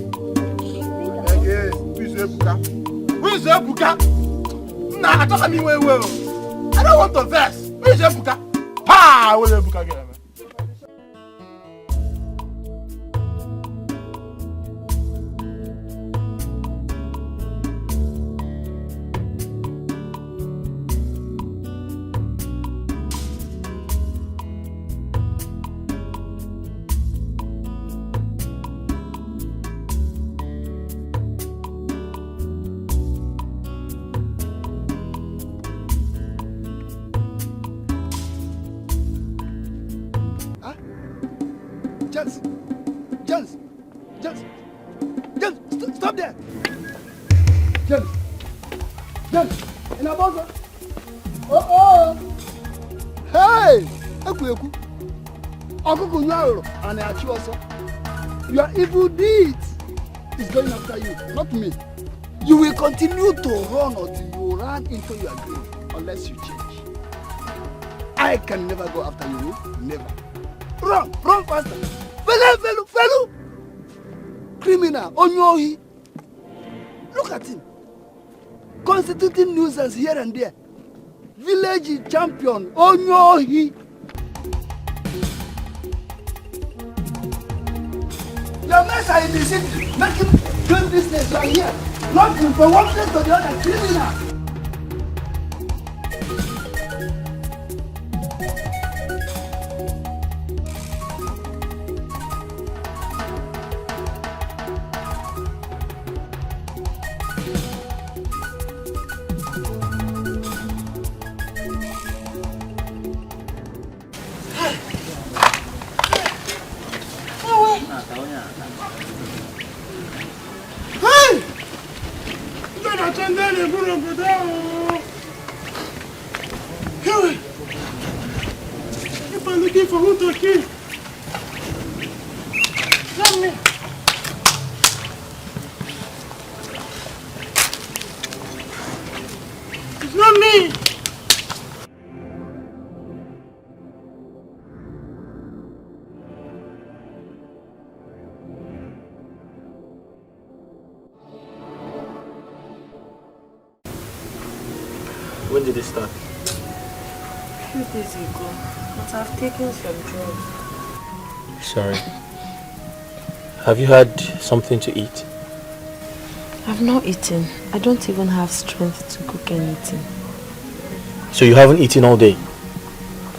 Yes, who is Ebuka? Who is Ebuka? Nah, I talk me well. I don't want to verse. Who is Ebuka? Pa! Where is Ebuka girl? James, stop there. James, in a buzzer. Oh. Hey, Ekuyeku. Okuku Nyaro and Achiwaso. Your evil deeds is going after you, not me. You will continue to run until you run into your grave, unless you change. I can never go after you, never. Run faster. Fellow. Criminal, Onyohi. Look at him. Constituting nuisance here and there. Village champion, Onyohi. Your mess are in the city. Make him do business right here. Not from one place to the other. Criminal. When did it start? A few days ago, but I've taken some drugs. Sorry. Have you had something to eat? I've not eaten. I don't even have strength to cook anything. So you haven't eaten all day?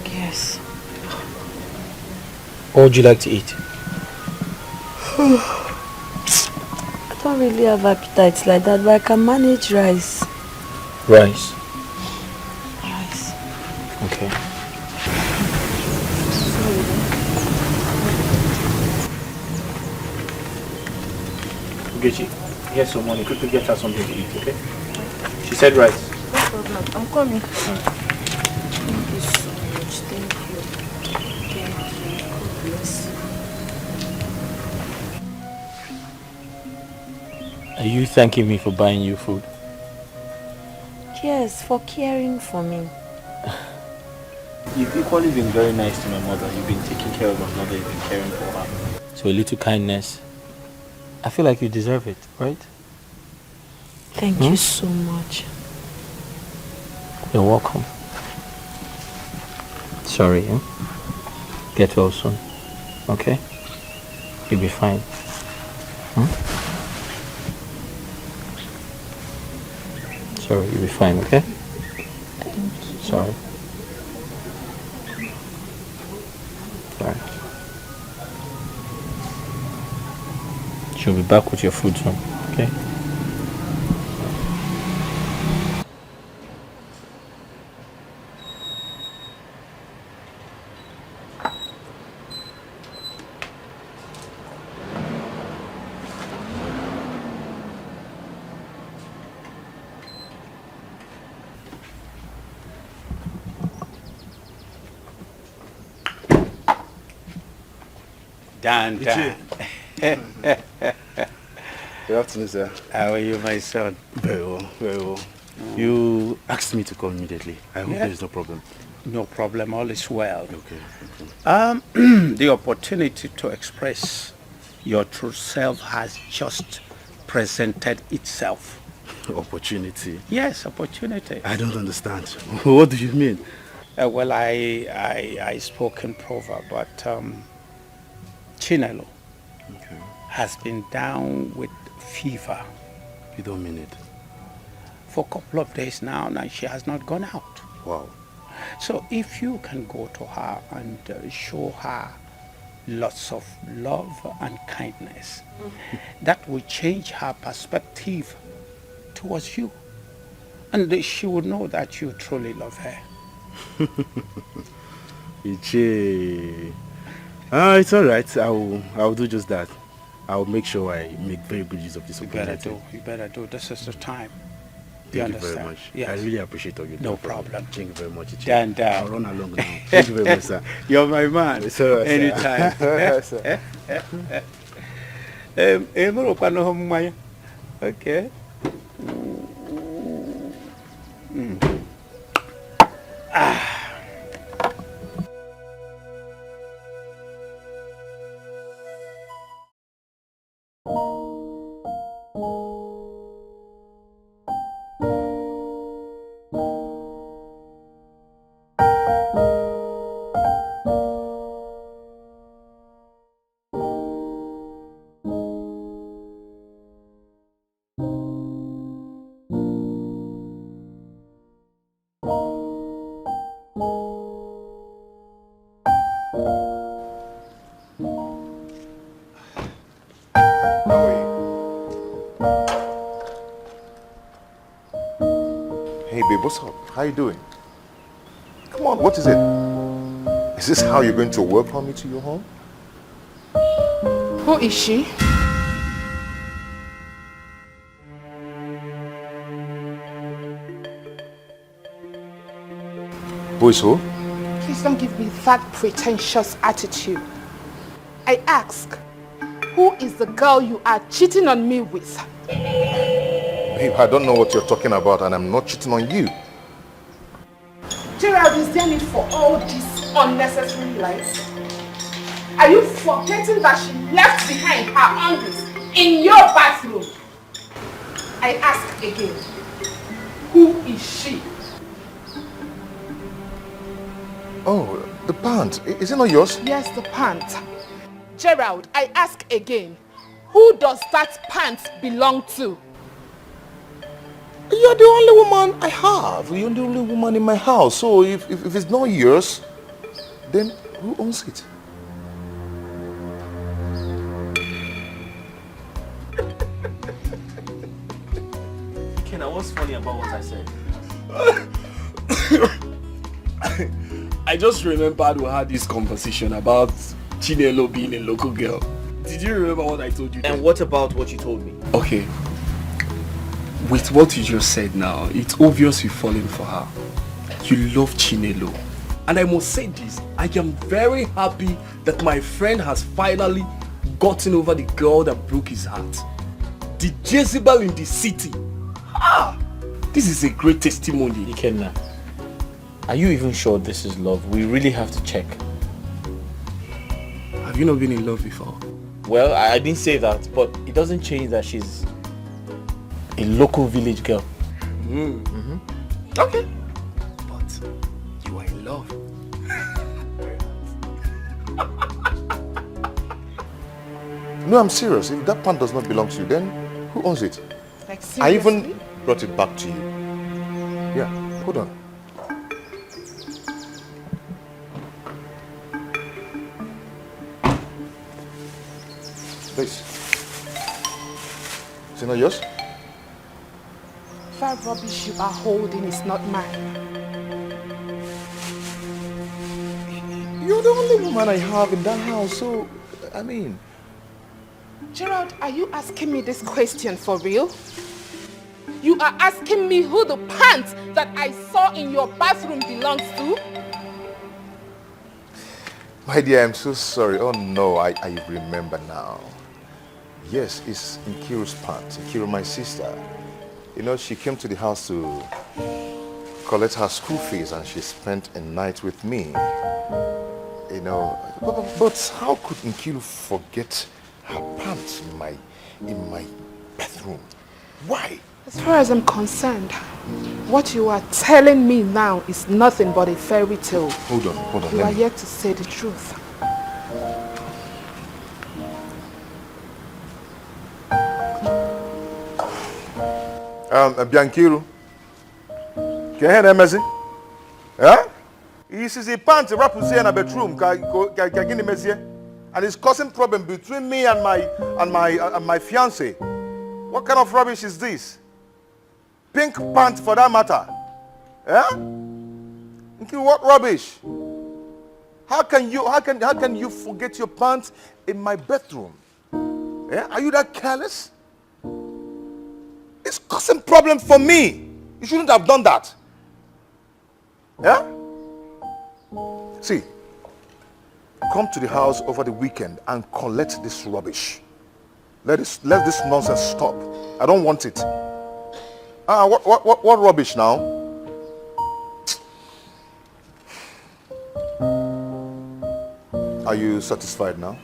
Yes. What would you like to eat? I don't really have appetite like that, but I can manage rice. Rice? Rice. Okay. Ugechi, here's some money. Quickly get her something to eat, okay? She said rice. No problem. I'm coming. Thank you so much. Thank you. Thank you. God bless you. Are you thanking me for buying you food? Yes, for caring for me. You've equally been very nice to my mother. You've been taking care of my mother. You've been caring for her. So a little kindness. I feel like you deserve it, right? Thank you so much. You're welcome. Sorry, eh? Get well soon. Okay? You'll be fine. Sorry, you'll be fine, okay? Thank you. Sorry. Sorry. She'll be back with your food soon, okay? Dan. Good afternoon, sir. How are you, my son? Very well, very well. You asked me to come immediately. I hope there is no problem. No problem, all is well. Okay. The opportunity to express your true self has just presented itself. Opportunity? Yes, opportunity. I don't understand. What do you mean? Well, I spoke in proverb, but Chinelo has been down with fever. You don't mean it? For a couple of days now, and she has not gone out. Wow. So if you can go to her and show her lots of love and kindness, that will change her perspective towards you. And she will know that you truly love her. Ichi. It's all right. I'll do just that. I'll make sure I make very good use of this opportunity. You better do. This is the time. Thank you very much. Yes. I really appreciate all you do. No problem. Thank you very much. Ichi. Dan. I'll run along now. Thank you very much, sir. You're my man. It's all right, Anytime. sir. Okay. Hey babe, what's up? How you doing? Come on, what is it? Is this how you're going to welcome me to your home? Who is she? Who is who? Please don't give me that pretentious attitude. I ask, who is the girl you are cheating on me with? Babe, I don't know what you're talking about and I'm not cheating on you. Gerald, is there need for all these unnecessary lies? Are you forgetting that she left behind her undies in your bathroom? I ask again, who is she? Oh, the pants. Is it not yours? Yes, the pants. Gerald, I ask again, who does that pants belong to? You're the only woman I have. You're the only woman in my house. So if it's not yours, then who owns it? Ikenna, what's funny about what I said? I just remembered we had this conversation about Chinelo being a local girl. Did you remember what I told you then? And what about what you told me? Okay. With what you just said now, it's obvious you've fallen for her. You love Chinelo. And I must say this, I am very happy that my friend has finally gotten over the girl that broke his heart. The Jezebel in the city. Ah! This is a great testimony. Ikenna, are you even sure this is love? We really have to check. Have you not been in love before? Well, I didn't say that, but it doesn't change that she's a local village girl. Okay. But you are in love. No, I'm serious. If that pant does not belong to you, then who owns it? Like, I seriously? even brought it back to you. Yeah, hold on. Please. Is it not yours? That rubbish you are holding is not mine. You're the only woman I have in that house, so, I mean... Gerald, are you asking me this question for real? You are asking me who the pants that I saw in your bathroom belongs to? My dear, I'm so sorry. Oh no, I remember now. Yes, it's Nkiru's pants. Nkiru, my sister. You know, she came to the house to collect her school fees and she spent a night with me. You know, but how could Nkiru forget her pants in my bathroom? Why? As far as I'm concerned, what you are telling me now is nothing but a fairy tale. Hold on. You are yet to say the truth. Bianchiru. Can you hear that message? Yeah? He says he pants a rap in the bedroom. And it's causing problem between me and my fiance. What kind of rubbish is this? Pink pants for that matter. Yeah? What rubbish? How can you forget your pants in my bedroom? Yeah? Are you that careless? It's causing problem for me. You shouldn't have done that. Yeah? See, come to the house over the weekend and collect this rubbish. Let this nonsense stop. I don't want it. What rubbish now? Are you satisfied now?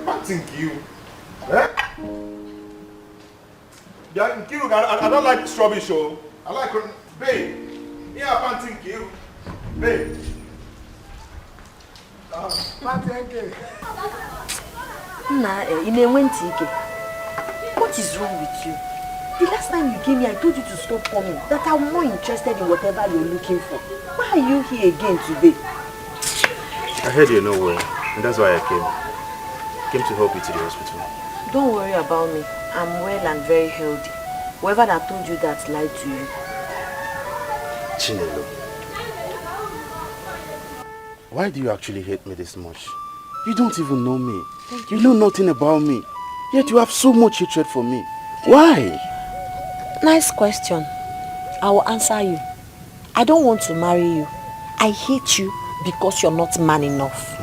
I think you. Eh? Yeah, I don't like this rubbish, oh. I like it. Babe. Yeah, I can't think you. Babe. What is wrong with you? The last time you came here, I told you to stop coming. That I'm more interested in whatever you're looking for. Why are you here again today? I heard you're not well, and that's why I came. Came to help you to the hospital. Don't worry about me. I'm well and very healthy. Whoever that told you that lied to you. Chinelo, why do you actually hate me this much? You don't even know me. You know nothing about me. Yet you have so much hatred for me. Why? Nice question. I will answer you. I don't want to marry you. I hate you because you're not man enough.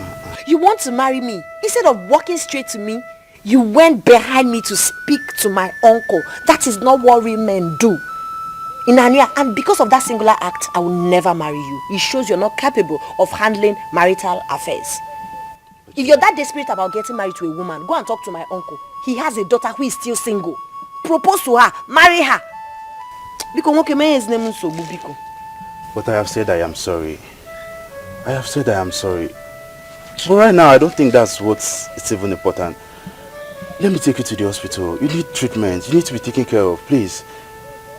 You want to marry me. Instead of walking straight to me, you went behind me to speak to my uncle. That is not what real men do. And because of that singular act, I will never marry you. It shows you're not capable of handling marital affairs. If you're that desperate about getting married to a woman, go and talk to my uncle. He has a daughter who is still single. Propose to her. Marry her. But I have said I am sorry. I have said I am sorry. But right now, I don't think that's what's even important. Let me take you to the hospital. You need treatment. You need to be taken care of. Please.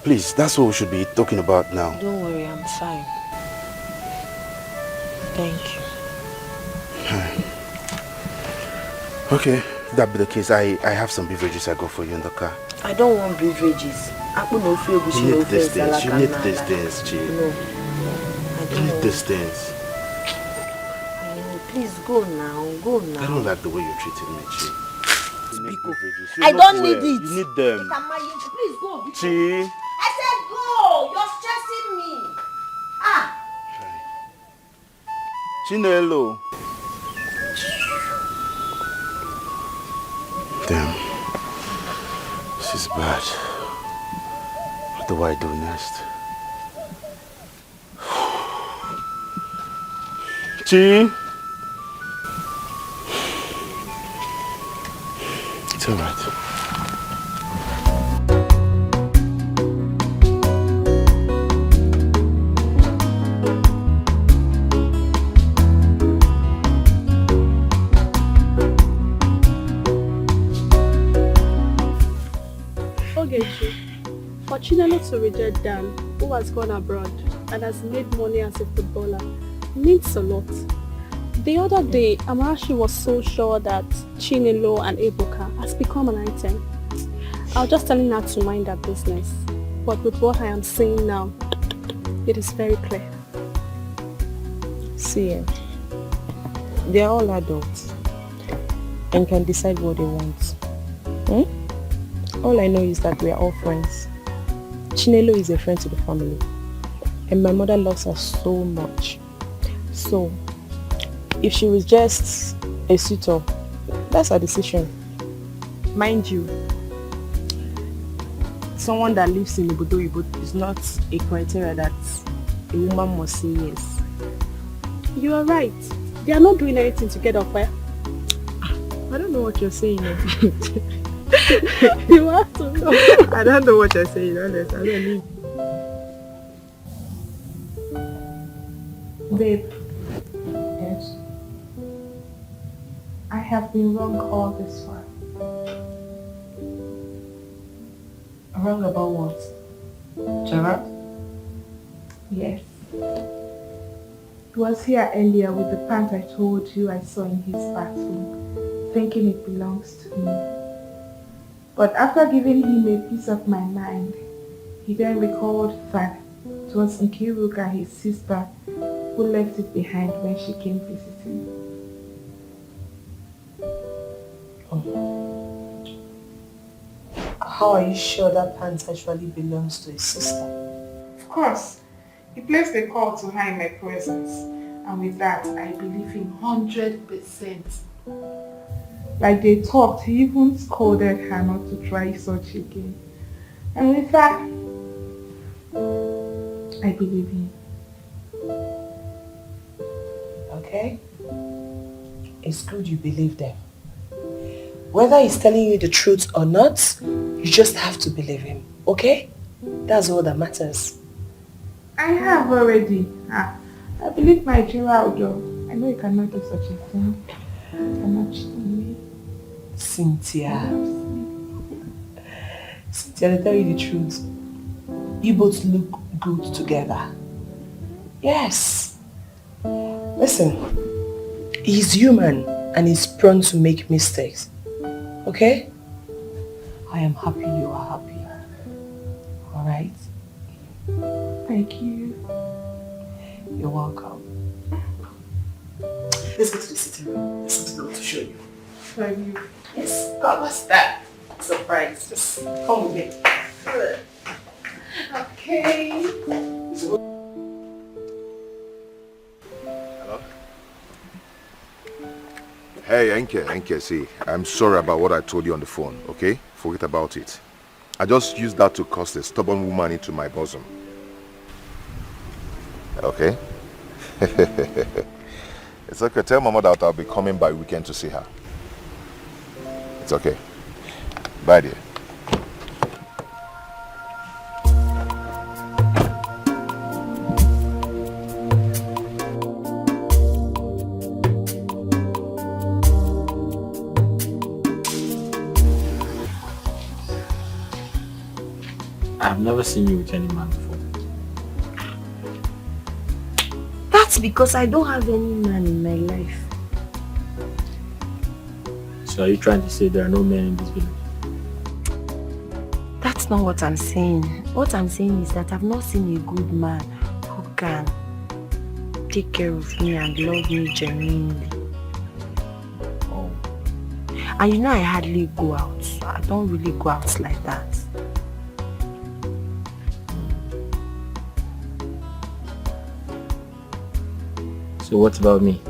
Please, that's what we should be talking about now. Don't worry, I'm fine. Thank you. Okay, if that be the case, I have some beverages I got for you in the car. I don't want beverages. You need these things. You need these things, Chi. No. You need these things. Please go now. Go now. I don't like the way you're treating me, Chi. You need beverages. You're I not don't well. need it. You need them. Please go. Chi. I said go. You're stressing me. Ah. Chinelo. Damn. This is bad. What do I do next? Chi? It's alright. Ogechi, for Chinelo to reject Dan, who has gone abroad and has made money as a footballer, means a lot. The other day, Amarachi was so sure that Chinelo and Ebuka has become an item. I was just telling her to mind her business. But with what I am saying now, it is very clear. See, they are all adults and can decide what they want. All I know is that we are all friends. Chinelo is a friend to the family, and my mother loves her so much. So, if she rejects a suitor, that's her decision. Mind you, someone that lives in Ibudo is not a criteria that a woman must say yes. You are right. They are not doing anything to get off, eh? I don't know what you're saying. You have to know. I don't know what you're saying, honest. I don't need. Babe. Yes? I have been wrong all this while. Wrong about what? Gerard? Yes. He was here earlier with the pant I told you I saw in his bathroom, thinking it belongs to me. But after giving him a piece of my mind, he then recalled that it was Nkiruka, his sister, who left it behind when she came visiting. How are you sure that pants actually belongs to his sister? Of course. He placed a call to her in my presence, and with that, I believe him 100%. Like they talked, he even scolded her not to try such again. And with that, I believe him. Okay? It's good you believe them. Whether he's telling you the truth or not, you just have to believe him, okay? That's all that matters. I have already. I believe my Gerald, though. I know you cannot do such a thing. You cannot cheat on me. Cynthia, to tell you the truth, you both look good together. Yes. Listen, he's human and he's prone to make mistakes. Okay? I am happy you are happy. Alright? Thank you. You're welcome. Let's go to the sitting room. There's something I want to show you. For you. Yes. God, what's that? Surprise. Just come with me. Okay. Hello? Hey, Enke, see, I'm sorry about what I told you on the phone, okay? Forget about it. I just used that to cast a stubborn woman into my bosom. Okay? It's okay. Tell Mama that I'll be coming by weekend to see her. It's okay. Bye, dear. I've never seen you with any man before. That That's because I don't have any man in my life. So are you trying to say there are no men in this village? That's not what I'm saying. What I'm saying is that I've not seen a good man who can take care of me and love me genuinely. Oh. And you know I hardly go out. I don't really go out like that. So what about me?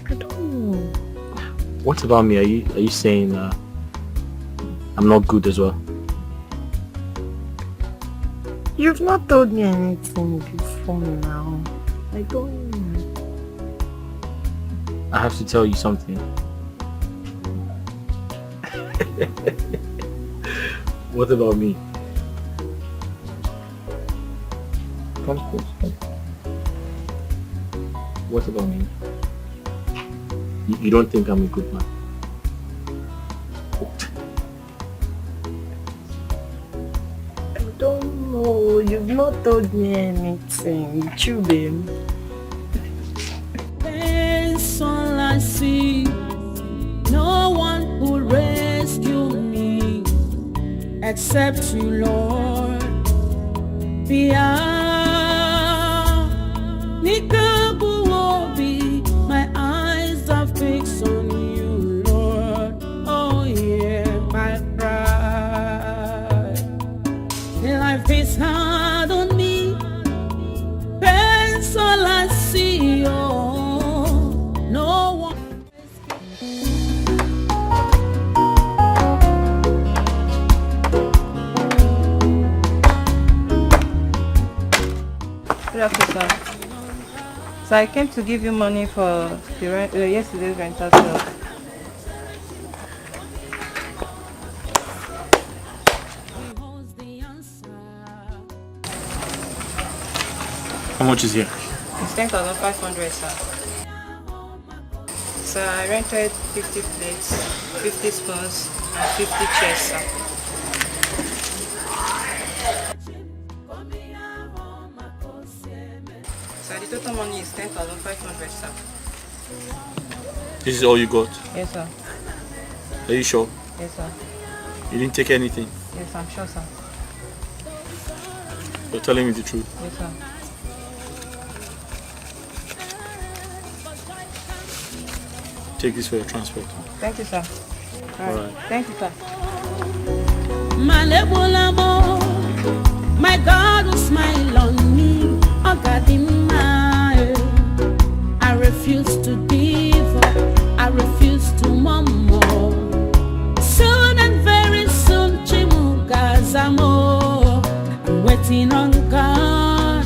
I don't know. What about me? Are you saying I'm not good as well? You've not told me anything before now. I don't know. I have to tell you something. What about me? Come close. Come. What about me? You don't think I'm a good man? I don't know. You've not told me anything. You, babe. That's all I see. No one will rescue me except you, Lord. My eyes are fixed on you, Lord. Oh yeah, my pride. Life is hard on me. That's all I see. Oh, no one. Good afternoon, sir. So I came to give you money for the yesterday's rental sale. How much is here? It's 10,500, sir. So I rented 50 plates, 50 spoons, and 50 chairs, sir. So the total money is 10,500, sir. This is all you got? Yes, sir. Are you sure? Yes, sir. You didn't take anything? Yes, I'm sure, sir. You're telling me the truth? Yes, sir. Take this for your transport. Thank you, sir. All right. Thank you, sir. My God will smile on me. Oh God, I refuse to give up. I refuse to murmur. Soon and very soon, Chimukazamo. I'm waiting on God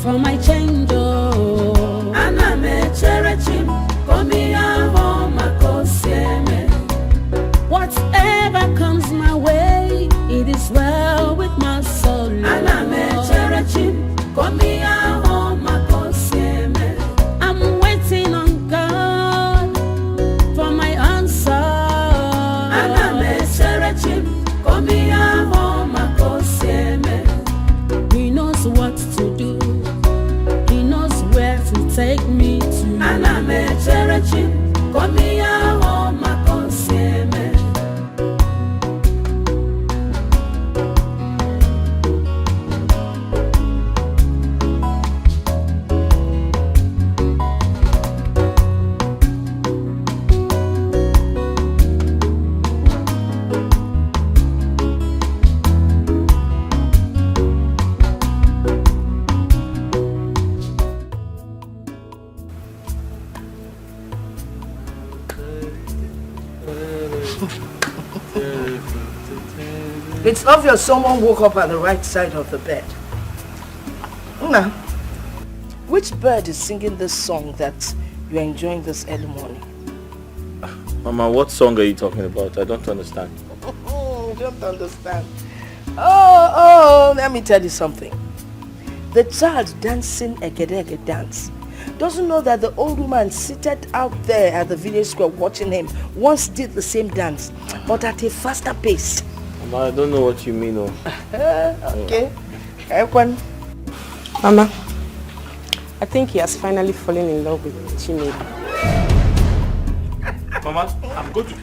for my change. Oh, and I'm a cherry. Whatever comes my way, it is well with my soul. I'm waiting on God for my answer. He knows what to do. He knows where to take me to. It's obvious someone woke up at the right side of the bed. Now, which bird is singing this song that you're enjoying this early morning? Mama, what song are you talking about? I don't understand. Don't understand. Oh, let me tell you something. The child dancing a Gedege dance doesn't know that the old woman seated out there at the village square watching him once did the same dance, but at a faster pace. Mama, I don't know what you mean. Okay. Mama, I think he has finally fallen in love with Chinelo. Mama, I'm going to...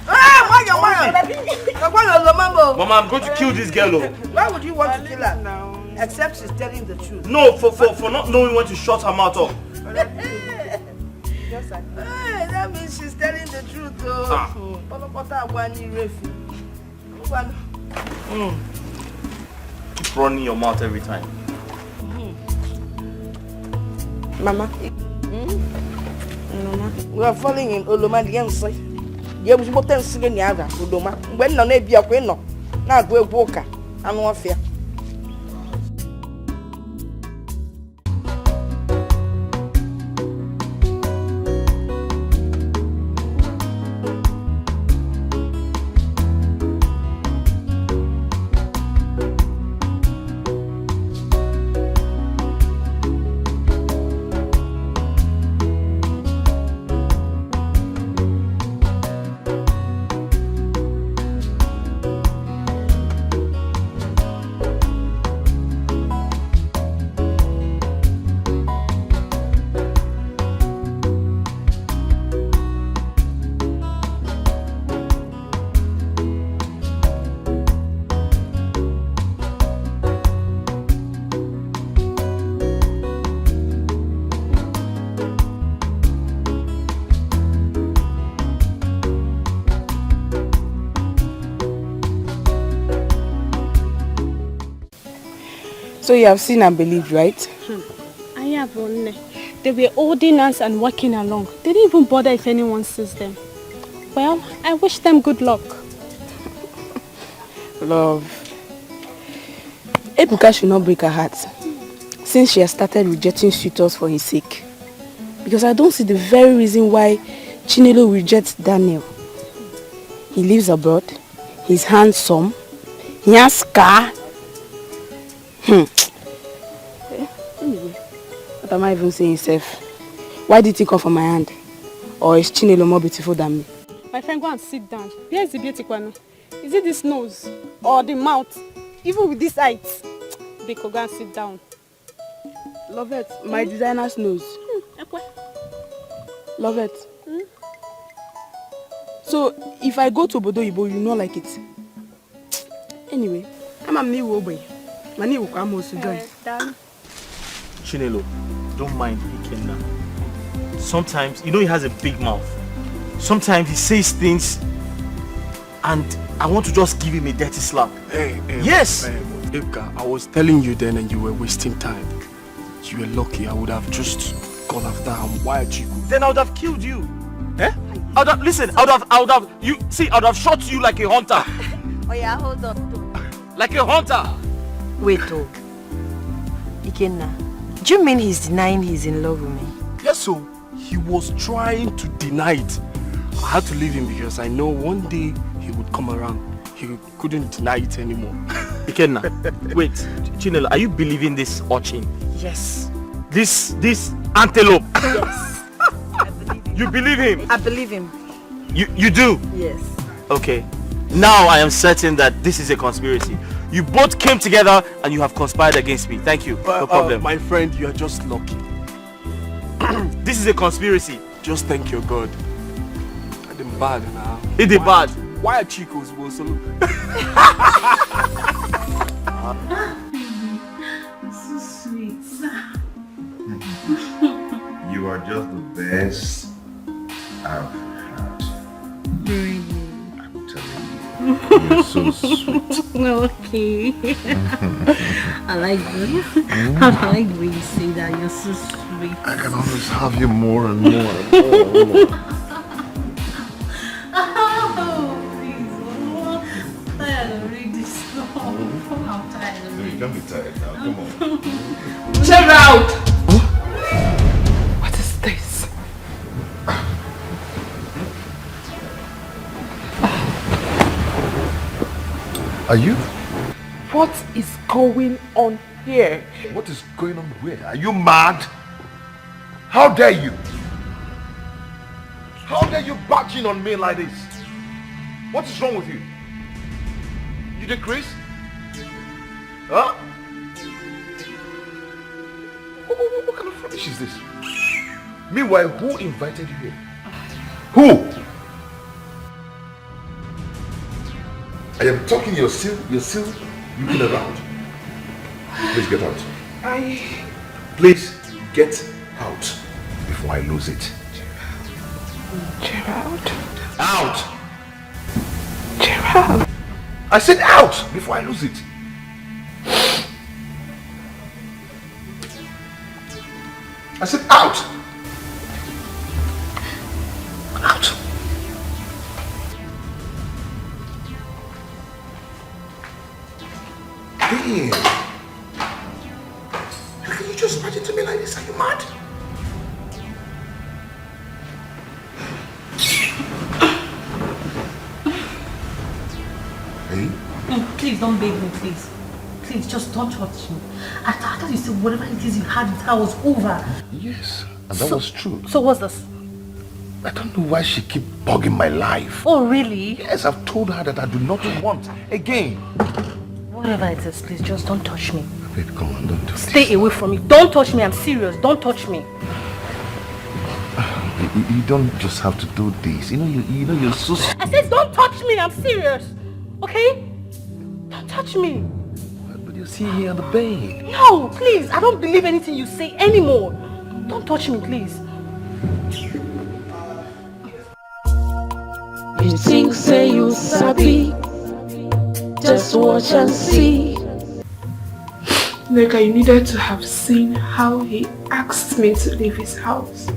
Mama, I'm going to kill this girl. Why would you want to kill her? Except she's telling the truth. No, for not knowing when to shut her mouth off. Hey, that means she's telling the truth, though. Keep running your mouth every time. Mama. Mama. We are falling in Oloma the Yansi. You have what else in the other, Udoma. When no be a queen, now go walker. I'm not fair. So you have seen and believed, right? I have only. They were holding us and walking along. They didn't even bother if anyone sees them. Well, I wish them good luck. Love. Ebuka should not break her heart since she has started rejecting suitors for his sake. Because I don't see the very reason why Chinelo rejects Daniel. He lives abroad, he's handsome, he has car. Anyway, what am I even saying, Seth? Why did he come from my hand? Or is Chinelo more beautiful than me? My friend, go and sit down. Where is the beauty, Kwano? Is it this nose or the mouth? Even with this height? Biko, go and sit down. Lovette, my designer's nose. Lovette. So, if I go to Obodo Ibo, you know like it. Anyway, I'm a new boy. My name will come also join. Chinelo, don't mind Ikenna. Sometimes, you know he has a big mouth. Sometimes he says things and I want to just give him a dirty slap. Hey, yes! Ebuka, I was telling you then and you were wasting time. You were lucky. I would have just gone after him. Why are you? Then I would have killed you. Eh? I would have, listen, I would have, you see, I would have shot you like a hunter. Oh yeah, hold on. Like a hunter. Wait, oh. Ikenna, do you mean he's denying he's in love with me? Yes, so he was trying to deny it. I had to leave him because I know one day he would come around. He couldn't deny it anymore. Ikenna, wait, Chinelo, are you believing this urchin? Yes. This antelope? Yes. I believe him. You believe him? I believe him. You do? Yes. Okay. Now I am certain that this is a conspiracy. You both came together and you have conspired against me. Thank you. No problem. My friend, you are just lucky. This is a conspiracy. Just thank your God. I didn't bad now. It is bad. Why are Chicos also? So sweet. You are just the best I've had. Really? I'm telling you. You're so sweet. Okay. I like the way you say that. You're so sweet. I can always have you more and more and more and more. Oh, please. I'm tired of reading this stuff. I'm tired of reading. You can't be tired now. Come on. Chill out! What is this? Are you? What is going on here? What is going on where? Are you mad? How dare you? How dare you barge in on me like this? What is wrong with you? You did Chris? Huh? What kind of rubbish is this? Meanwhile, who invited you here? Who? I am talking, you're still looking around. Please get out. Please get out before I lose it. Gerald. Out! Gerald. I said out before I lose it. I said out! Out! Damn! How can you just imagine to me like this? Are you mad? Hey? No, please don't beg me, please. Please, just don't touch me. I thought you said whatever it is you had with her was over. Yes, and that was true. So what's this? I don't know why she keep bugging my life. Oh, really? Yes, I've told her that I do not want again. Whatever it is, please, just don't touch me. Babe, come on, don't do this. Stay away from me. Don't touch me. I'm serious. Don't touch me. You don't just have to do this. You know you're so... I said don't touch me. I'm serious. Okay? Don't touch me. But you're sitting here on the bed. No, please. I don't believe anything you say anymore. Don't touch me, please. You think say you sabi, just watch and see. Neka, you needed to have seen how he asked me to leave his house.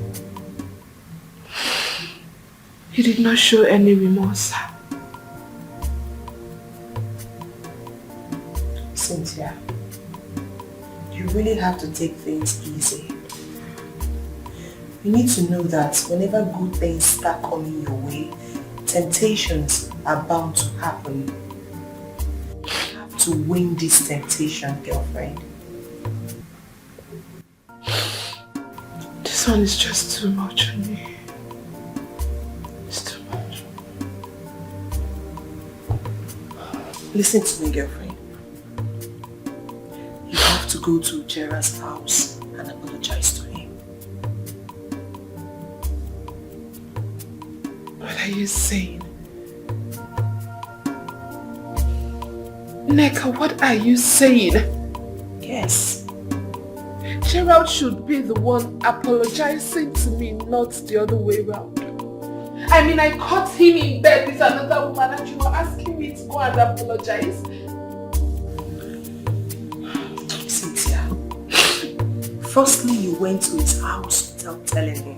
He did not show any remorse. Cynthia, you really have to take things easy. You need to know that whenever good things start coming your way, temptations are bound to happen. You have to win this temptation, girlfriend. This one is just too much on me. It's too much. Listen to me, girlfriend. You have to go to Gerald's house and apologize to him. What are you saying? Neka, what are you saying? Yes. Gerald should be the one apologizing to me, not the other way around. I mean, I caught him in bed with another woman and you were asking me to go and apologize? Cynthia, firstly, you went to his house without telling him.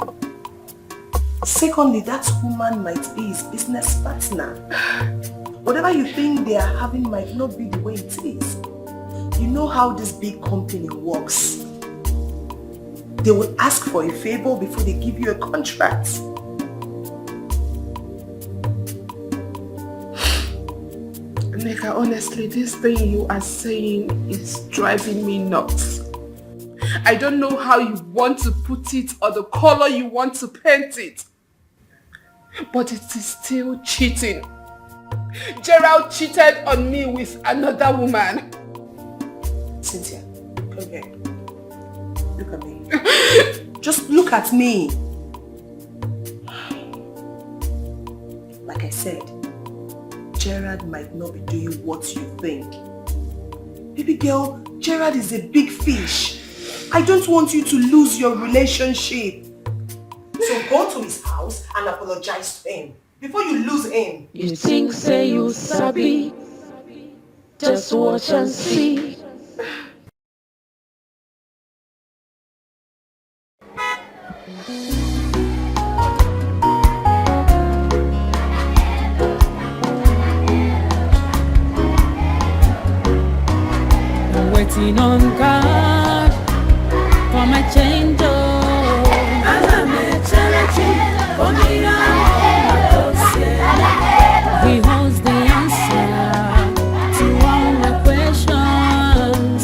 Secondly, that woman might be his business partner. Whatever you think they are having might not be the way it is. You know how this big company works. They will ask for a favor before they give you a contract. Neka, honestly, this thing you are saying is driving me nuts. I don't know how you want to put it or the color you want to paint it. But it is still cheating. Gerald cheated on me with another woman. Cynthia, come here. Look at me. Just look at me. Like I said, Gerald might not be doing what you think. Baby girl, Gerald is a big fish. I don't want you to lose your relationship. So go to his house and apologize to him before you lose him. You think say you sabi, just watch and see. Waiting on God for my change. He holds the answer to all my questions.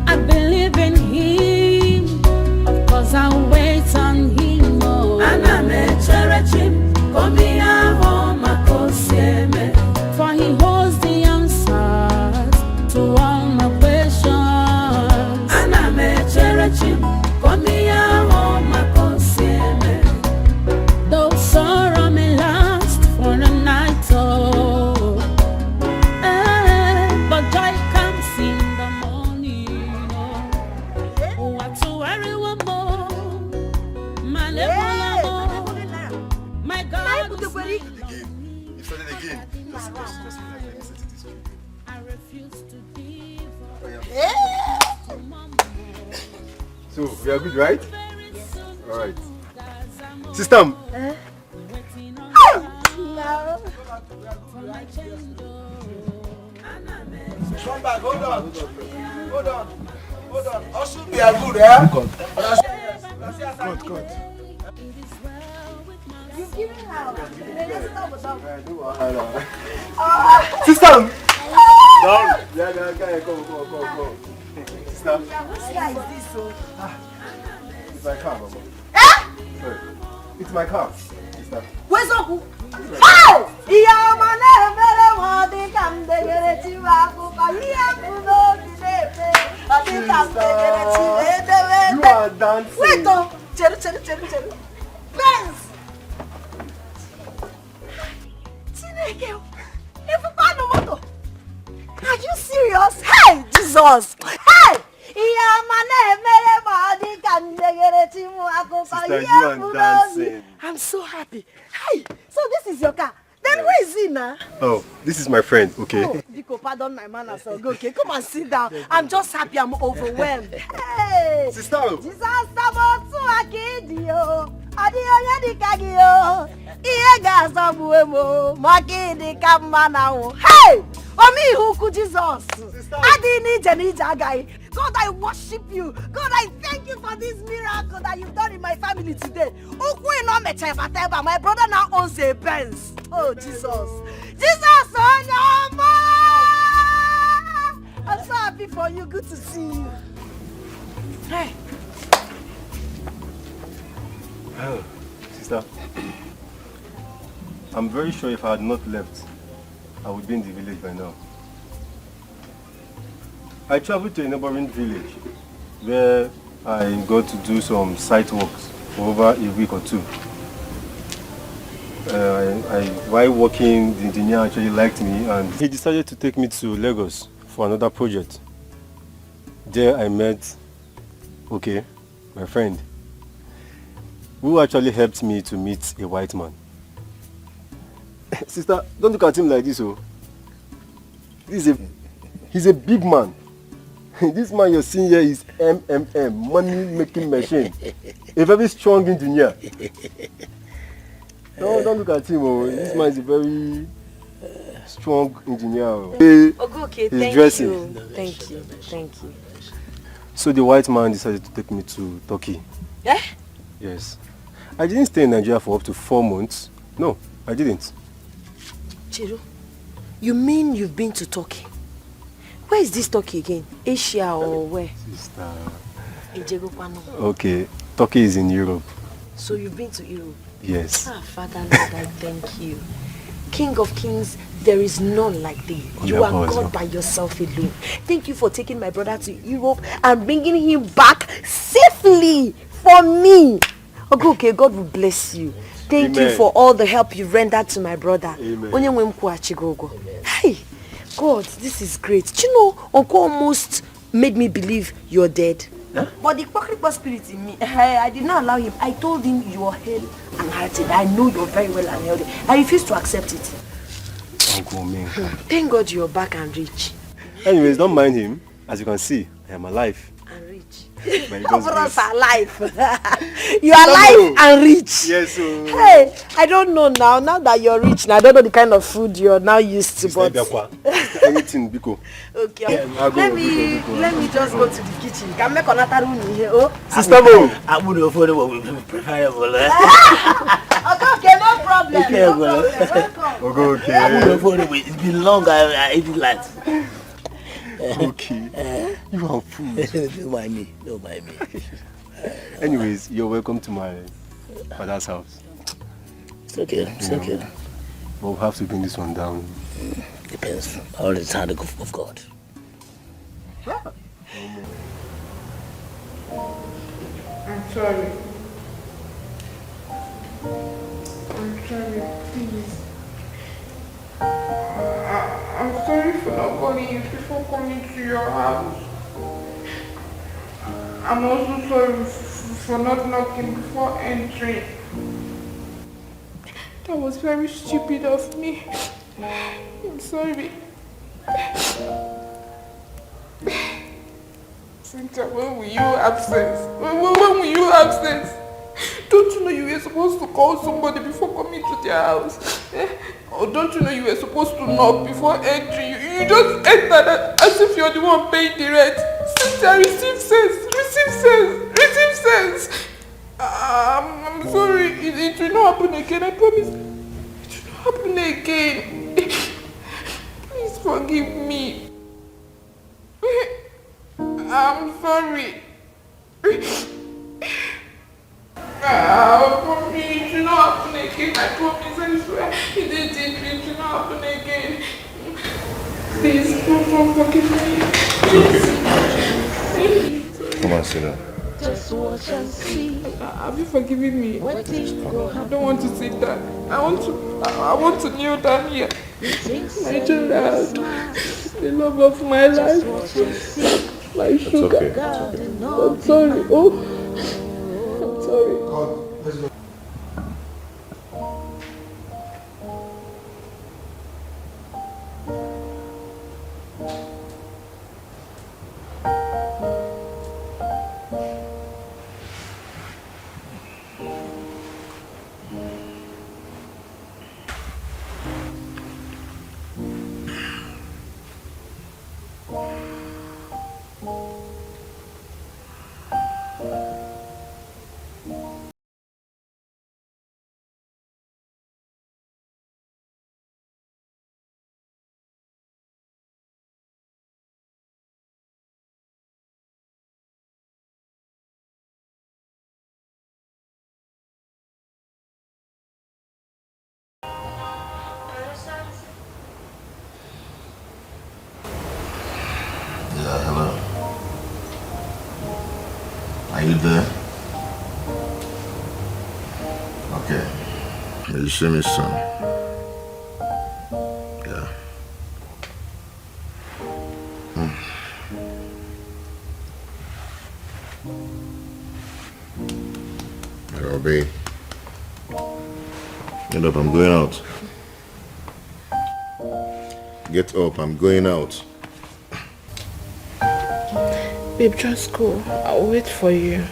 I believe in him, of course I'll wait on him. For he holds the answers So, we are good, right? Yes. Alright. Sister! No. Come back, hold on. Also, we are good, eh? Good. You give me how? Sister! Down! Yeah, come. Sister? Which guy is this, so? It's my car, Mama. Sorry. It's my car, sister. Where's Uncle? How? You are dancing. Wait, oh. Cheru. Benz. Are you serious? Hey, Jesus! Hey! Sister, you are dancing. I'm so happy. Hey, so this is your car. Then who is he now? Oh, this is my friend, okay? Oh, Biko, pardon my manners. Okay, come and sit down. I'm just happy. I'm overwhelmed. Hey! Sister! Jesus, hey! Omi huku Jesus. God, I worship you. God, I thank you for this miracle that you've done in my family today. My brother now owns a Benz. Oh, Jesus. Jesus, oh no, I'm so happy for you. Good to see you. Hey. Oh, sister. I'm very sure if I had not left, I would be in the village by now. I traveled to a neighboring village where I got to do some site works for over a week or two. While working, the engineer actually liked me and he decided to take me to Lagos for another project. There I met, my friend, who actually helped me to meet a white man. Sister, don't look at him like this, oh. He's a big man. This man you're seeing here is MMM, money making machine. A very strong engineer. Don't look at him, oh. This man is a very strong engineer. Okay, He's dressing. you. Thank you. So the white man decided to take me to Turkey. Yeah? Yes. I didn't stay in Nigeria for up to 4 months. No, I didn't. Chiru, you mean you've been to Turkey? Where is this Turkey again? Asia or where? Sister. Okay, Turkey is in Europe. so you've been to Europe? Yes. Father Lord, I thank you. King of kings, there is none like thee. You Yeah, are boss. God by yourself alone. Thank you for taking my brother to Europe and bringing him back safely for me. Okay, God will bless you. Thank you Amen. for all the help you rendered to my brother. Amen. Hey, God, this is great. Do you know, Uncle almost made me believe you're dead. Huh? But the Kwakripa spirit in me, I did not allow him. I told him you are hale and hearted. I know you're very well and healthy. I refused to accept it. Uncle Ming. Thank God you're back and rich. Anyways, don't mind him. As you can see, I am alive. And rich. By God's Overalls grace. are alive. You are alive and rich. Yes, Hey, I don't know now. Now that you're rich, now I don't know the kind of food you're now used to. But anything, Biko. okay, I'll go, let me just go to the kitchen. Can make another room in here? Oh, Sister Mo. I would afford it would be preferable. Okay, no problem. Okay, No well. problem. Okay. I would afford it. It's been long. I eat that. Okay. You are food. Don't mind me. Don't mind me. Anyways, you're welcome to my father's house. It's okay. It's You know, okay. But we'll have to bring this one down. Depends. All the hand of God. I'm sorry. I'm sorry, please. I'm sorry for not calling you before coming to your house. I'm also sorry for not knocking before entering. That was very stupid of me. I'm sorry. Cynthia, when will you have sense? When will you have sense? Don't you know you were supposed to call somebody before coming to their house? Or don't you know you were supposed to knock before entering? You just entered as if you're the one paying the rent. Cynthia, receive sense. I'm sorry. It will not happen again. I promise. It will not happen again. Please forgive me. I'm sorry. It will not happen again. I promise. I swear. It will not happen again. Please, don't forgive me. Come on, sit down. Just watch and see. Have you forgiven me? I don't want to sit down. I want to kneel down here. My child, the love of my life, my sugar. Okay. I'm sorry. Oh, I'm sorry. Let's go. Yeah, hello. Are you there? Okay. You see me soon. Yeah. Hello, babe. Get up, I'm going out. Get up, I'm going out. Babe, just go. I'll wait for you.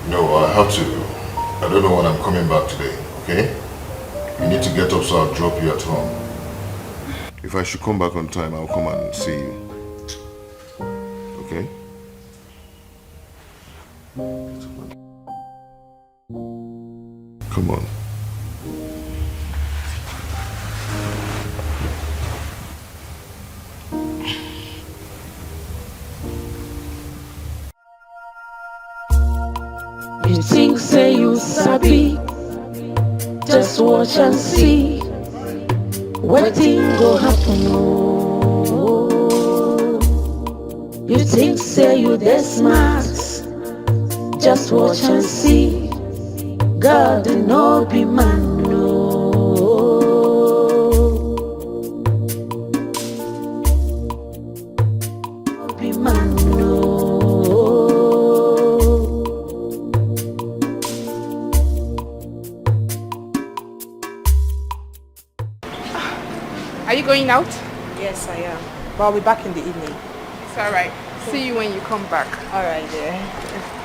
No, I have to. I don't know when I'm coming back today, okay? You need to get up so I'll drop you at home. If I should come back on time, I'll come and see you. Okay? Come on. You think say you sabi, just watch and see. Wetin go happen oh. You think say you dey smart, just watch and see. God no be man no. Be man no. Are you going out? Yes, I am. But I'll be back in the evening. It's alright. See you when you come back. Alright, yeah.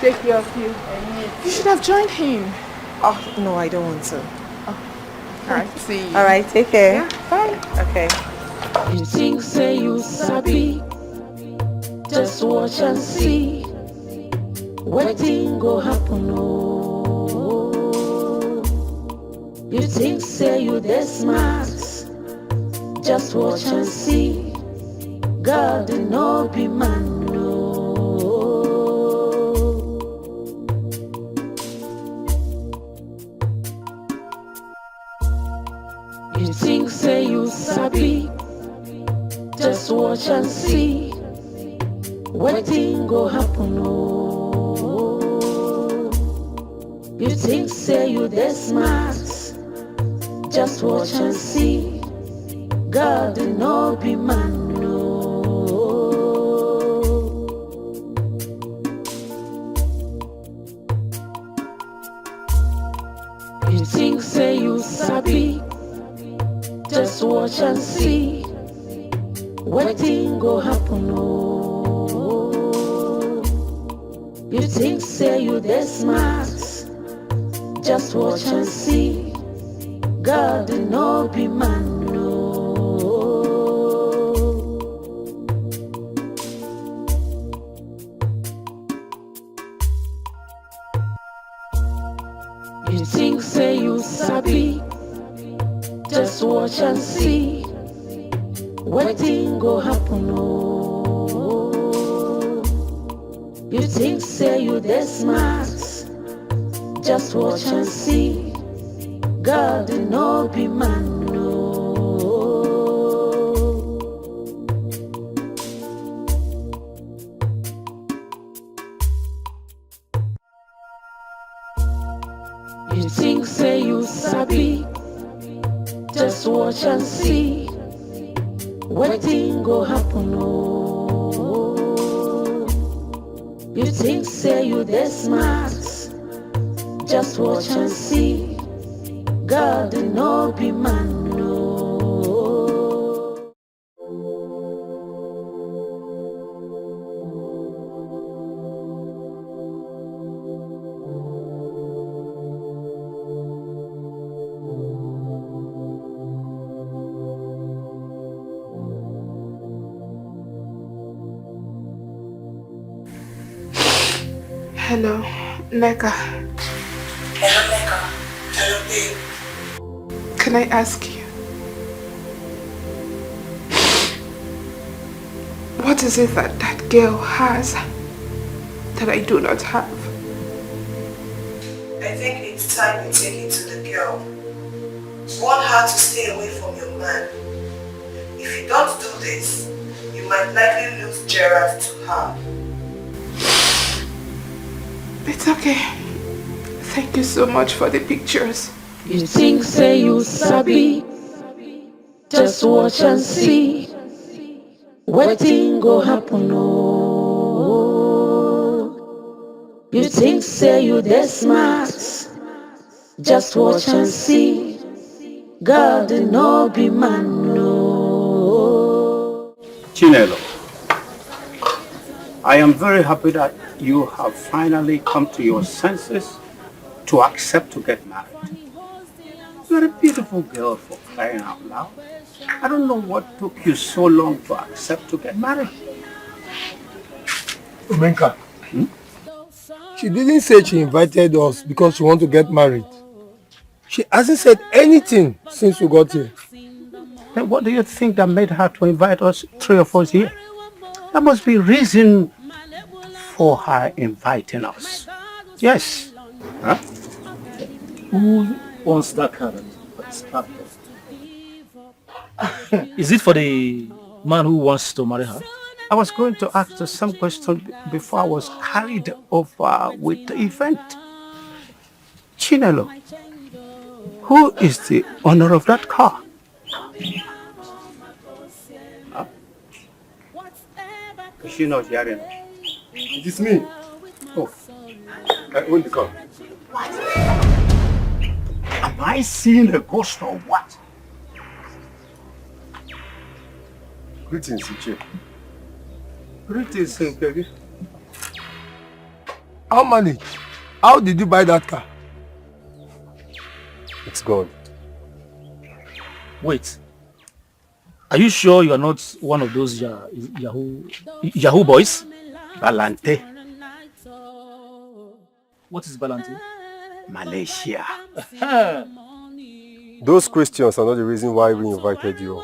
Take care of you. You should have joined him. Oh, no, I don't want to. Alright, see you. Alright, take care. Yeah, bye. Okay. You think say you sabi, just watch and see. Wetin go happen oh. You think say you dey smart, just watch and see. God no be man no. You think say you sabi, just watch and see. Wetin go happen oh. You think say you dey smart, just watch and see. God no be man no. You think say you sabi, just watch and see. Wetin go happen oh. You think say you that smart, just watch and see. God no be man, no. You think say you sabi, just watch and see. Wetin go happen, oh. You think say you that smart, just watch and see. God no be man, no. You think say you sabi, just watch and see. Wetin go happen, oh. You think say you that smart, just watch and see. God no be man, no. Hello, Neka. Hello, Neka. Hello, babe. Can I ask you? What is it that that girl has that I do not have? I think it's time you take it to the girl. Warn her to stay away from your man. If you don't do this, you might likely lose Gerard to her. It's okay. Thank you so much for the pictures. You think say you sabi, just watch and see. Wetin go happen, oh. You think say you that smart, just watch and see. God no be man, no. Chinelo, I am very happy that you have finally come to your senses to accept to get married. You're a beautiful girl, for crying out loud. I don't know what took you so long to accept to get married. Omenka, she didn't say she invited us because she wants to get married. She hasn't said anything since we got here. Then what do you think that made her to invite us, three of us here? There must be reason for her inviting us. Yes. Huh? Who wants that card? Is it for the man who wants to marry her? I was going to ask her some question before I was carried over with the event. Chinelo, who is the owner of that car? Huh? Is she not hearing? It is me. Oh, I own the car. what? Am I seeing a ghost or what? Greetings, Iche. Greetings, Cynthia. How managed? How did you buy that car? It's gone. Wait. Are you sure you are not one of those Yahoo boys? Balante. What is Balante? Malaysia. Those Christians are not the reason why we invited you.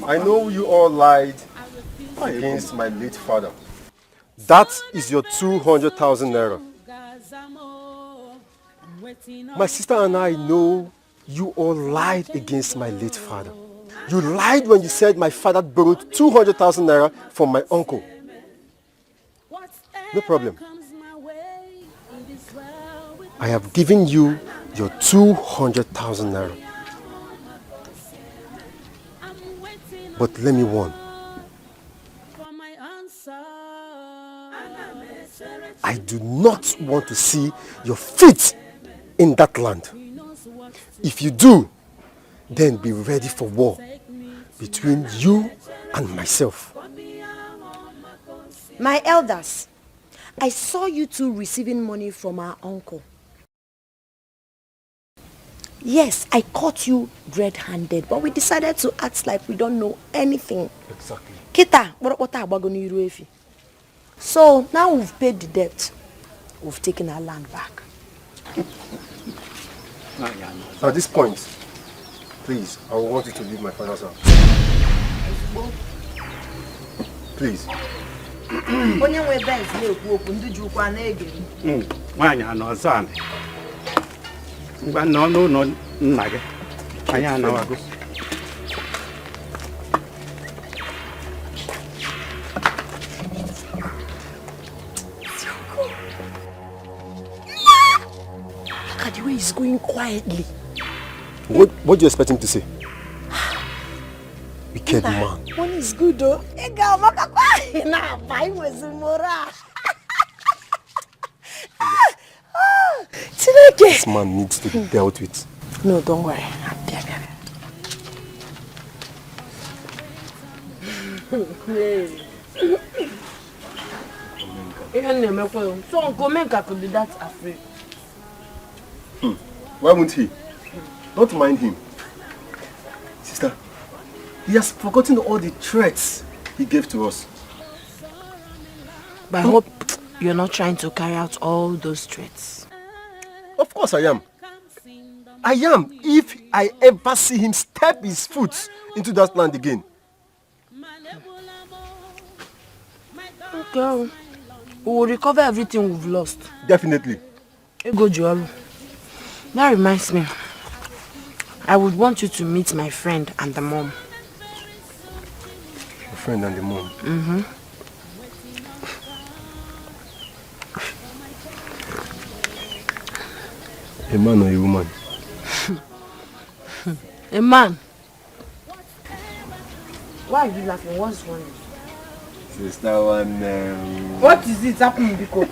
I know you all lied against my late father. That is your 200,000 naira. My sister and I know you all lied against my late father. You lied when you said my father borrowed 200,000 naira from my uncle. No problem. I have given you your 200,000 naira. But let me warn. I do not want to see your feet in that land. If you do, then be ready for war between you and myself. My elders, I saw you two receiving money from our uncle. Yes, I caught you red-handed, but we decided to act like we don't know anything. Exactly. Kita, so now we've paid the debt. We've taken our land back. At this point, please, I want you to leave my father's house. Please. Look at the way he's going quietly. What do you expect him to say? Wicked man. One is good though. This man needs to be dealt with. No, don't worry. So Uncle Menka could be that afraid. Why won't he? Don't mind him. Sister, he has forgotten all the threats he gave to us. But I hope you're not trying to carry out all those threats. Of course I am. I am, if I ever see him step his foot into that land again. Okay. We will recover everything we've lost. Definitely. Ego Joru. That reminds me. I would want you to meet my friend and the mom. Your friend and the mom? Mm-hmm. A man or a woman? A man. Why are you laughing? What's wrong? Sister one. What is it happening, Biko?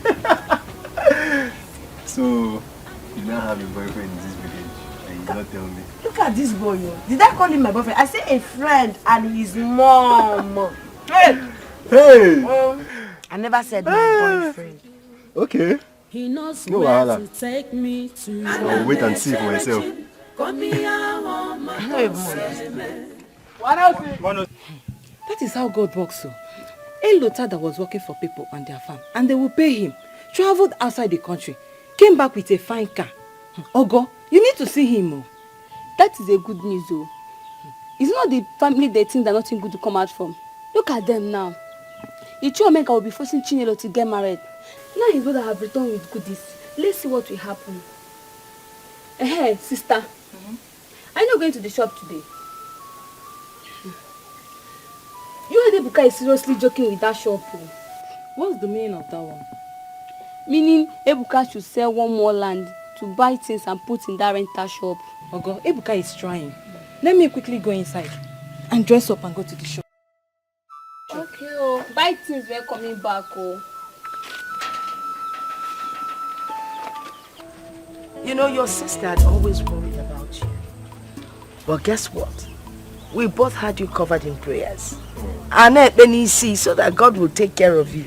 So, you now have a boyfriend in this village and you don't tell me. Look at this boy. Did I call him my boyfriend? I said a friend and his mom. Hey! Hey! I never said my boyfriend. Okay. He knows no where wahala. to take me to. I'll wait and see for myself. That is how God works so. A Lota that was working for people on their farm and they will pay him, traveled outside the country, came back with a fine car. Ogo, you need to see him. Oh. That is a good news though. It's not the family they think that nothing good to come out from. Look at them now. Ichiomenka will be forcing Chinelo to get married. Now his brother have returned with goodies. Let's see what will happen. Hey, sister. Are you not going to the shop today? You and Ebuka is seriously joking with that shop. What's the meaning of that one? Meaning Ebuka should sell one more land to buy things and put in that rental shop. Ogo, Ebuka is trying. Let me quickly go inside and dress up and go to the shop. Okay, oh. Buy things when coming back, oh. You know, your sister had always worried about you. But guess what? We both had you covered in prayers. And see so that God will take care of you.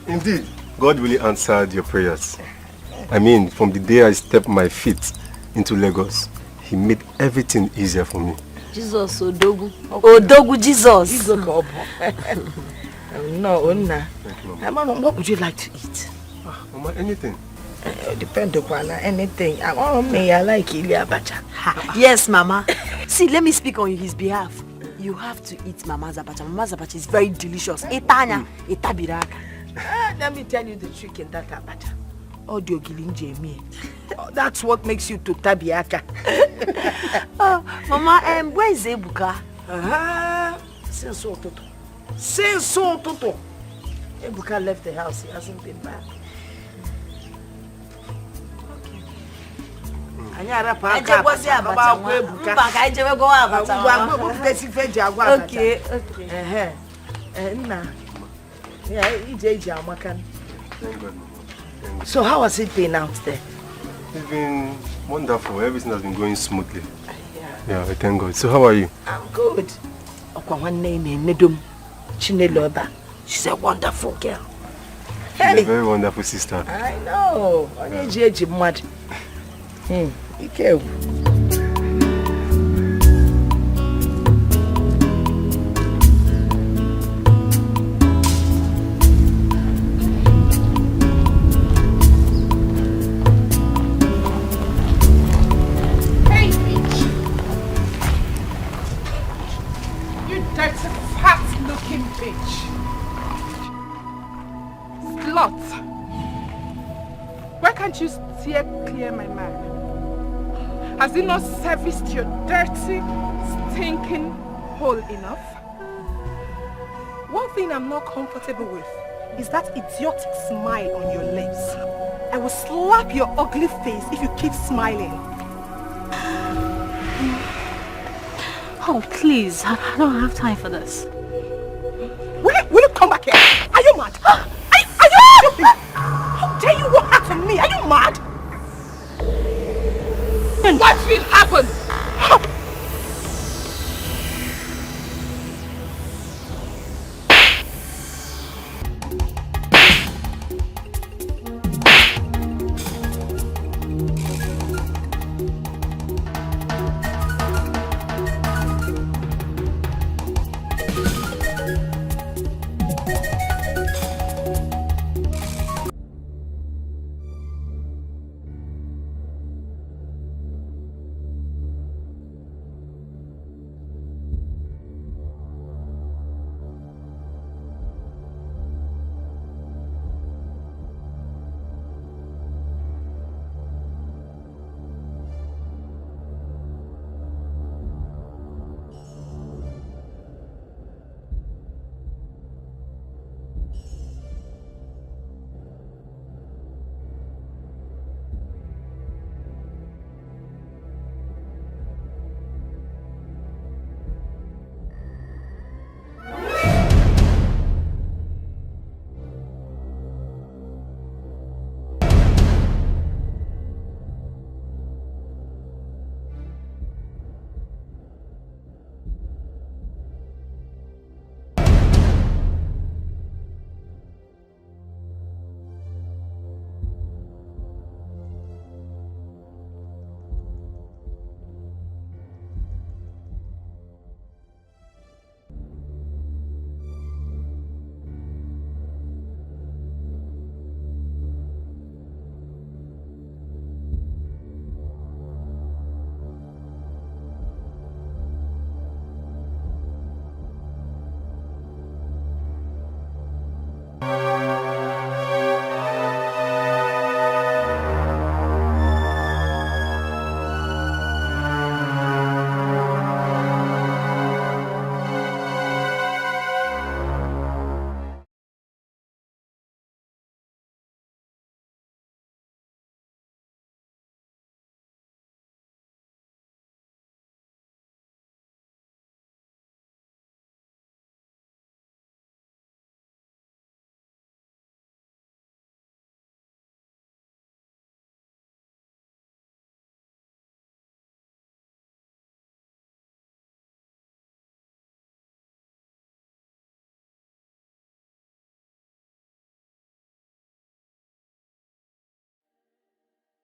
Indeed, God really answered your prayers. I mean, from the day I stepped my feet into Lagos, He made everything easier for me. Jesus, Odogu. Odogu, Jesus. No, Mama, what would you like to eat? Mama, anything. Depend upon anything. I like Ili Abacha. Yes, Mama. See, let me speak on his behalf. You have to eat Mama's abacha. Mama's abacha is very delicious. Etanya, etabiraka. Let me tell you the trick in that abacha. Audio gilinje me. That's what makes you to tabiaka. Mama, where is Ebuka? Since so Toto. Ebuka left the house. He hasn't been back. Okay. So how has it been out there? It's been wonderful. Everything has been going smoothly. Yeah, I thank God. So how are you? I'm good. She's a wonderful girl. She's a very wonderful sister. I know. Be careful. Why can't you steer clear my man? Has he not serviced your dirty, stinking hole enough? One thing I'm not comfortable with is that idiotic smile on your lips. I will slap your ugly face if you keep smiling. Oh, please. I don't have time for this. Will you come back here? Are you mad? Are you stupid? How dare you walk out on me? Are you mad? What will happen?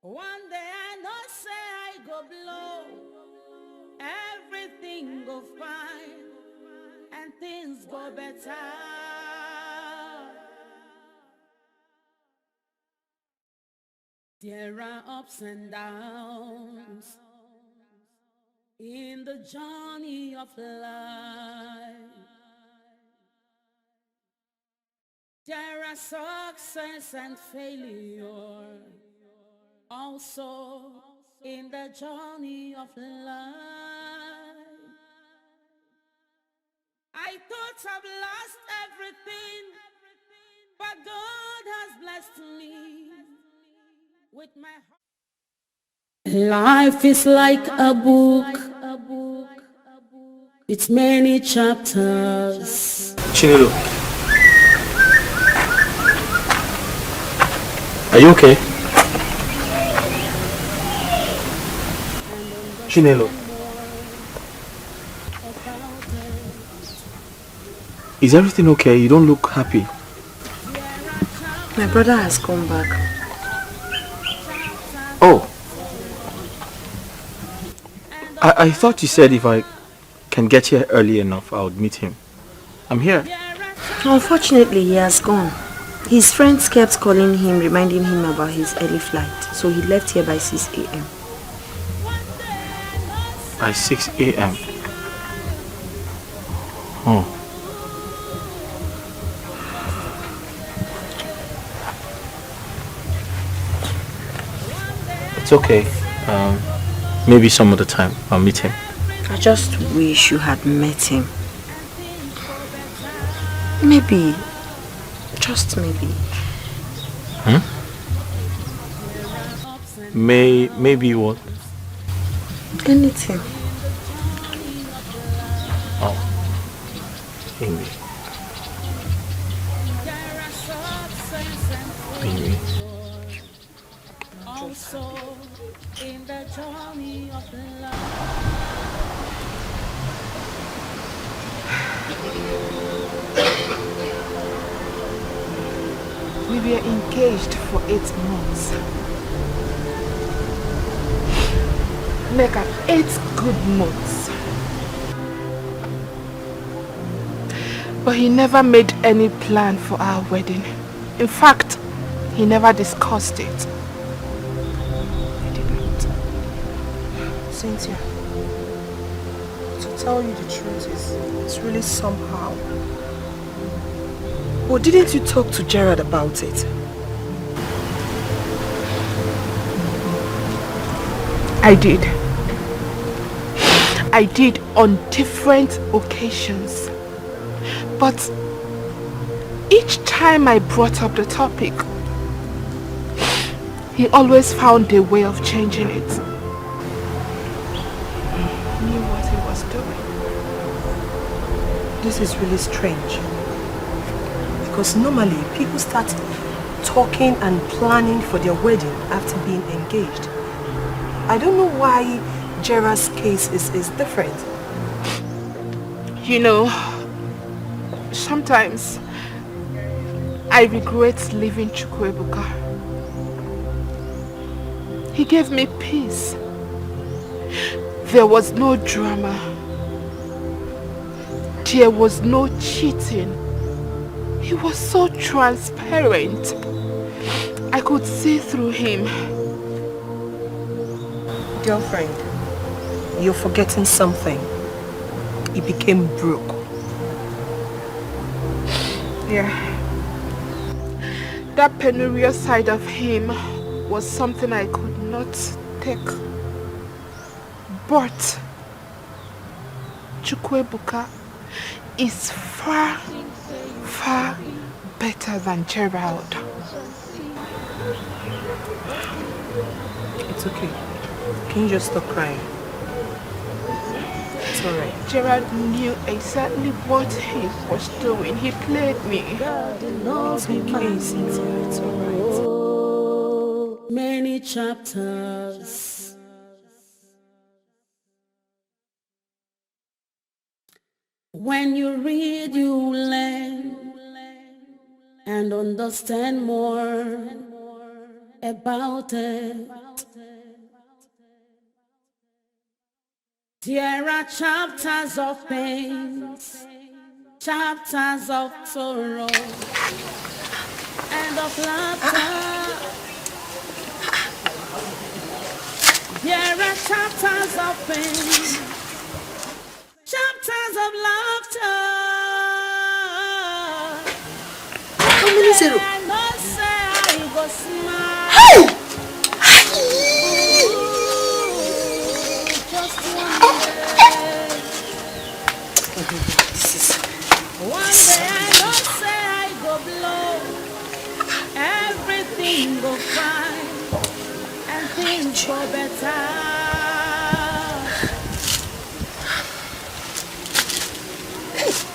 One day I know say I go blow, everything go fine, and things go better. There are ups and downs in the journey of life. There are success and failure also in the journey of life. I thought I've lost everything, but God has blessed me with my heart. Life is like a book with many chapters. Chinelo, are you okay? Chinelo. Is everything okay? You don't look happy. My brother has come back. Oh. I thought you said if I can get here early enough, I would meet him. I'm here. Unfortunately, he has gone. His friends kept calling him, reminding him about his early flight. So he left here by 6 a.m. By 6 a.m. Oh. It's okay. Maybe some other time I'll meet him. I just wish you had met him. Maybe. Just maybe. Maybe what? Anything. Oh. Maybe. Maybe. In the journey of love. We were engaged for 8 months. Make up 8 good months. But he never made any plan for our wedding. In fact, he never discussed it. Cynthia, to tell you the truth it's really somehow. But didn't you talk to Gerard about it? I did. I did on different occasions. But each time I brought up the topic, he always found a way of changing it. This is really strange. Because normally people start talking and planning for their wedding after being engaged. I don't know why Gerard's case is different. You know, sometimes I regret leaving Chukuka. He gave me peace. There was no drama. There was no cheating. He was so transparent. I could see through him. Girlfriend, you're forgetting something. He became broke. Yeah. That penurious side of him was something I could not take. But Chukuka is far, far better than Gerald. It's okay. Can you just stop crying? It's alright. Gerald knew exactly what he was doing. He played me. It's okay, Cynthia. It's alright. Many chapters. When you read, you learn and understand more about it. There are chapters of pain, chapters of sorrow, and of laughter. There are chapters of pain, chapters of laughter. How many zero? Hey! One day I don't say I go blow, everything go fine, and things go better.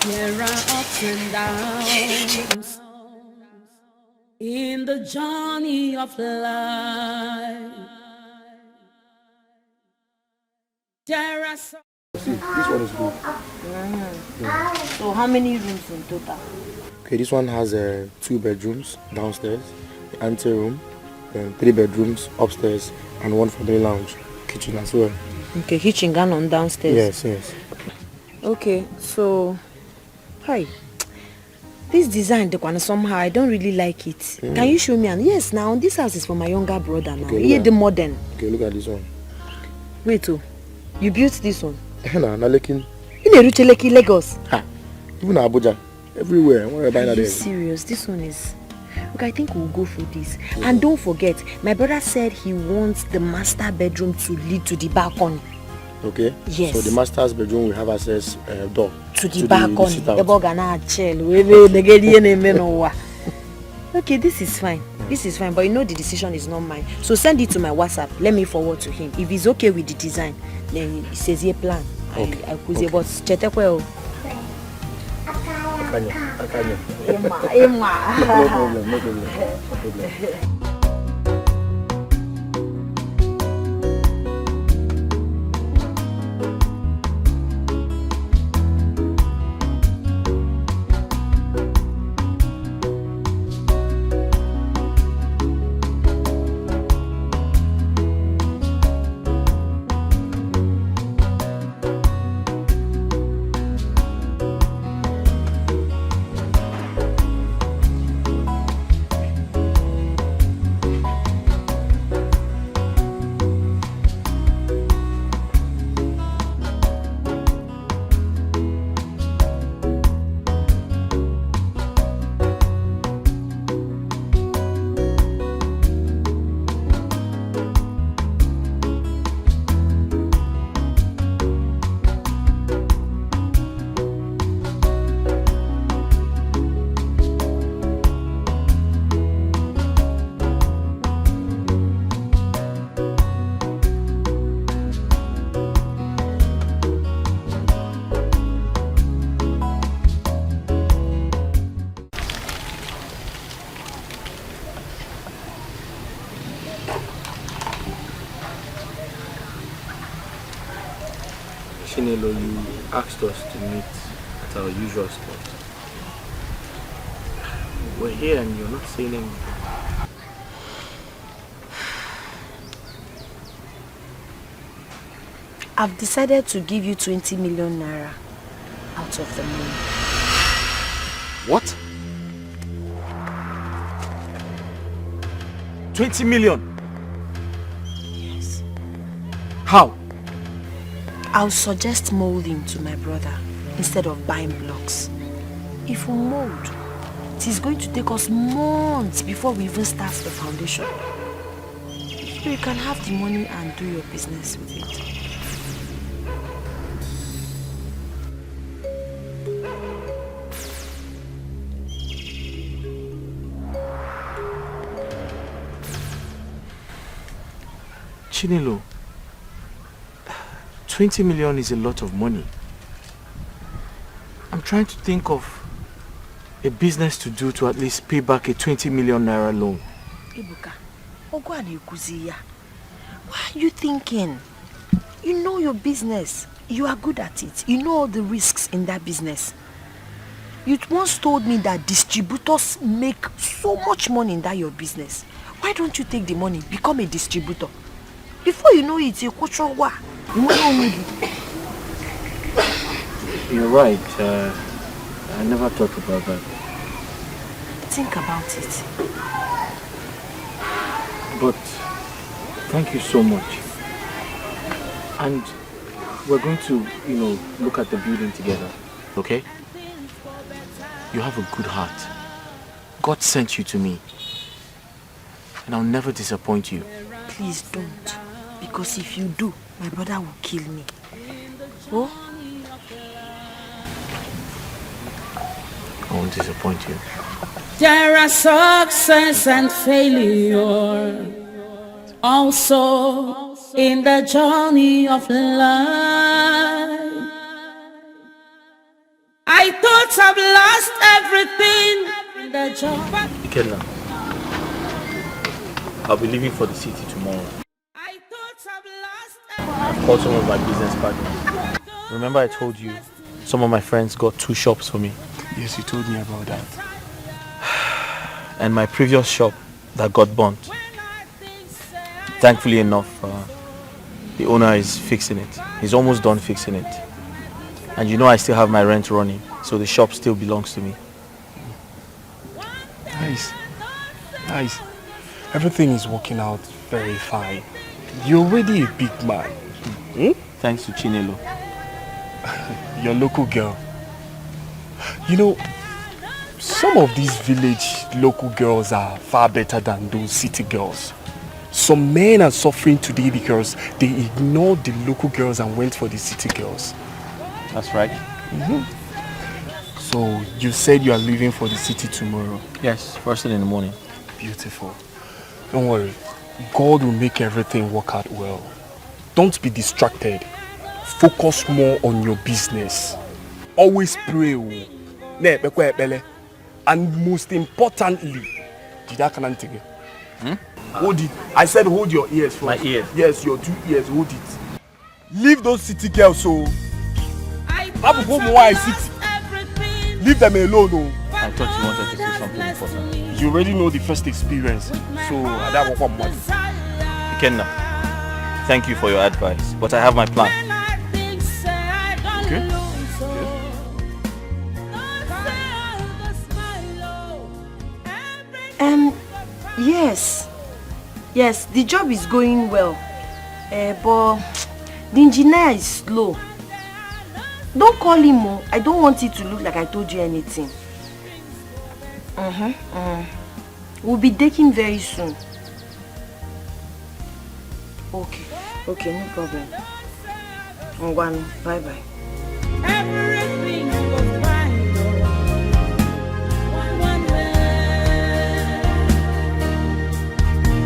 There are ups and downs in the journey of life. There are some... This one is good. Yeah. So how many rooms in total? Okay, this one has 2 bedrooms downstairs, the ante room, then 3 bedrooms upstairs, and 1 family lounge, kitchen as well. Okay, kitchen gone on downstairs. Yes. Okay, so hi. This design, the one somehow I don't really like it. Can you show me? And yes, now this house is for my younger brother now. Okay, Here the modern. Okay, look at this one. Wait, you built this one? Nah, Lekin. In Erucheleki, Lagos. Ha. Even Abuja. Everywhere. Are you serious? This one is... Okay, I think we'll go for this. And don't forget, my brother said he wants the master bedroom to lead to the balcony. Okay? Yes. So the master's bedroom will have access door to the balcony. Okay, this is fine. This is fine, but you know the decision is not mine. So send it to my WhatsApp. Let me forward to him. If he's okay with the design, then he says he plan. Okay. I could say, but chetekwe. Akanya. No problem. Chinelo, you asked us to meet at our usual spot. We're here and you're not saying anything. I've decided to give you 20 million naira out of the money. What? 20 million? Yes. How? I'll suggest molding to my brother instead of buying blocks. If we mold, it is going to take us months before we even start the foundation. So you can have the money and do your business with it. Chinelo, 20 million is a lot of money. I'm trying to think of a business to do to at least pay back a 20 million naira loan. Ibuka, why are you thinking? You know your business. You are good at it. You know all the risks in that business. You once told me that distributors make so much money in that your business. Why don't you take the money, become a distributor? Before you know it, you're You're right. I never thought about that. Think about it. But thank you so much. And we're going to, look at the building together. Okay? You have a good heart. God sent you to me. And I'll never disappoint you. Please don't. Because if you do, my brother will kill me. Oh? I won't disappoint you. There are success and failure also in the journey of life. I thought I've lost everything in the journey. Ikenna, I'll be leaving for the city tomorrow. I've called some of my business partners. Remember I told you some of my friends got 2 shops for me? Yes, you told me about that. And my previous shop that got burnt. Thankfully enough, the owner is fixing it. He's almost done fixing it. And you know I still have my rent running, so the shop still belongs to me. Nice. Nice. Everything is working out very fine. You're already a big man. Thanks to Chinelo. Your local girl. You know, some of these village local girls are far better than those city girls. Some men are suffering today because they ignored the local girls and went for the city girls. That's right. So you said you are leaving for the city tomorrow? Yes, first thing in the morning. Beautiful. Don't worry. God will make everything work out well. Don't be distracted. Focus more on your business. Always pray. And most importantly, hold it. I said hold your ears first. My ears? Yes, your 2 ears, hold it. Leave those city girls, so leave them alone. Oh. I thought you wanted to say something important. You already know the first experience, so that was one month. Ikenna, thank you for your advice, but I have my plan. Okay. Yes, the job is going well, but the engineer is slow. Don't call him more. I don't want it to look like I told you anything. We'll be dating very soon. Okay, no problem. Bye-bye. Everything goes fine,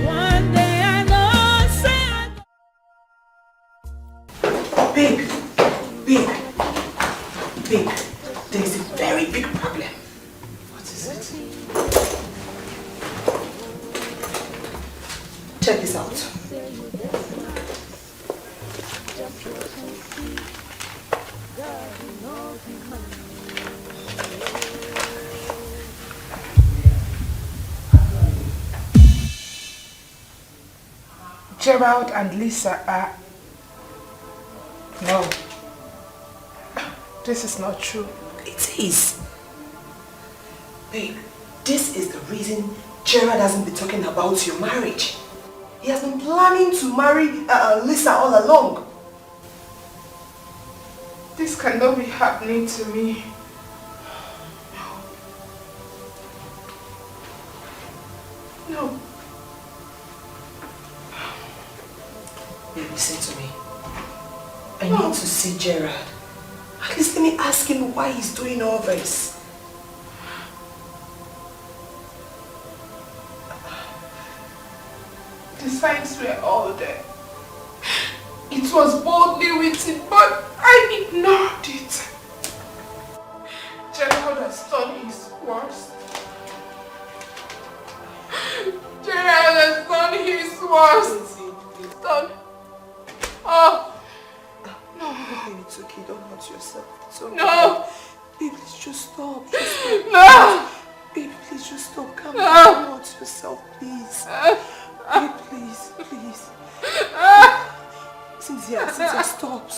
one day I know, Babe, there is a very big problem. What is it? Check this out. Gerald and Lisa are... No. This is not true. It is. Babe, this is the reason Gerald hasn't been talking about your marriage. He has been planning to marry Lisa all along. This cannot be happening to me. No. Babe, listen to me. I need to see Gerald. At least let me ask him why he's doing all this. The signs were all there. It was boldly written, but I ignored it. Gerald has done his worst. Gerald has done his worst. He's done. Oh. No, baby, it's okay. Don't hurt yourself. It's okay. No. Baby, please just stop. Just stop. No. Baby, please just stop. Calm No. down. Don't hurt yourself, please. Baby, please. Cynthia, stop.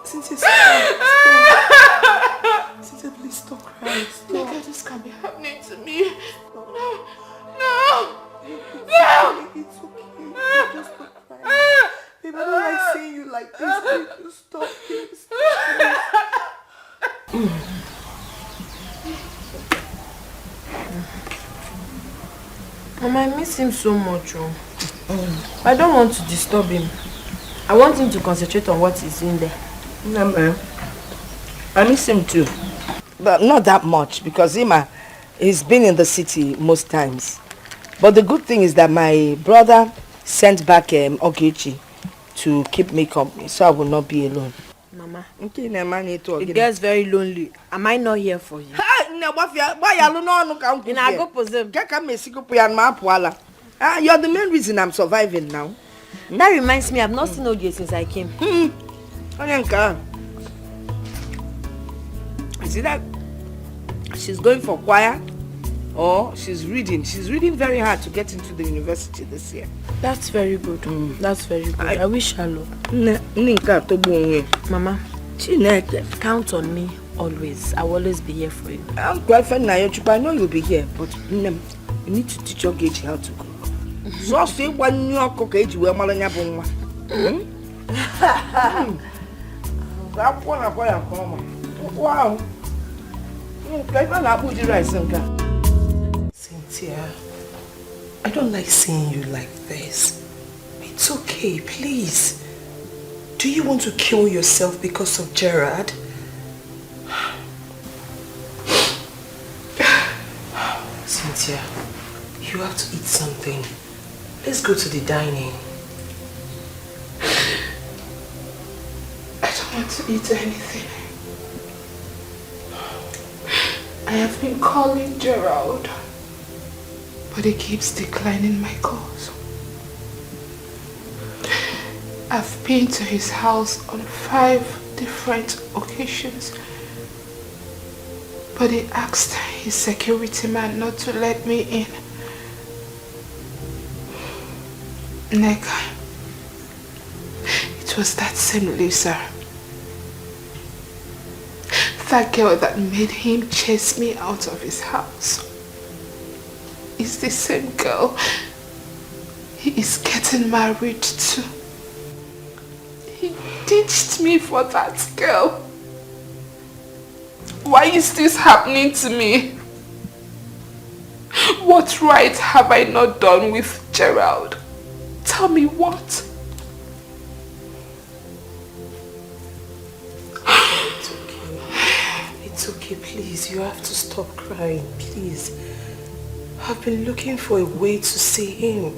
Cynthia, stop. Cynthia, please stop crying. Stop. Look, this can't be happening to me. No. Baby, it's okay. Just stop crying. Baby, I don't like seeing you like this. Please just stop. Please. Mama, I miss him so much. I don't want to disturb him. I want him to concentrate on what he's in there. I miss him too. But not that much because he's been in the city most times. But the good thing is that my brother sent back Ogechi to keep me company, so I will not be alone. Mama, it gets very lonely. Am I not here for you? You're the main reason I'm surviving now. That reminds me, I've not seen Oge since I came. Onyanka. Is it that she's going for choir or she's reading? She's reading very hard to get into the university this year. That's very good. That's very good. I wish her luck. Mama, count on me always. I will always be here for you. I'm quite fine. I know you'll be here, but you need to teach your Gage how to cook. So say one new cook age where Malanya Boma. That one I come. Wow. Cynthia, I don't like seeing you like this. It's okay, please. Do you want to kill yourself because of Gerard? Cynthia, you have to eat something. Let's go to the dining. I don't want to eat anything. I have been calling Gerald, but he keeps declining my calls. I've been to his house on 5 different occasions, but he asked his security man not to let me in. Neka, it was that same Lisa. That girl that made him chase me out of his house is the same girl he is getting married to. He ditched me for that girl. Why is this happening to me? What right have I not done with Gerald? Tell me what? It's okay, please. You have to stop crying, please. I've been looking for a way to see him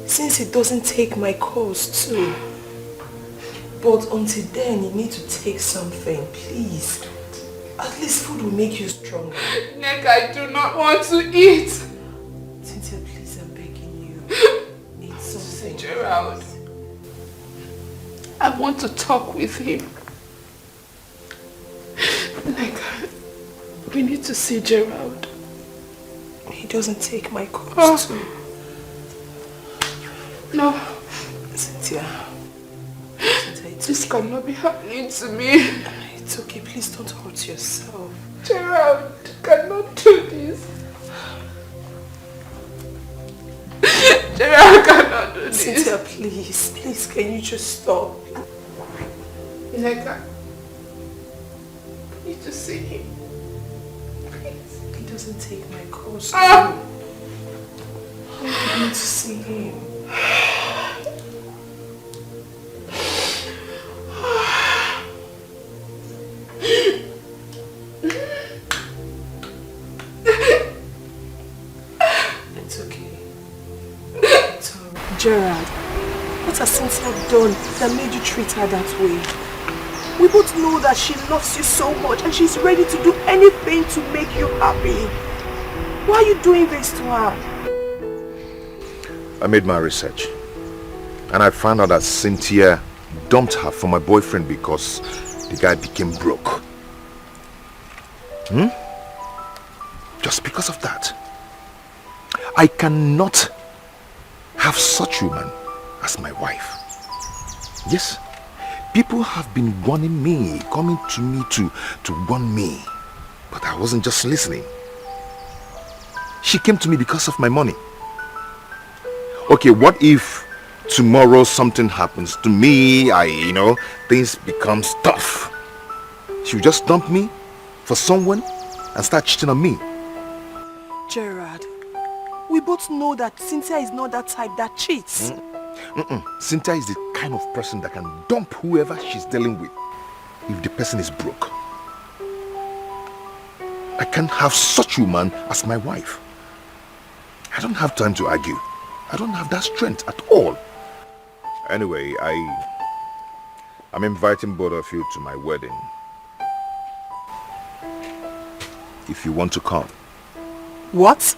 since he doesn't take my calls too. But until then, you need to take something, please. At least food will make you stronger. Nick, I do not want to eat. Cynthia, please, I'm begging you. Eat something. Gerald, I want to talk with him. Nick, we need to see Gerald. He doesn't take my calls too. No. Cynthia. This cannot be happening to me. It's okay, please don't hurt yourself. Gerald cannot do this. Gerald cannot do this. Cynthia, please, can you just stop? Neka, I need to see him. Please. He doesn't take my calls. I need to see him. It's okay. It's alright. Gerard, what has Cynthia done that made you treat her that way? We both know that she loves you so much and she's ready to do anything to make you happy. Why are you doing this to her? I made my research and I found out that Cynthia dumped her for my boyfriend because the guy became broke. Just because of that. I cannot have such a woman as my wife. Yes, people have been warning me, coming to me to warn me, but I wasn't just listening. She came to me because of my money. Okay, what if tomorrow something happens to me, things become tough? She will just dump me for someone and start cheating on me. Gerard, we both know that Cynthia is not that type that cheats. Cynthia is the kind of person that can dump whoever she's dealing with if the person is broke. I can't have such a woman as my wife. I don't have time to argue. I don't have that strength at all. Anyway, I'm inviting both of you to my wedding. If you want to come. What?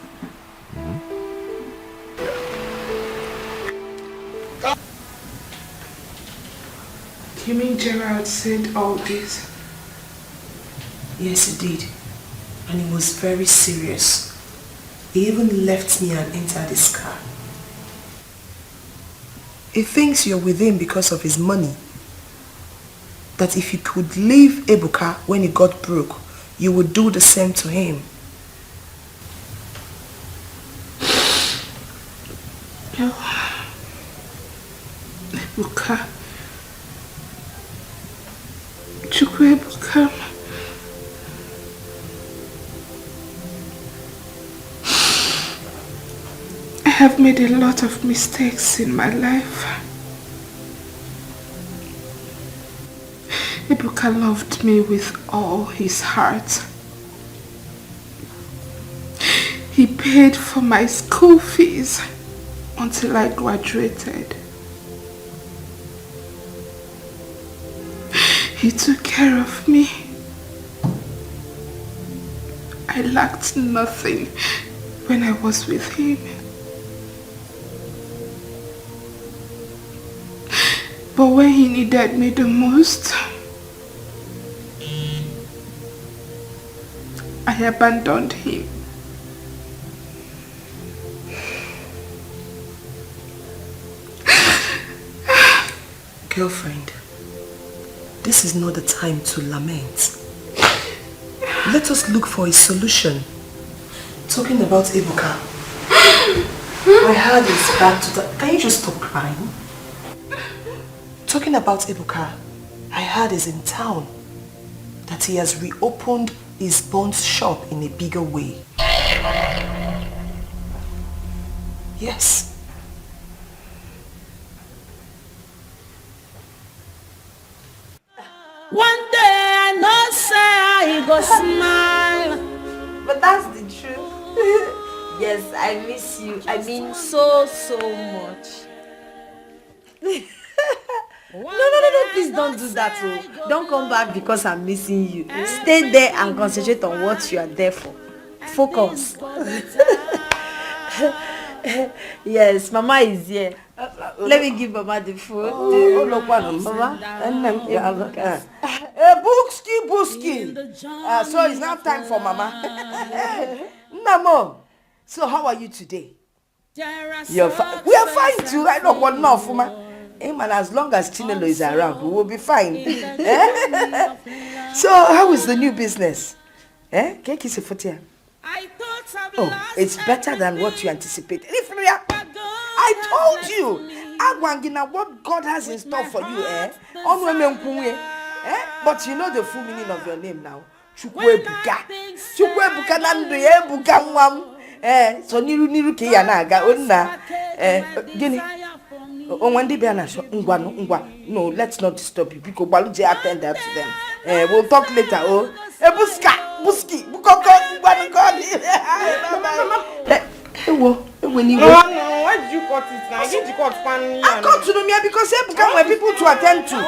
You mean Gerald said all this? Yes, he did. And he was very serious. He even left me and entered his car. He thinks you're with him because of his money. That if you could leave Ebuka when he got broke, you would do the same to him. No. Ebuka. Chukuka. I have made a lot of mistakes in my life. Ebuka loved me with all his heart. He paid for my school fees until I graduated. He took care of me. I lacked nothing when I was with him. But when he needed me the most, I abandoned him. Girlfriend, this is not the time to lament. Let us look for a solution. Talking about Ebuka, my heart is back to the... Can you just stop crying? Talking about Ebuka, I heard he's in town. That he has reopened his Bond's shop in a bigger way. Yes. One day I know say I go smile. But that's the truth. Yes, I miss you. I mean so much. No, please don't do that. Oh. Don't come back because I'm missing you. Stay there and concentrate on what you are there for. Focus. Yes, Mama is here. Let me give Mama the food. Mama. Booski. So it's now time for Mama. Namo. So how are you today? You're fine. We are fine too. I don't want enough, Mama. Hey man, as long as Chinelo is around, we will be fine. So how is the new business? Cake is a foot. Oh, it's better than what you anticipated. I told you, Agwangina, what God has in store for you, But you know the full meaning of your name now. Chukwebuka. Chukwebuka nandu ebuka mwam. So niru ke yanaga onna. Gini. No, let's not disturb you because Baluje attend that to them. We'll talk later. Oh, Buski, No, why did you cut it now? I need to cut pan. I cut to me because they become my people to attend to.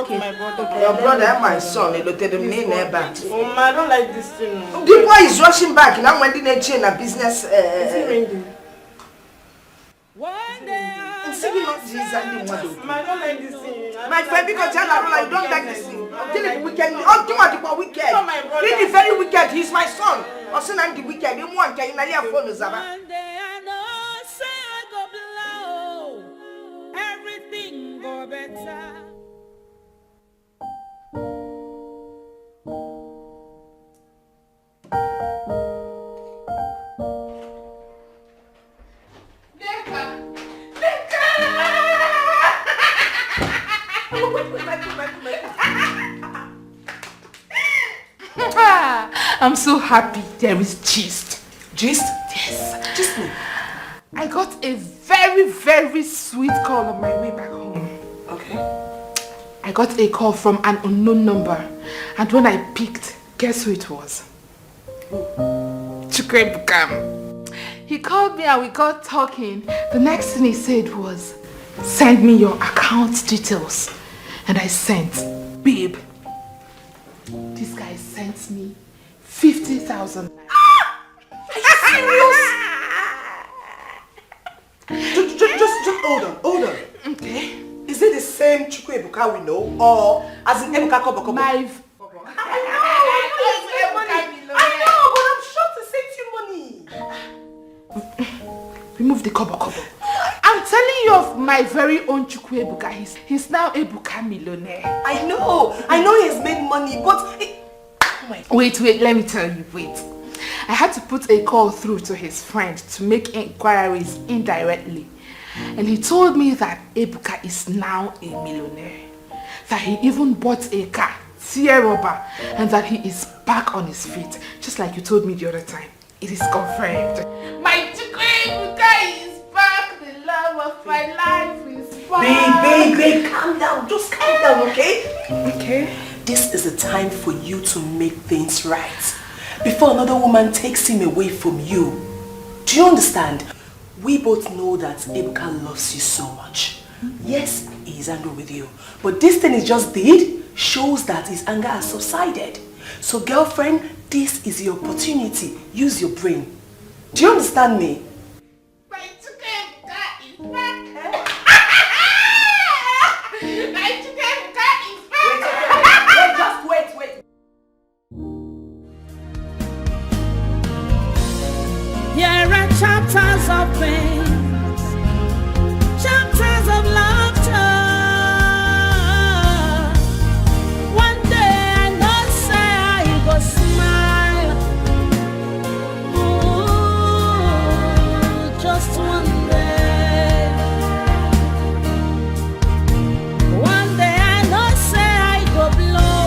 Okay. Your brother and my son, they looked at them in their back. I don't like this thing. The boy is rushing back now when they change a business. Is it ringing? I don't like this thing. My friend, because I don't like this thing. Until the weekend, until wicked. Really very wicked. He's my son. Also, I'm the wicked. You want to phone Zaba. Everything go better. I'm so happy there is gist. Gist? Yes. Gist me. I got a very, very sweet call on my way back home. Okay. I got a call from an unknown number. And when I picked, guess who it was? Chukuka. He called me and we got talking. The next thing he said was, send me your account details. And I sent, babe. This guy sent me 50,000. Are you serious? Just hold on. Okay. Is it the same Chukuka Ebuka we know, or as in Ebuka Kobo? My... I know, but I'm sure to send you money. Remove the kobo. I'm telling you of my very own Chukwu Ebuka. He's now Ebuka millionaire. I know he's made money, but... Wait, let me tell you, wait. I had to put a call through to his friend to make inquiries indirectly. And he told me that Ebuka is now a millionaire. That he even bought a car, Sierra, and that he is back on his feet. Just like you told me the other time. It is confirmed. My Chukwu Ebuka is back. The love of my life is back. Babe, calm down. Just calm down, okay? Okay. This is the time for you to make things right. Before another woman takes him away from you. Do you understand? We both know that Ebuka loves you so much. Yes, he is angry with you. But this thing he just did shows that his anger has subsided. So girlfriend, this is your opportunity. Use your brain. Do you understand me? Wait. There are chapters of pain, chapters of laughter. One day I know say I go smile. Ooh, just one day. One day I know say I go blow.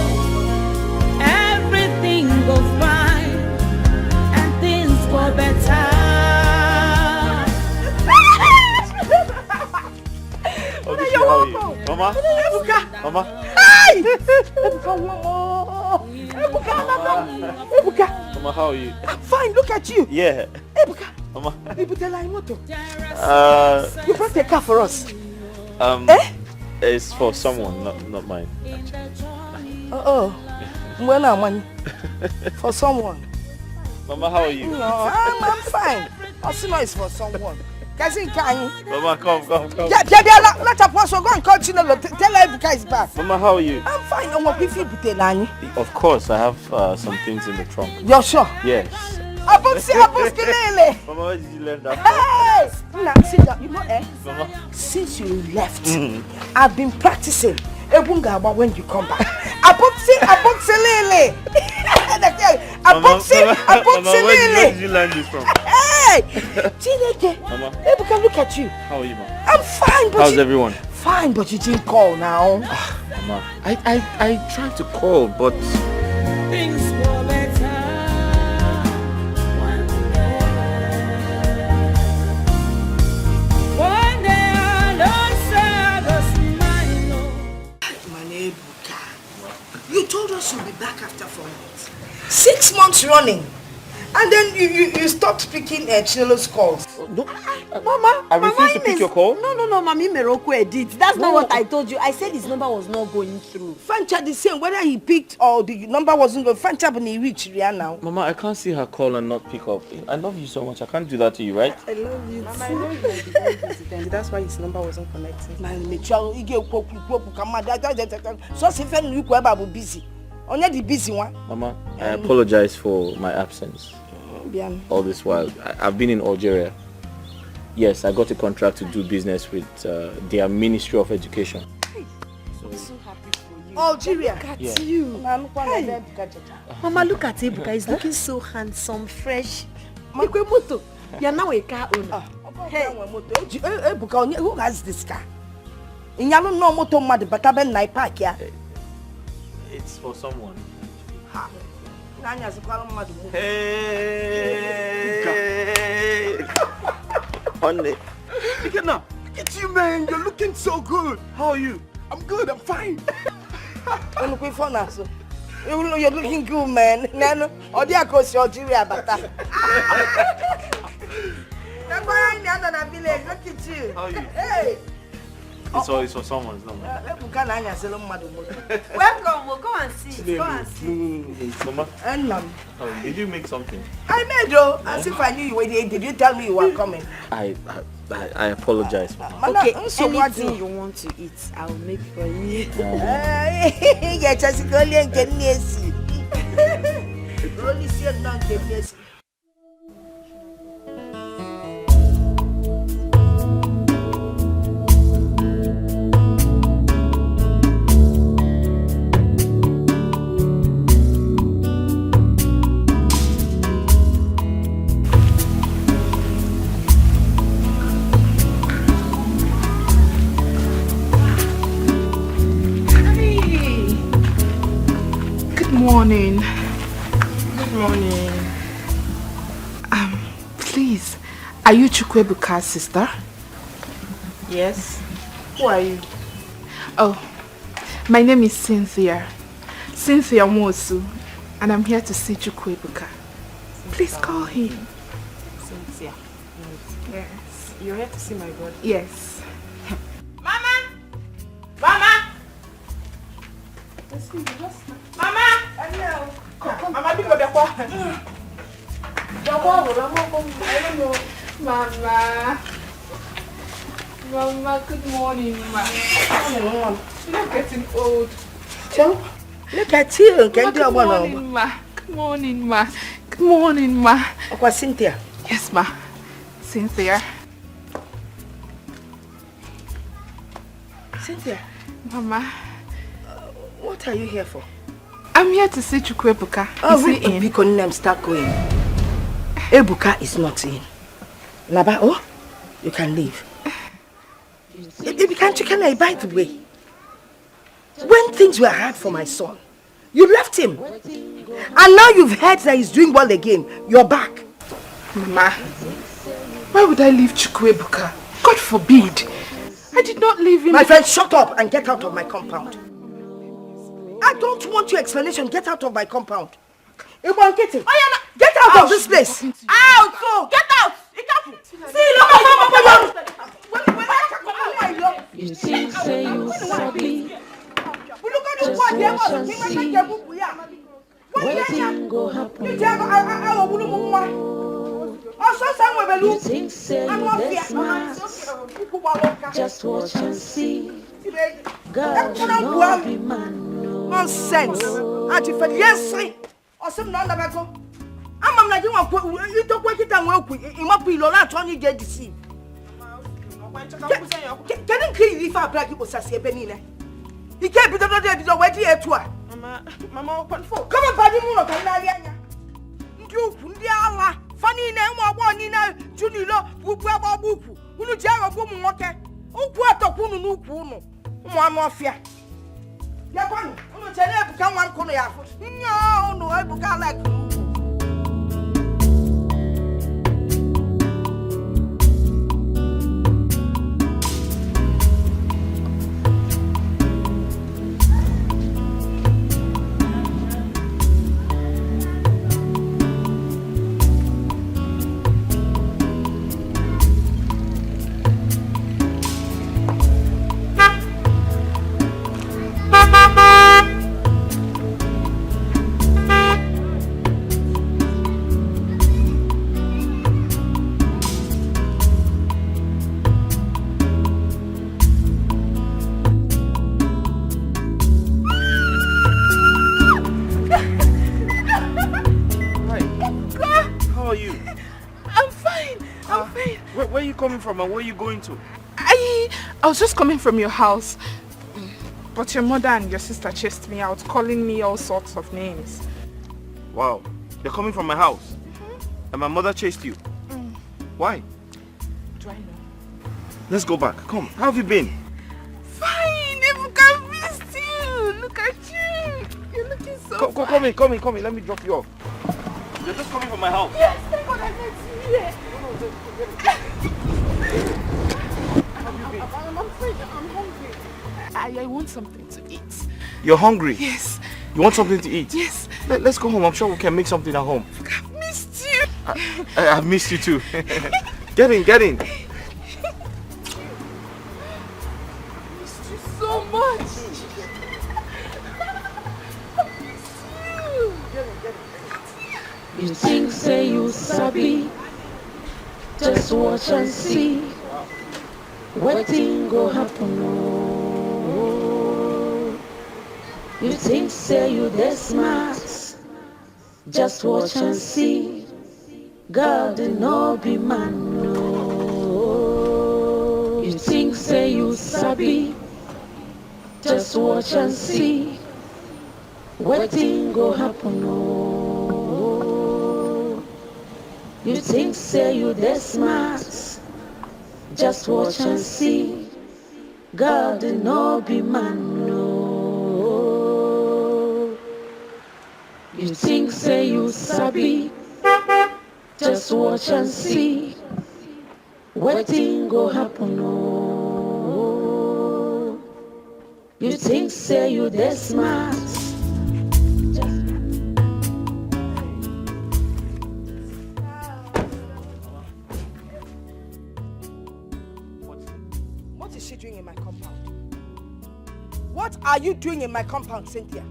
Everything go fine and things go better. Mama? Mama? Hi! Ebuka! Mama, how are you? I'm fine, look at you. Yeah. Ebuka! Mama? You brought a car for us. It's for someone, not mine. When I'm money. For someone. Mama, how are you? No, I'm fine. Also know it's for someone. Mama, come. Yeah, let us go and continue. Tell Ebuka is back. Mama, how are you? I'm fine. Of course, I have some things in the trunk. You're sure? Yes. Mama, where did you learn that from? Hey! Now, sit down. You know, Mama? Since you left, I've been practicing. Ebunga when you come back. Abokse lele. Mama, where did you learn this from? Hey! Chineke. Mama. Ebuka, look at you. How are you, Mama? I'm fine, but how's everyone? Fine, but you didn't call now. Mama, I tried to call, but things go better one day. One day I know say I go smile. Ebuka, you told us you'll be back after 4 months. 6 months running. And then you stopped picking Chinelo's calls. No, Mama, I refuse to pick your call. No, Mami Meroko edit. That's not what I told you. I said his number was not going through. Fancha the same, whether he picked or the number wasn't going. Fancha when he reached now. Mama, I can't see her call and not pick up. I love you so much. I can't do that to you, right? I love you. Mama, I know you might be very busy then. That's why his number wasn't connecting. So if you are busy. Only the busy one. Mama, I apologize for my absence. All this while. I've been in Algeria. Yes, I got a contract to do business with their Ministry of Education. I'm so happy for you. Algeria. Look at you. Hey. Mama, look at Ebuka. He's looking so handsome, fresh. You're now a car owner. Hey, Ebuka, who has this car? In Yalo no moto mad but I ben park here. It's for someone. Hey! Honey. Look at you, man. You're looking so good. How are you? I'm good. I'm fine. You're looking good, man. Look at you. How are you? Hey. It's for someone. It's not mine. Welcome. We'll go and see. Go and see. Mama, did you make something? I made though. As if I knew you were here. Did you tell me you were coming? I I apologize, Mama. Okay, so anything you want to eat, I'll make for you. Yeah, just go and get Nessie. Only see a non get Nessie. Morning. Good morning. Please, are you Chukwebuka's sister? Yes. Who are you? Oh, my name is Cynthia. Cynthia Mosu, and I'm here to see Chukwebuka. Please call him. Cynthia. Yes. You're here to see my brother? Yes. Mama! Mama! Mama! Mama, pick up the phone. Mama, good morning, Ma. You're not getting old. Look at you. Good morning, Ma. Good morning, Ma. Good morning, Ma. Aqua Cynthia. Yes, Ma. Cynthia. Cynthia. Mama. What are you here for? I'm here to see Chukwebuka. Oh, is he in? Because name start going. Ebuka is not in. Laba, oh, you can leave. Can't you by the way? When things were hard for my son, you left him. And now you've heard that he's doing well again. You're back. Mama, why would I leave Chukwebuka? God forbid. I did not leave him. My friend, shut up and get out of my compound. I don't want your explanation. Get out of my compound. Get out of this place. Out! So, get out! See, You think say you sabi, just watch and see. Waiting go happen. You think say you this smart, just watch and see. God, you know be man. Nonsense. Auntie Fred, yes, sir. Or some non of go. I'm not you don't work it and work with him up with Lola Tony get deceived. Can you kill if I black people say Benina? He can't be the way to it. Mama, come on, Paddy Moon of Canada. You, Diala, funny name, one in a Junilo, Bupa Bupu, who jar of woman walker. Oh, what a woman who puno. One more fear. Yapan, I'm tell you, become one corner. No, I become like. From and where are you going to? I was just coming from your house, but your mother and your sister chased me out, calling me all sorts of names. Wow, you're coming from my house? And my mother chased you? Why? Do I know? Let's go back. Come, how have you been? Fine, Ebuka missed you. Look at you. You're looking so fine. Come in. Let me drop you off. You're just coming from my house. Yes, thank God I met you here. I'm afraid I'm hungry. I want something to eat. You're hungry? Yes. You want something to eat? Yes. Let's go home. I'm sure we can make something at home. I've missed you. I've missed you too. Get in. I missed you so much. I miss you. You think say you sabi, just watch and see. Wetin go happen? Oh, you think say you dey smart? Just watch and see. God did not be man. No. You think say you sabi? Just watch and see. Wetin go happen? Oh, you think say you dey smart? Just watch and see. God did not be man. No. You think say you sabi? Just watch and see. Wetin go happen? Oh, you think say you dey smart? What is she doing in my compound? What are you doing in my compound, Cynthia?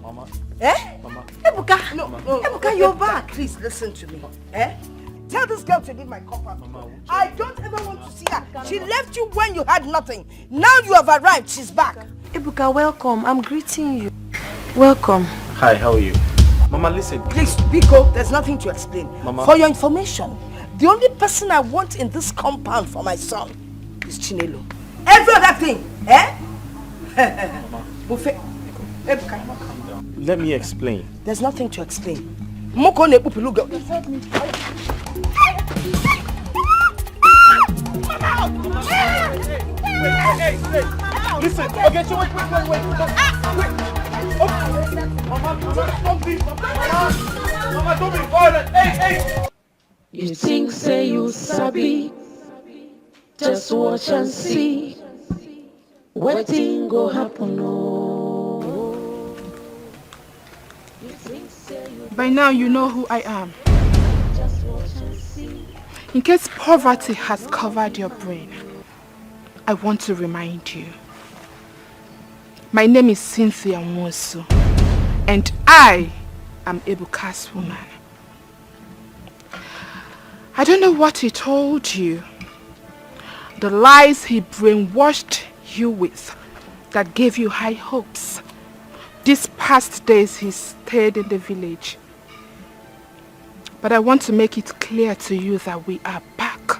Mama. Eh? Mama. Ebuka, no, Ebuka, you're back. Please listen to me. Eh? Tell this girl to leave my compound. Mama, I don't ever want to see her. She left you when you had nothing. Now you have arrived. She's back. Ebuka, welcome. I'm greeting you. Welcome. Hi, how are you? Mama, listen. Please, Biko, there's nothing to explain. Mama. For your information, the only person I want in this compound for my son is Chinelo. Every other thing, eh? Buffet. Ebuka, Calm down. Let me explain. there's nothing to explain. Moko ne pupiluga. Hey, listen. Okay, so wait. Mama, don't leave. Mama, don't be violent. Hey. You think say you sabi? Just watch and see. Wetin go happen? Oh, By now you know who I am. In case poverty has covered your brain, I want to remind you. My name is Cynthia Nwosu, and I am Ebuka's woman. I don't know what he told you, the lies he brainwashed you with that gave you high hopes. These past days he stayed in the village. But I want to make it clear to you that we are back,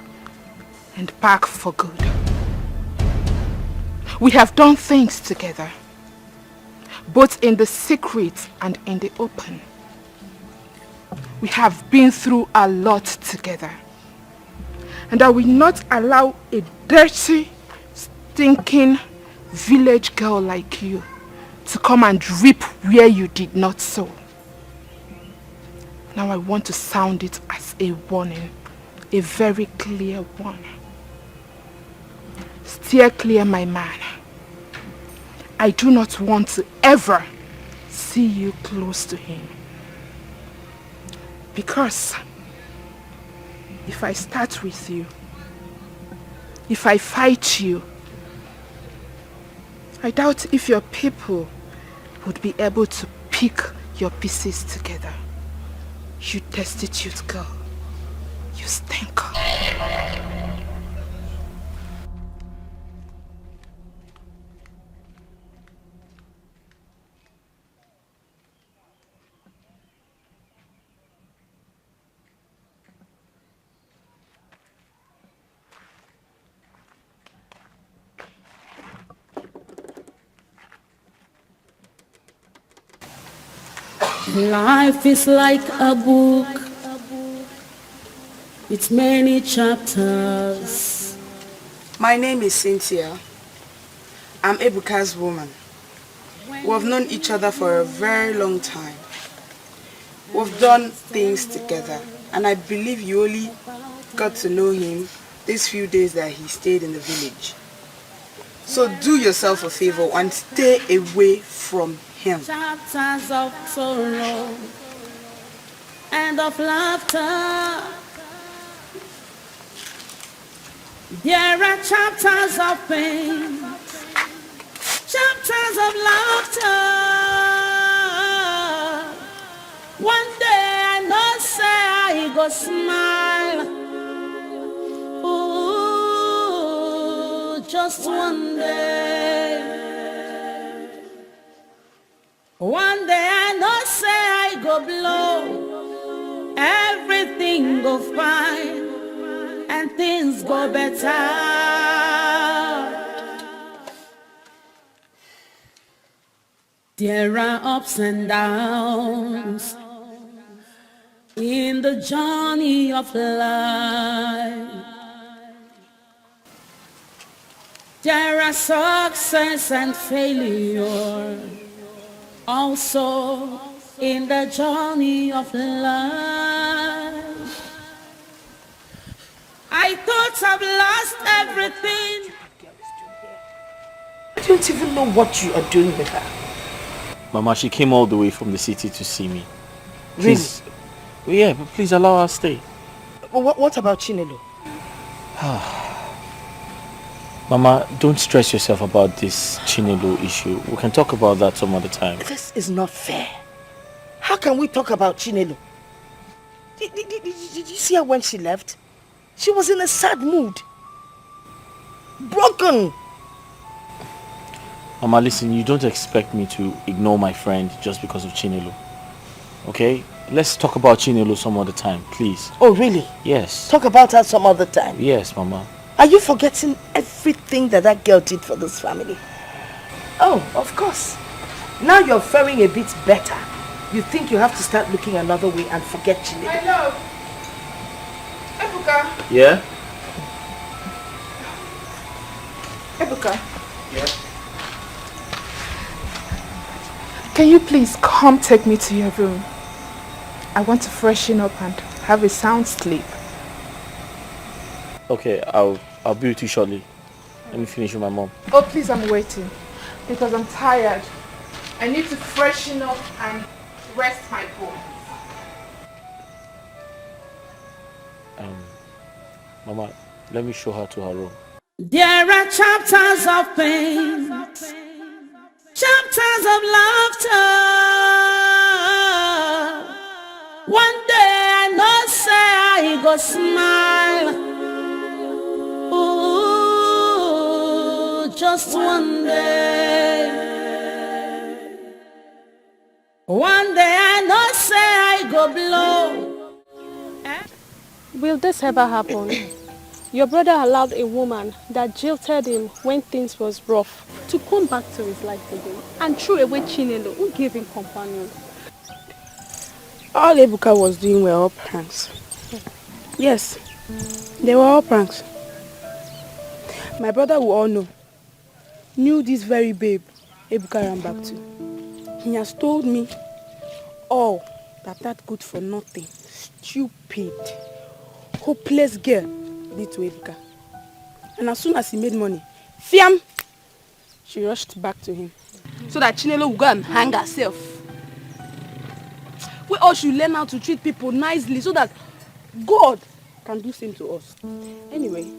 and back for good. We have done things together, both in the secret and in the open. We have been through a lot together, and I will not allow a dirty, stinking village girl like you to come and reap where you did not sow. Now I want to sound it as a warning, a very clear one. Steer clear, my man. I do not want to ever see you close to him. Because if I start with you, if I fight you, I doubt if your people would be able to pick your pieces together. You destitute girl. You stink. Life is like a book with many chapters. My name is Cynthia. I'm Ebuka's woman. We've known each other for a very long time. We've done things together, and I believe you only got to know him these few days that he stayed in the village. So do yourself a favor and stay away from him. Chapters of sorrow and of laughter. There are chapters of pain, chapters of laughter. One day I know say I go smile. Ooh, just one day. One day I know say I go blow, everything go fine, and things go better. There are ups and downs in the journey of life. There are success and failure also in the journey of life. I thought I've lost everything. I don't even know what you are doing with her. Mama, she came all the way from the city to see me. Please, really? Yeah, but please allow her to stay. What about Chinelo? Mama, don't stress yourself about this Chinelo issue. We can talk about that some other time. This is not fair. How can we talk about Chinelo? Did you see her when she left? She was in a sad mood. Broken. Mama, listen, you don't expect me to ignore my friend just because of Chinelo. Okay? Let's talk about Chinelo some other time, please. Oh, really? Yes. Talk about her some other time. Yes, Mama. Are you forgetting everything that girl did for this family? Oh, of course. Now you're faring a bit better. You think you have to start looking another way and forget Chinelo. Hello. Ebuka. Yeah? Ebuka. Yeah? Can you please come take me to your room? I want to freshen up and have a sound sleep. Okay, I'll be with you shortly. Let me finish with my mom. Oh, please, I'm waiting. Because I'm tired. I need to freshen up and rest my bones. Mama, let me show her to her room. There are chapters of pain, chapters of laughter. One day I know say I go smile. Ooh, just one day. One day I know say I go blow. Will this ever happen? Your brother allowed a woman that jilted him when things was rough to come back to his life again and threw away Chinelo, who gave him companion. All Ebuka was doing were all pranks. Yes, they were all pranks. My brother will all knew this very babe Ebuka ran back to. He has told me all that good for nothing, stupid, hopeless girl did to Ebuka. And as soon as he made money, fiam, she rushed back to him so that Chinelo would go and hang herself. We all should learn how to treat people nicely so that God can do same to us. Anyway,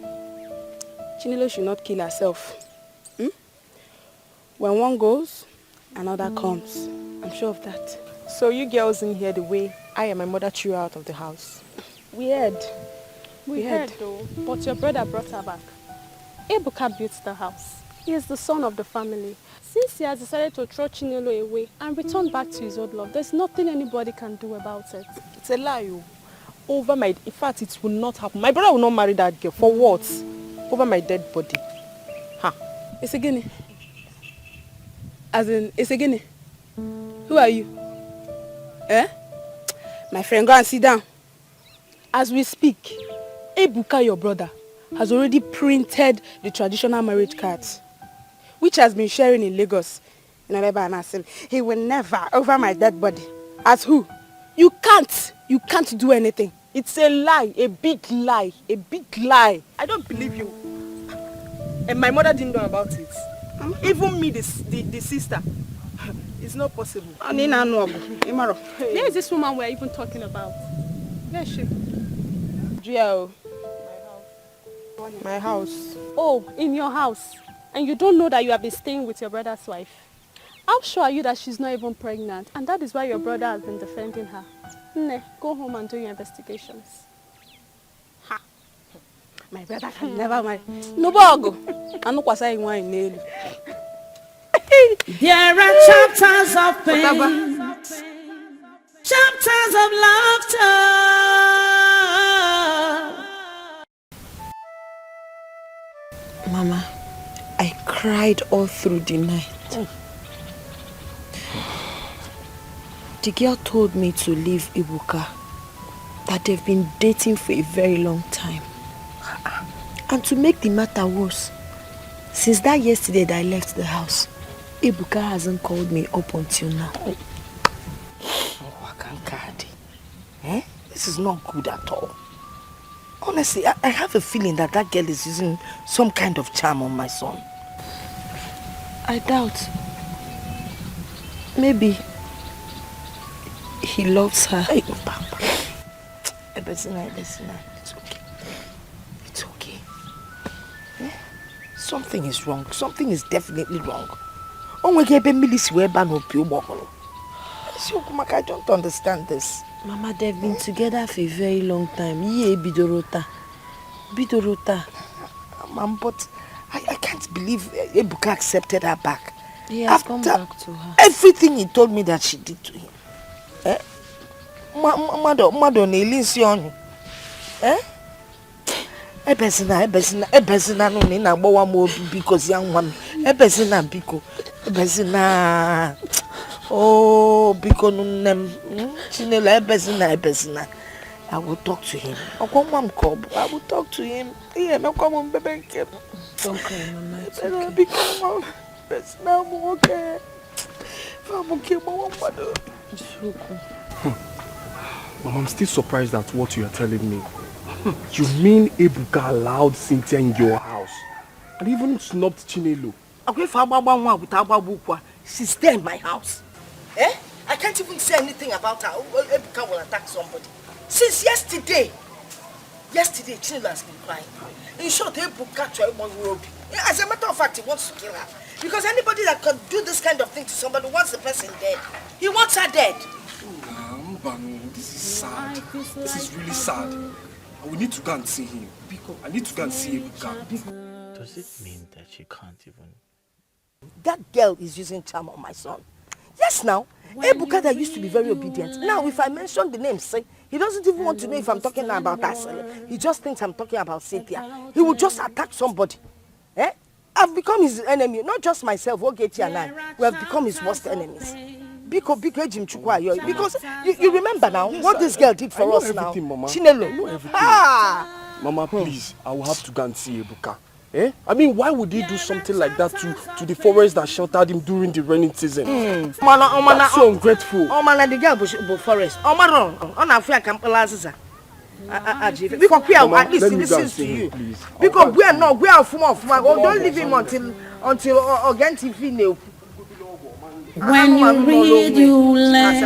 Chinelo should not kill herself. When one goes, another comes. I'm sure of that. So you girls didn't hear the way I and my mother threw her out of the house? We heard. We heard though, but your brother brought her back. Ebuka built the house. He is the son of the family. Since he has decided to throw Chinelo away and return back to his old love, there's nothing anybody can do about it. It's a lie. In fact, it will not happen. My brother will not marry that girl. For what? Over my dead body. It's a guinea. As in, it's a guinea. Who are you? My friend, go and sit down. As we speak, Ebuka, your brother, has already printed the traditional marriage cards, which has been sharing in Lagos. He will never over my dead body. As who? You can't do anything. It's a lie, a big lie, a big lie. I don't believe you. And my mother didn't know about it. Even me, the sister. It's not possible. Where is this woman we're even talking about? Where is she? My house. Oh, in your house. And you don't know that you have been staying with your brother's wife. How sure are you that she's not even pregnant? And that is why your brother has been defending her. Go home and do your investigations. My brother can never marry. No bogo. I know what's saying wine nail. There are chapters of pain, chapters of laughter. Mama, I cried all through the night. The girl told me to leave Ibuka, that they've been dating for a very long time. And to make the matter worse, since that yesterday that I left the house, Ibuka hasn't called me up until now. Oh, Wakankadi. This is not good at all. Honestly, I have a feeling that that girl is using some kind of charm on my son. I doubt. Maybe he loves her. Hey, Papa. Ebesina, it's okay. It's okay. Something is wrong. Something is definitely wrong. I don't understand this. Mama, they've been together for a very long time. Ye bidorota. Mom, but I can't believe Ebuka accepted her back. He has come back to her. Everything he told me that she did to him. Mado na-elinsi ọnụ. Ebesina no ni na gbawa mo biko si anwa m. Ebesina biko. Ebesina. Oh, biko nnem. Chinelo ebesina. I will talk to him. I will talk to him. Yeah, no come on, baby. Don't cry, Mama. It's okay. I'm okay. I'm okay, Mama. It's okay. Mom, I'm still surprised at what you are telling me. You mean Ebuka allowed Cynthia in your house and even snubbed Chinelo? She's there in my house. I can't even say anything about her. Ebuka will attack somebody. Since yesterday, Chinelo has been crying. In short, Ebuka will be. As a matter of fact, he wants to kill her. Because anybody that can do this kind of thing to somebody wants the person dead. He wants her dead. This is sad. This is really sad. We need to go and see him. I need to go and see Ebuka. Does it mean that she can't even... That girl is using charm on my son. Yes, now. Ebuka that used to be very obedient. Now, if I mention the name, say, he doesn't even want to know if I'm talking about us. He just thinks I'm talking about Cynthia. He will just attack somebody. I've become his enemy. Not just myself, Ogechi and I. We have become his worst enemies. Because you remember now what this girl did for us now. Mama. Chinelo. I know everything. Mama, please, I will have to go and see Ebuka. I mean, why would he do something like that to the forest that sheltered him during the rainy season? That's so ungrateful. The girl bush forest. Because we are at least listens to you. Because we are from. Don't leave him until again TV. When you read, you learn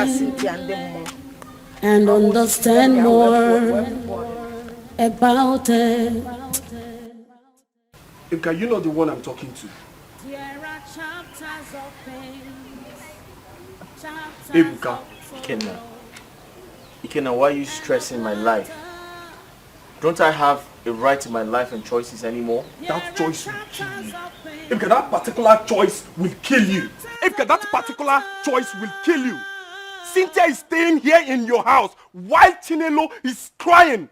and understand more about it. Ebuka, you know the one I'm talking to. Ebuka. Ikenna, why are you stressing my life? Don't I have a right to my life and choices anymore? That choice will kill you. Ebuka, that particular choice will kill you. Ebuka, that particular choice will kill you. Cynthia is staying here in your house while Chinelo is crying.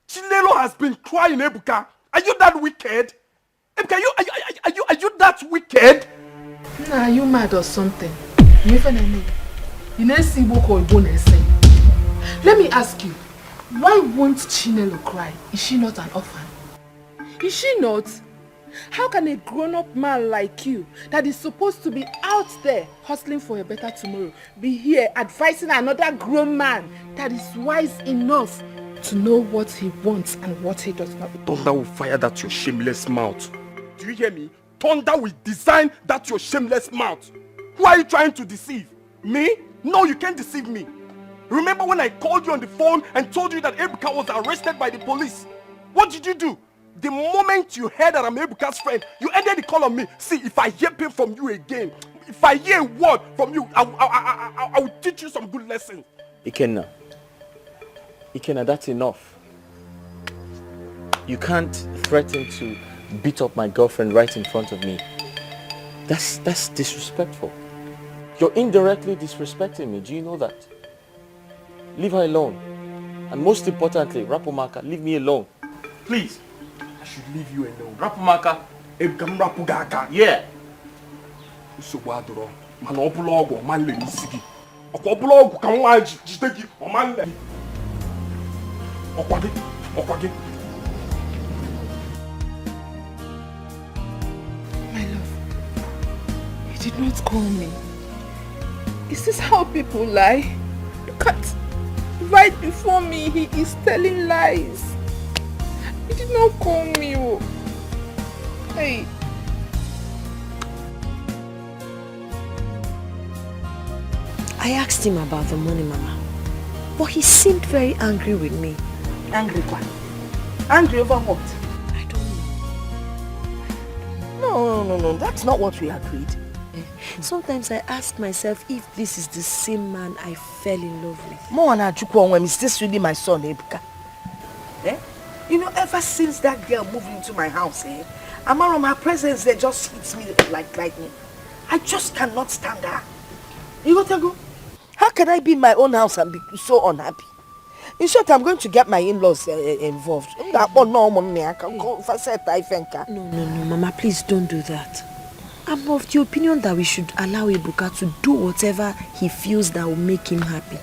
Chinelo has been crying, Ebuka. Are you that wicked? Ebuka, are you that wicked? Nah, are you mad or something? Let me ask you, why won't Chinelo cry? Is she not an orphan? Is she not? How can a grown-up man like you, that is supposed to be out there hustling for a better tomorrow, be here advising another grown man that is wise enough to know what he wants and what he does not? Thunder will fire that your shameless mouth. Do you hear me? Thunder will design that your shameless mouth. Who are you trying to deceive? Me? No, you can't deceive me. Remember when I called you on the phone and told you that Ebuka was arrested by the police? What did you do? The moment you heard that I'm Ebuka's friend, you ended the call on me. See, if I hear pain from you again, if I hear a word from you, I will teach you some good lessons. Ikenna, that's enough. You can't threaten to beat up my girlfriend right in front of me. That's disrespectful. You're indirectly disrespecting me. Do you know that? Leave her alone. And most importantly, Rapumaka, leave me alone. Please. I should leave you alone. Rapumaka. Yeah. So what do you monologue man le nisigi. Okoblogo kan wa jitegi o man le. Okwage. My love, you did not call me. Is this how people lie? Look at, right before me, he is telling lies. He did not call me. Oh. Hey. I asked him about the money, Mama, but he seemed very angry with me. Angry what? Angry over what? I don't know. No, that's not what we agreed. Sometimes I ask myself if this is the same man I fell in love with. Moana Chukuka, is this really my son, Ebuka? You know, ever since that girl moved into my house, Amara, her presence there just hits me like lightning. I just cannot stand her. You got to go? How can I be in my own house and be so unhappy? In short, I'm going to get my in-laws involved. No, Mama, please don't do that. I'm of the opinion that we should allow Ebuka to do whatever he feels that will make him happy.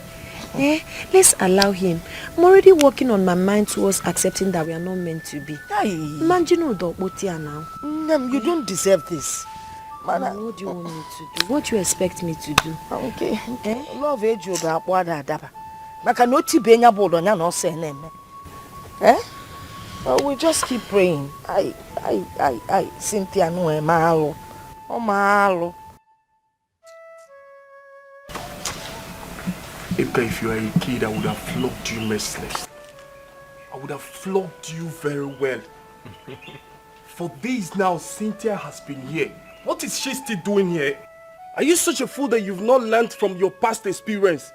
Let's allow him. I'm already working on my mind towards accepting that we are not meant to be. Imagine now. You don't deserve this. Mama, what do you want me to do? What do you expect me to do? Okay. Love age you da kwada daba. Maka no ti benya bodo nya no se na eme. We just keep praying. I Cynthia no e maalo. O maalo. If you are a kid, I would have flogged you merciless. I would have flogged you very well. For days now, Cynthia has been here. What is she still doing here? Are you such a fool that you've not learned from your past experience?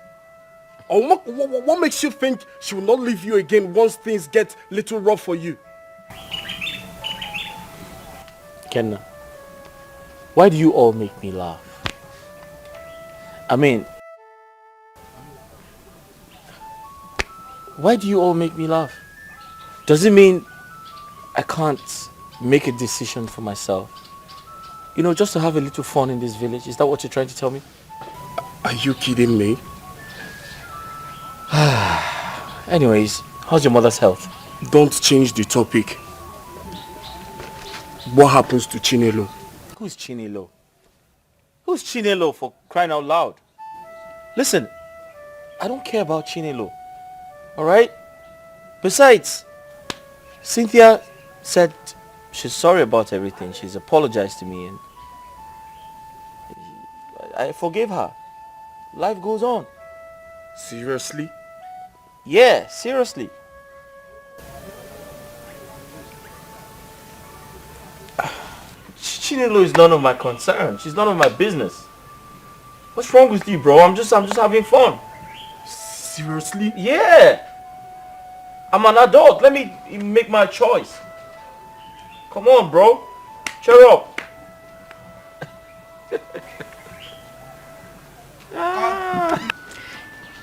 Or what makes you think she will not leave you again once things get a little rough for you? Kenna, why do you all make me laugh? I mean, why do you all make me laugh? Does it mean I can't make a decision for myself? You know, just to have a little fun in this village. Is that what you're trying to tell me? Are you kidding me? Anyways, how's your mother's health? Don't change the topic. What happens to Chinelo? Who's Chinelo? Who's Chinelo, for crying out loud? Listen, I don't care about Chinelo. Alright? Besides, Cynthia said she's sorry about everything. She's apologized to me and I forgave her. Life goes on. Seriously? Yeah, seriously. Chinelo is none of my concern. She's none of my business. What's wrong with you, bro? I'm just having fun. Seriously? Yeah. I'm an adult. Let me make my choice. Come on, bro. Cheer up.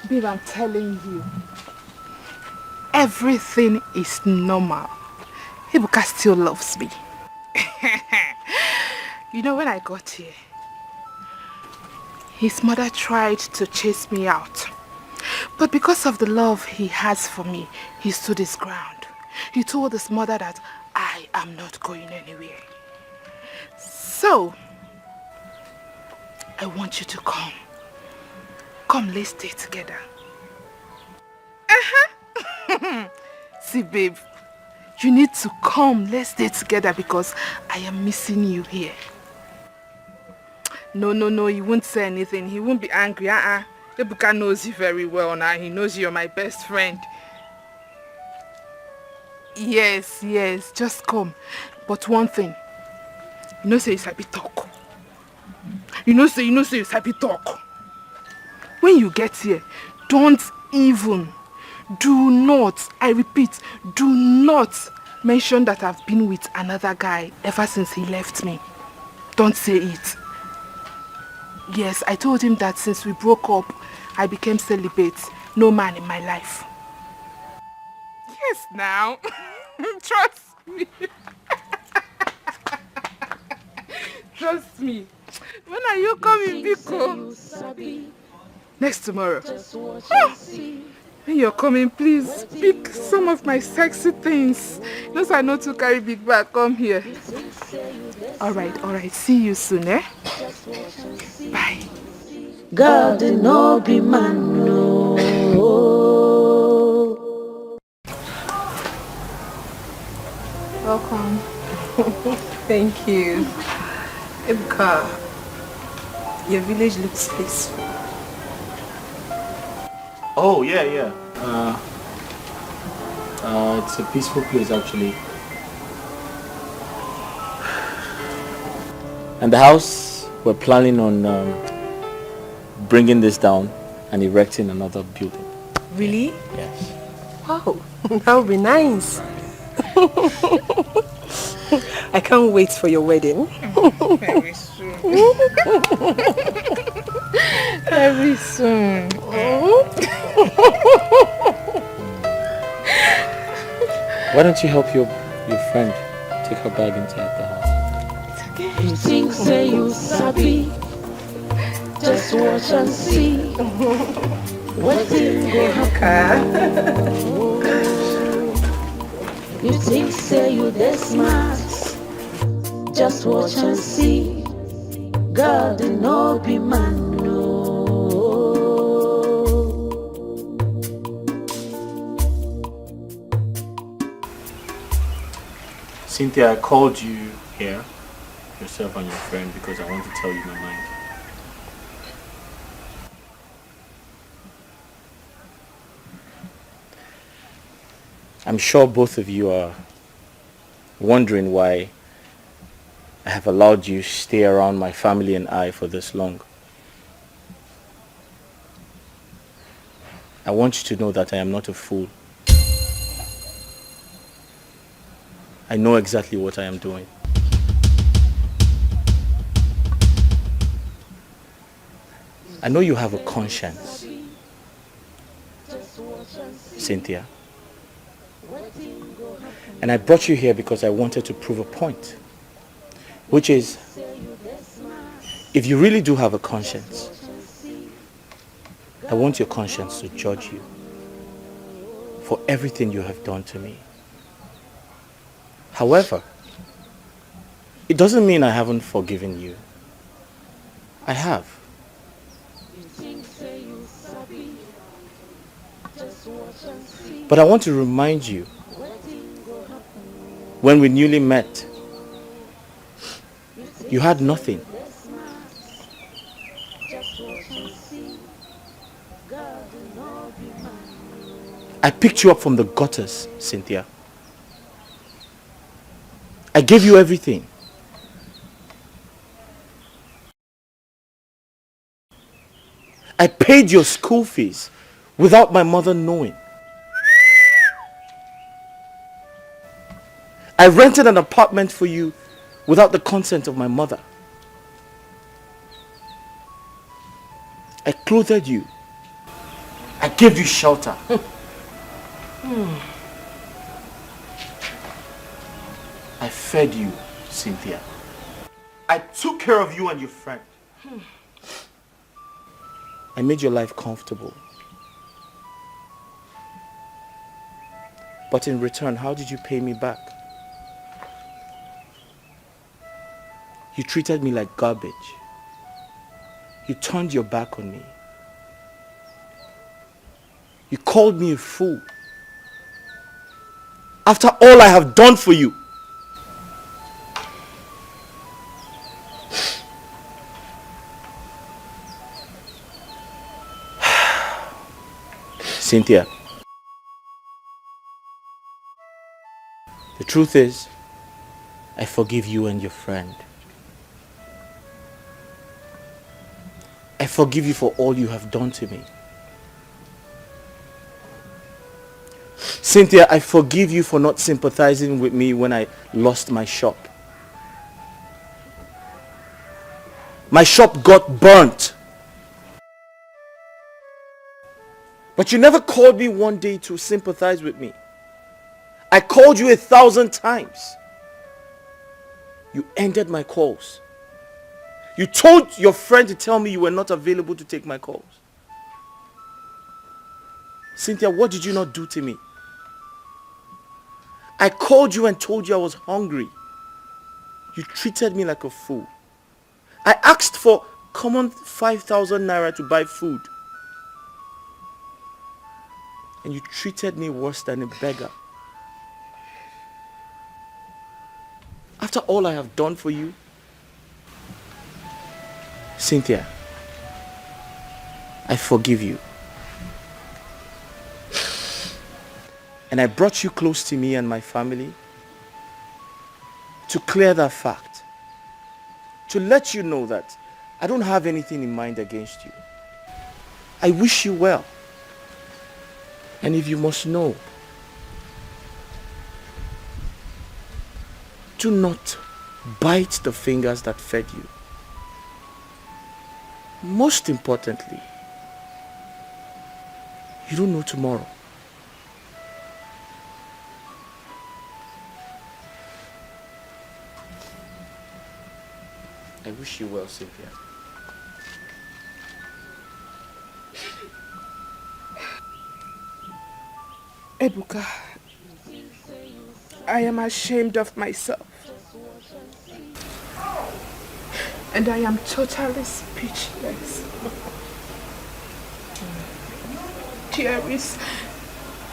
Babe, I'm telling you, everything is normal. Ebuka still loves me. You know, when I got here, his mother tried to chase me out. But because of the love he has for me, he stood his ground. He told his mother that I am not going anywhere. So, I want you to come. Come, let's stay together. See, babe, you need to come. Let's stay together because I am missing you here. No, he won't say anything. He won't be angry. Ebuka knows you very well now. He knows you're my best friend. Yes, just come. But one thing, you know say you sabi talk. You know say you sabi talk. When you get here, do not, I repeat, do not mention that I've been with another guy ever since he left me. Don't say it. Yes, I told him that since we broke up, I became celibate. No man in my life. Yes, now. Trust me. Trust me. When are you coming, Biko? Next tomorrow. Oh. When you're coming, please pick some of my sexy things. Those I know to carry big bag. Come here. Alright. See you soon, eh? Bye. God no be man, no. Welcome. Thank you. Ebuka, your village looks peaceful. Oh, yeah. It's a peaceful place, actually. And the house, we're planning on bringing this down and erecting another building. Really? Yes. Wow, that would be nice. I can't wait for your wedding. Very soon. Very soon. Why don't you help your friend take her bag inside the house? It's okay. You think say you sabi, just watch and see what thing go happen. You think say you this smart, just watch and see. God no be man, no. Cynthia, I called you here, yourself and your friend, because I want to tell you my mind. I'm sure both of you are wondering why I have allowed you stay around my family and I for this long. I want you to know that I am not a fool. I know exactly what I am doing. I know you have a conscience, Cynthia. And I brought you here because I wanted to prove a point, which is, if you really do have a conscience, I want your conscience to judge you for everything you have done to me. However, it doesn't mean I haven't forgiven you. I have. But I want to remind you, when we newly met, you had nothing. I picked you up from the gutters, Cynthia. I gave you everything. I paid your school fees without my mother knowing. I rented an apartment for you without the consent of my mother. I clothed you. I gave you shelter. I fed you, Cynthia. I took care of you and your friend. I made your life comfortable. But in return, how did you pay me back? You treated me like garbage. You turned your back on me. You called me a fool. After all I have done for you. Cynthia, the truth is, I forgive you and your friend. I forgive you for all you have done to me. Cynthia, I forgive you for not sympathizing with me when I lost my shop. My shop got burnt. But you never called me one day to sympathize with me. I called you 1,000 times. You ended my calls. You told your friend to tell me you were not available to take my calls. Cynthia, what did you not do to me? I called you and told you I was hungry. You treated me like a fool. I asked for common 5,000 naira to buy food. And you treated me worse than a beggar. After all I have done for you, Cynthia, I forgive you. And I brought you close to me and my family to clear that fact. To let you know that I don't have anything in mind against you. I wish you well. And if you must know, do not bite the fingers that fed you. Most importantly, you don't know tomorrow. I wish you well, Cynthia. Ebuka, I am ashamed of myself. And I am totally speechless. There is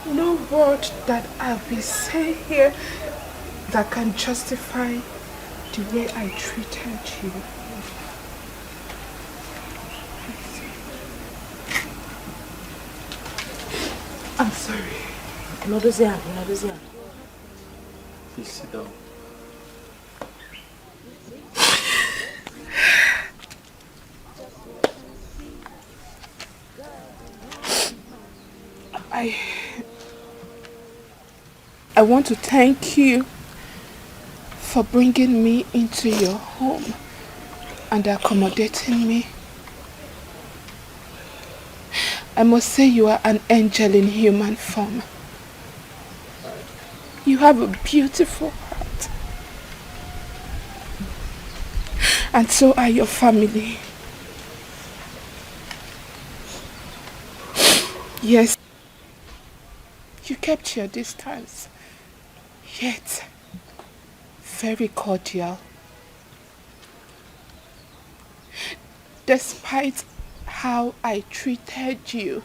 no word that I'll be saying here that can justify the way I treated you. I'm sorry. Please sit down. I want to thank you for bringing me into your home and accommodating me. I must say you are an angel in human form. You have a beautiful heart. And so are your family. Yes, you kept your distance, yet very cordial. Despite how I treated you,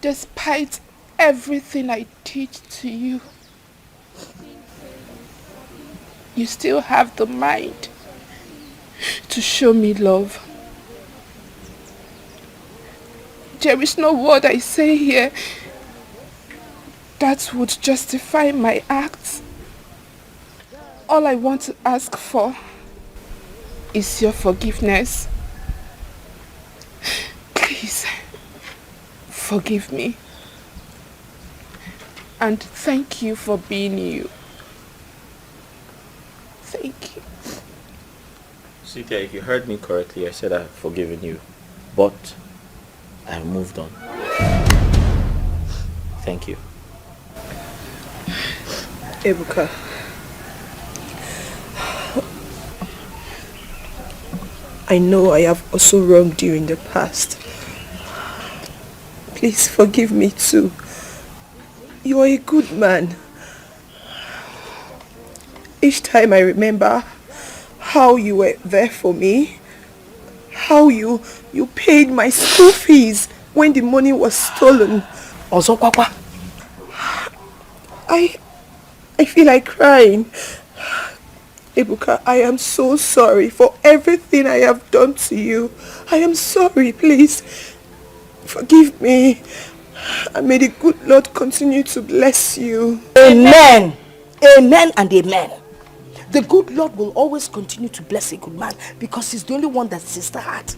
despite everything I did to you, you still have the mind to show me love. There is no word I say here that would justify my acts. All I want to ask for is your forgiveness. Please, forgive me. And thank you for being you. Thank you. Cynthia, if you heard me correctly, I said I've forgiven you. But I've moved on. Thank you. Ebuka, I know I have also wronged you in the past. Please forgive me too. You are a good man. Each time I remember how you were there for me, how you paid my school fees when the money was stolen. Also, Papa, I feel like crying. Ebuka, I am so sorry for everything I have done to you. I am sorry, please. Forgive me. And may the good Lord continue to bless you. Amen. Amen and amen. The good Lord will always continue to bless a good man because he's the only one that sister had.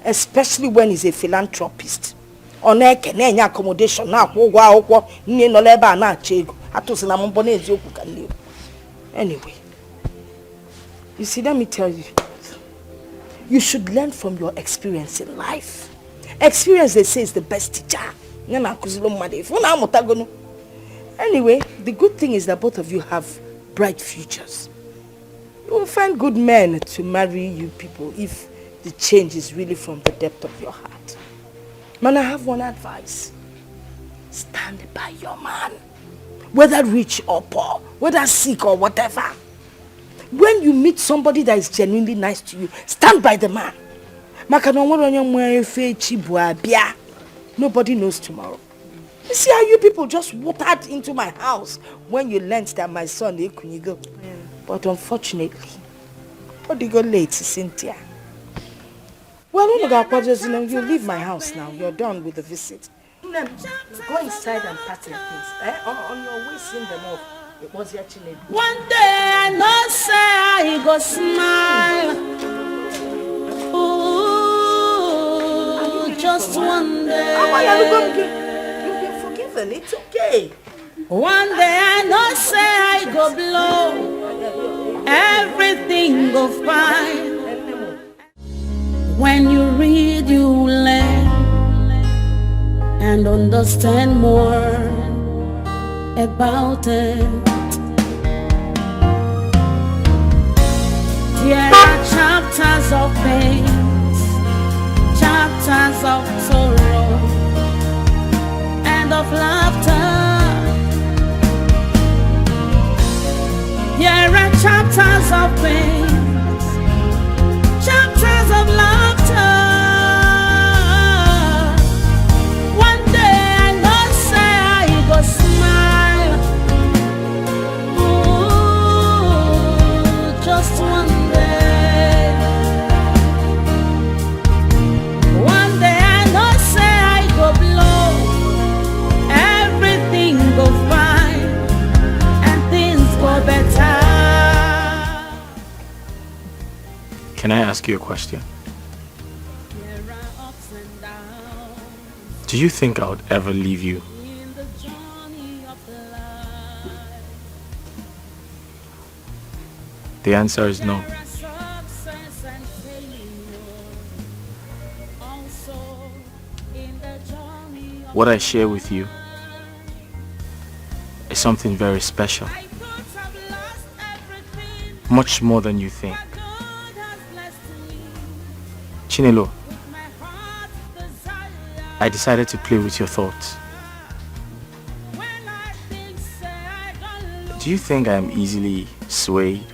Especially when he's a philanthropist. ọ na-eke na-enye accommodation na-akwụ ụgwọ akwụkwọ nne nọ n'ebe a na-achọ ego atụsị na mbọ n'eziokwu ka nne. Anyway, you see, let me tell you, you should learn from your experience in life. Experience, they say, is the best teacher. Anyway, the good thing is that both of you have bright futures. You will find good men to marry you people if the change is really from the depth of your heart. Man, I have one advice. Stand by your man. Whether rich or poor, whether sick or whatever. When you meet somebody that is genuinely nice to you, stand by the man. Nobody knows tomorrow. You see how you people just watered into my house when you learned that my son go. But unfortunately, what did you go late, Cynthia? Well, you leave my house now. You're done with the visit. Go inside and pack your things. On your way, send them off. It was your children. One day I know say I go smile. Ooh, just one day. You've been forgiven. It's okay. One day I know say I go blow. Everything go fine. When you read, you learn and understand more about it. There are chapters of pain, chapters of sorrow, and of laughter. There are chapters of pain, chapters of laughter. One day I know say I go smile. Ooh, just one day. One day I know say I go blow. Everything go fine and things go better. Can I ask you a question? Do you think I would ever leave you? The answer is no. What I share with you is something very special. Much more than you think. Chinelo, I decided to play with your thoughts. Do you think I am easily swayed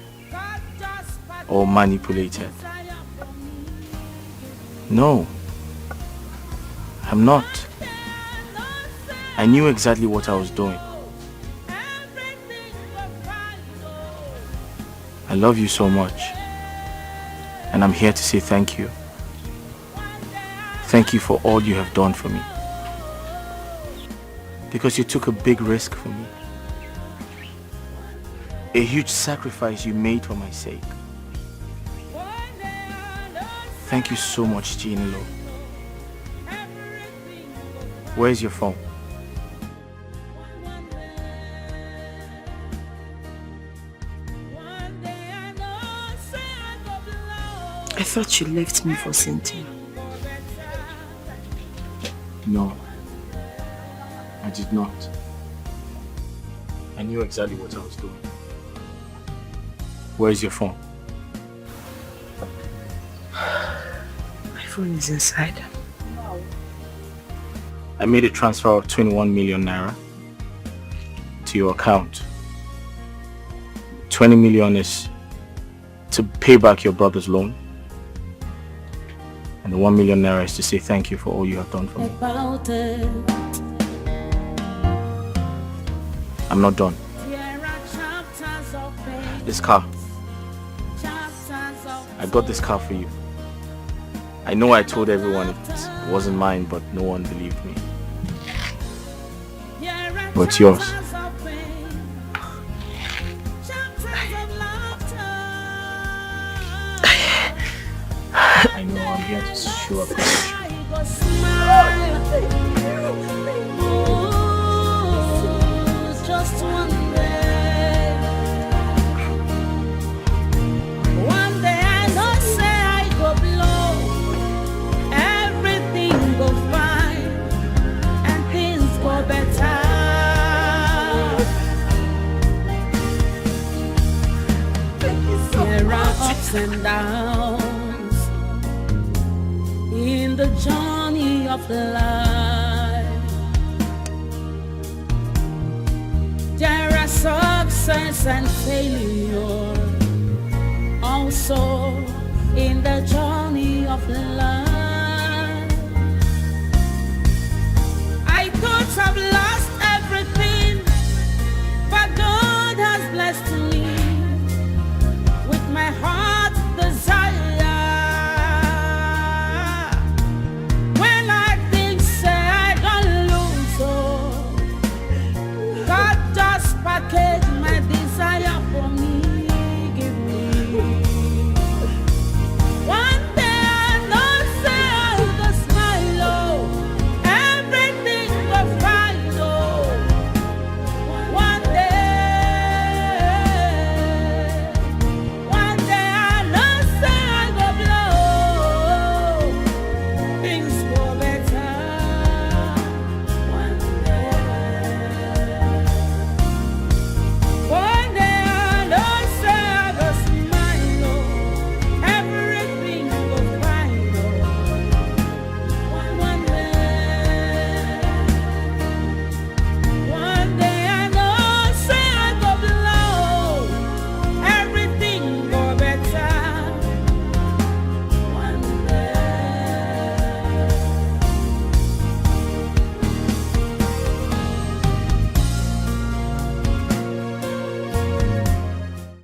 or manipulated? No, I'm not. I knew exactly what I was doing. I love you so much, and I'm here to say thank you. Thank you for all you have done for me. Because you took a big risk for me. A huge sacrifice you made for my sake. Thank you so much, Chinelo. Where's your phone? I thought you left me for Cynthia. No, I did not. I knew exactly what I was doing. Where's your phone? My phone is inside. I made a transfer of 21 million naira to your account. 20 million is to pay back your brother's loan. And the 1 million naira is to say thank you for all you have done for me. I'm not done. This car. I got this car for you. I know I told everyone it wasn't mine, but no one believed me. But it's yours. I know I'm here to show appreciation. go smile. Ooh, just one day. One day I know say I go blow. Everything go fine and things go better. There are ups and downs in the journey of life. There are success and failure also in the journey of life.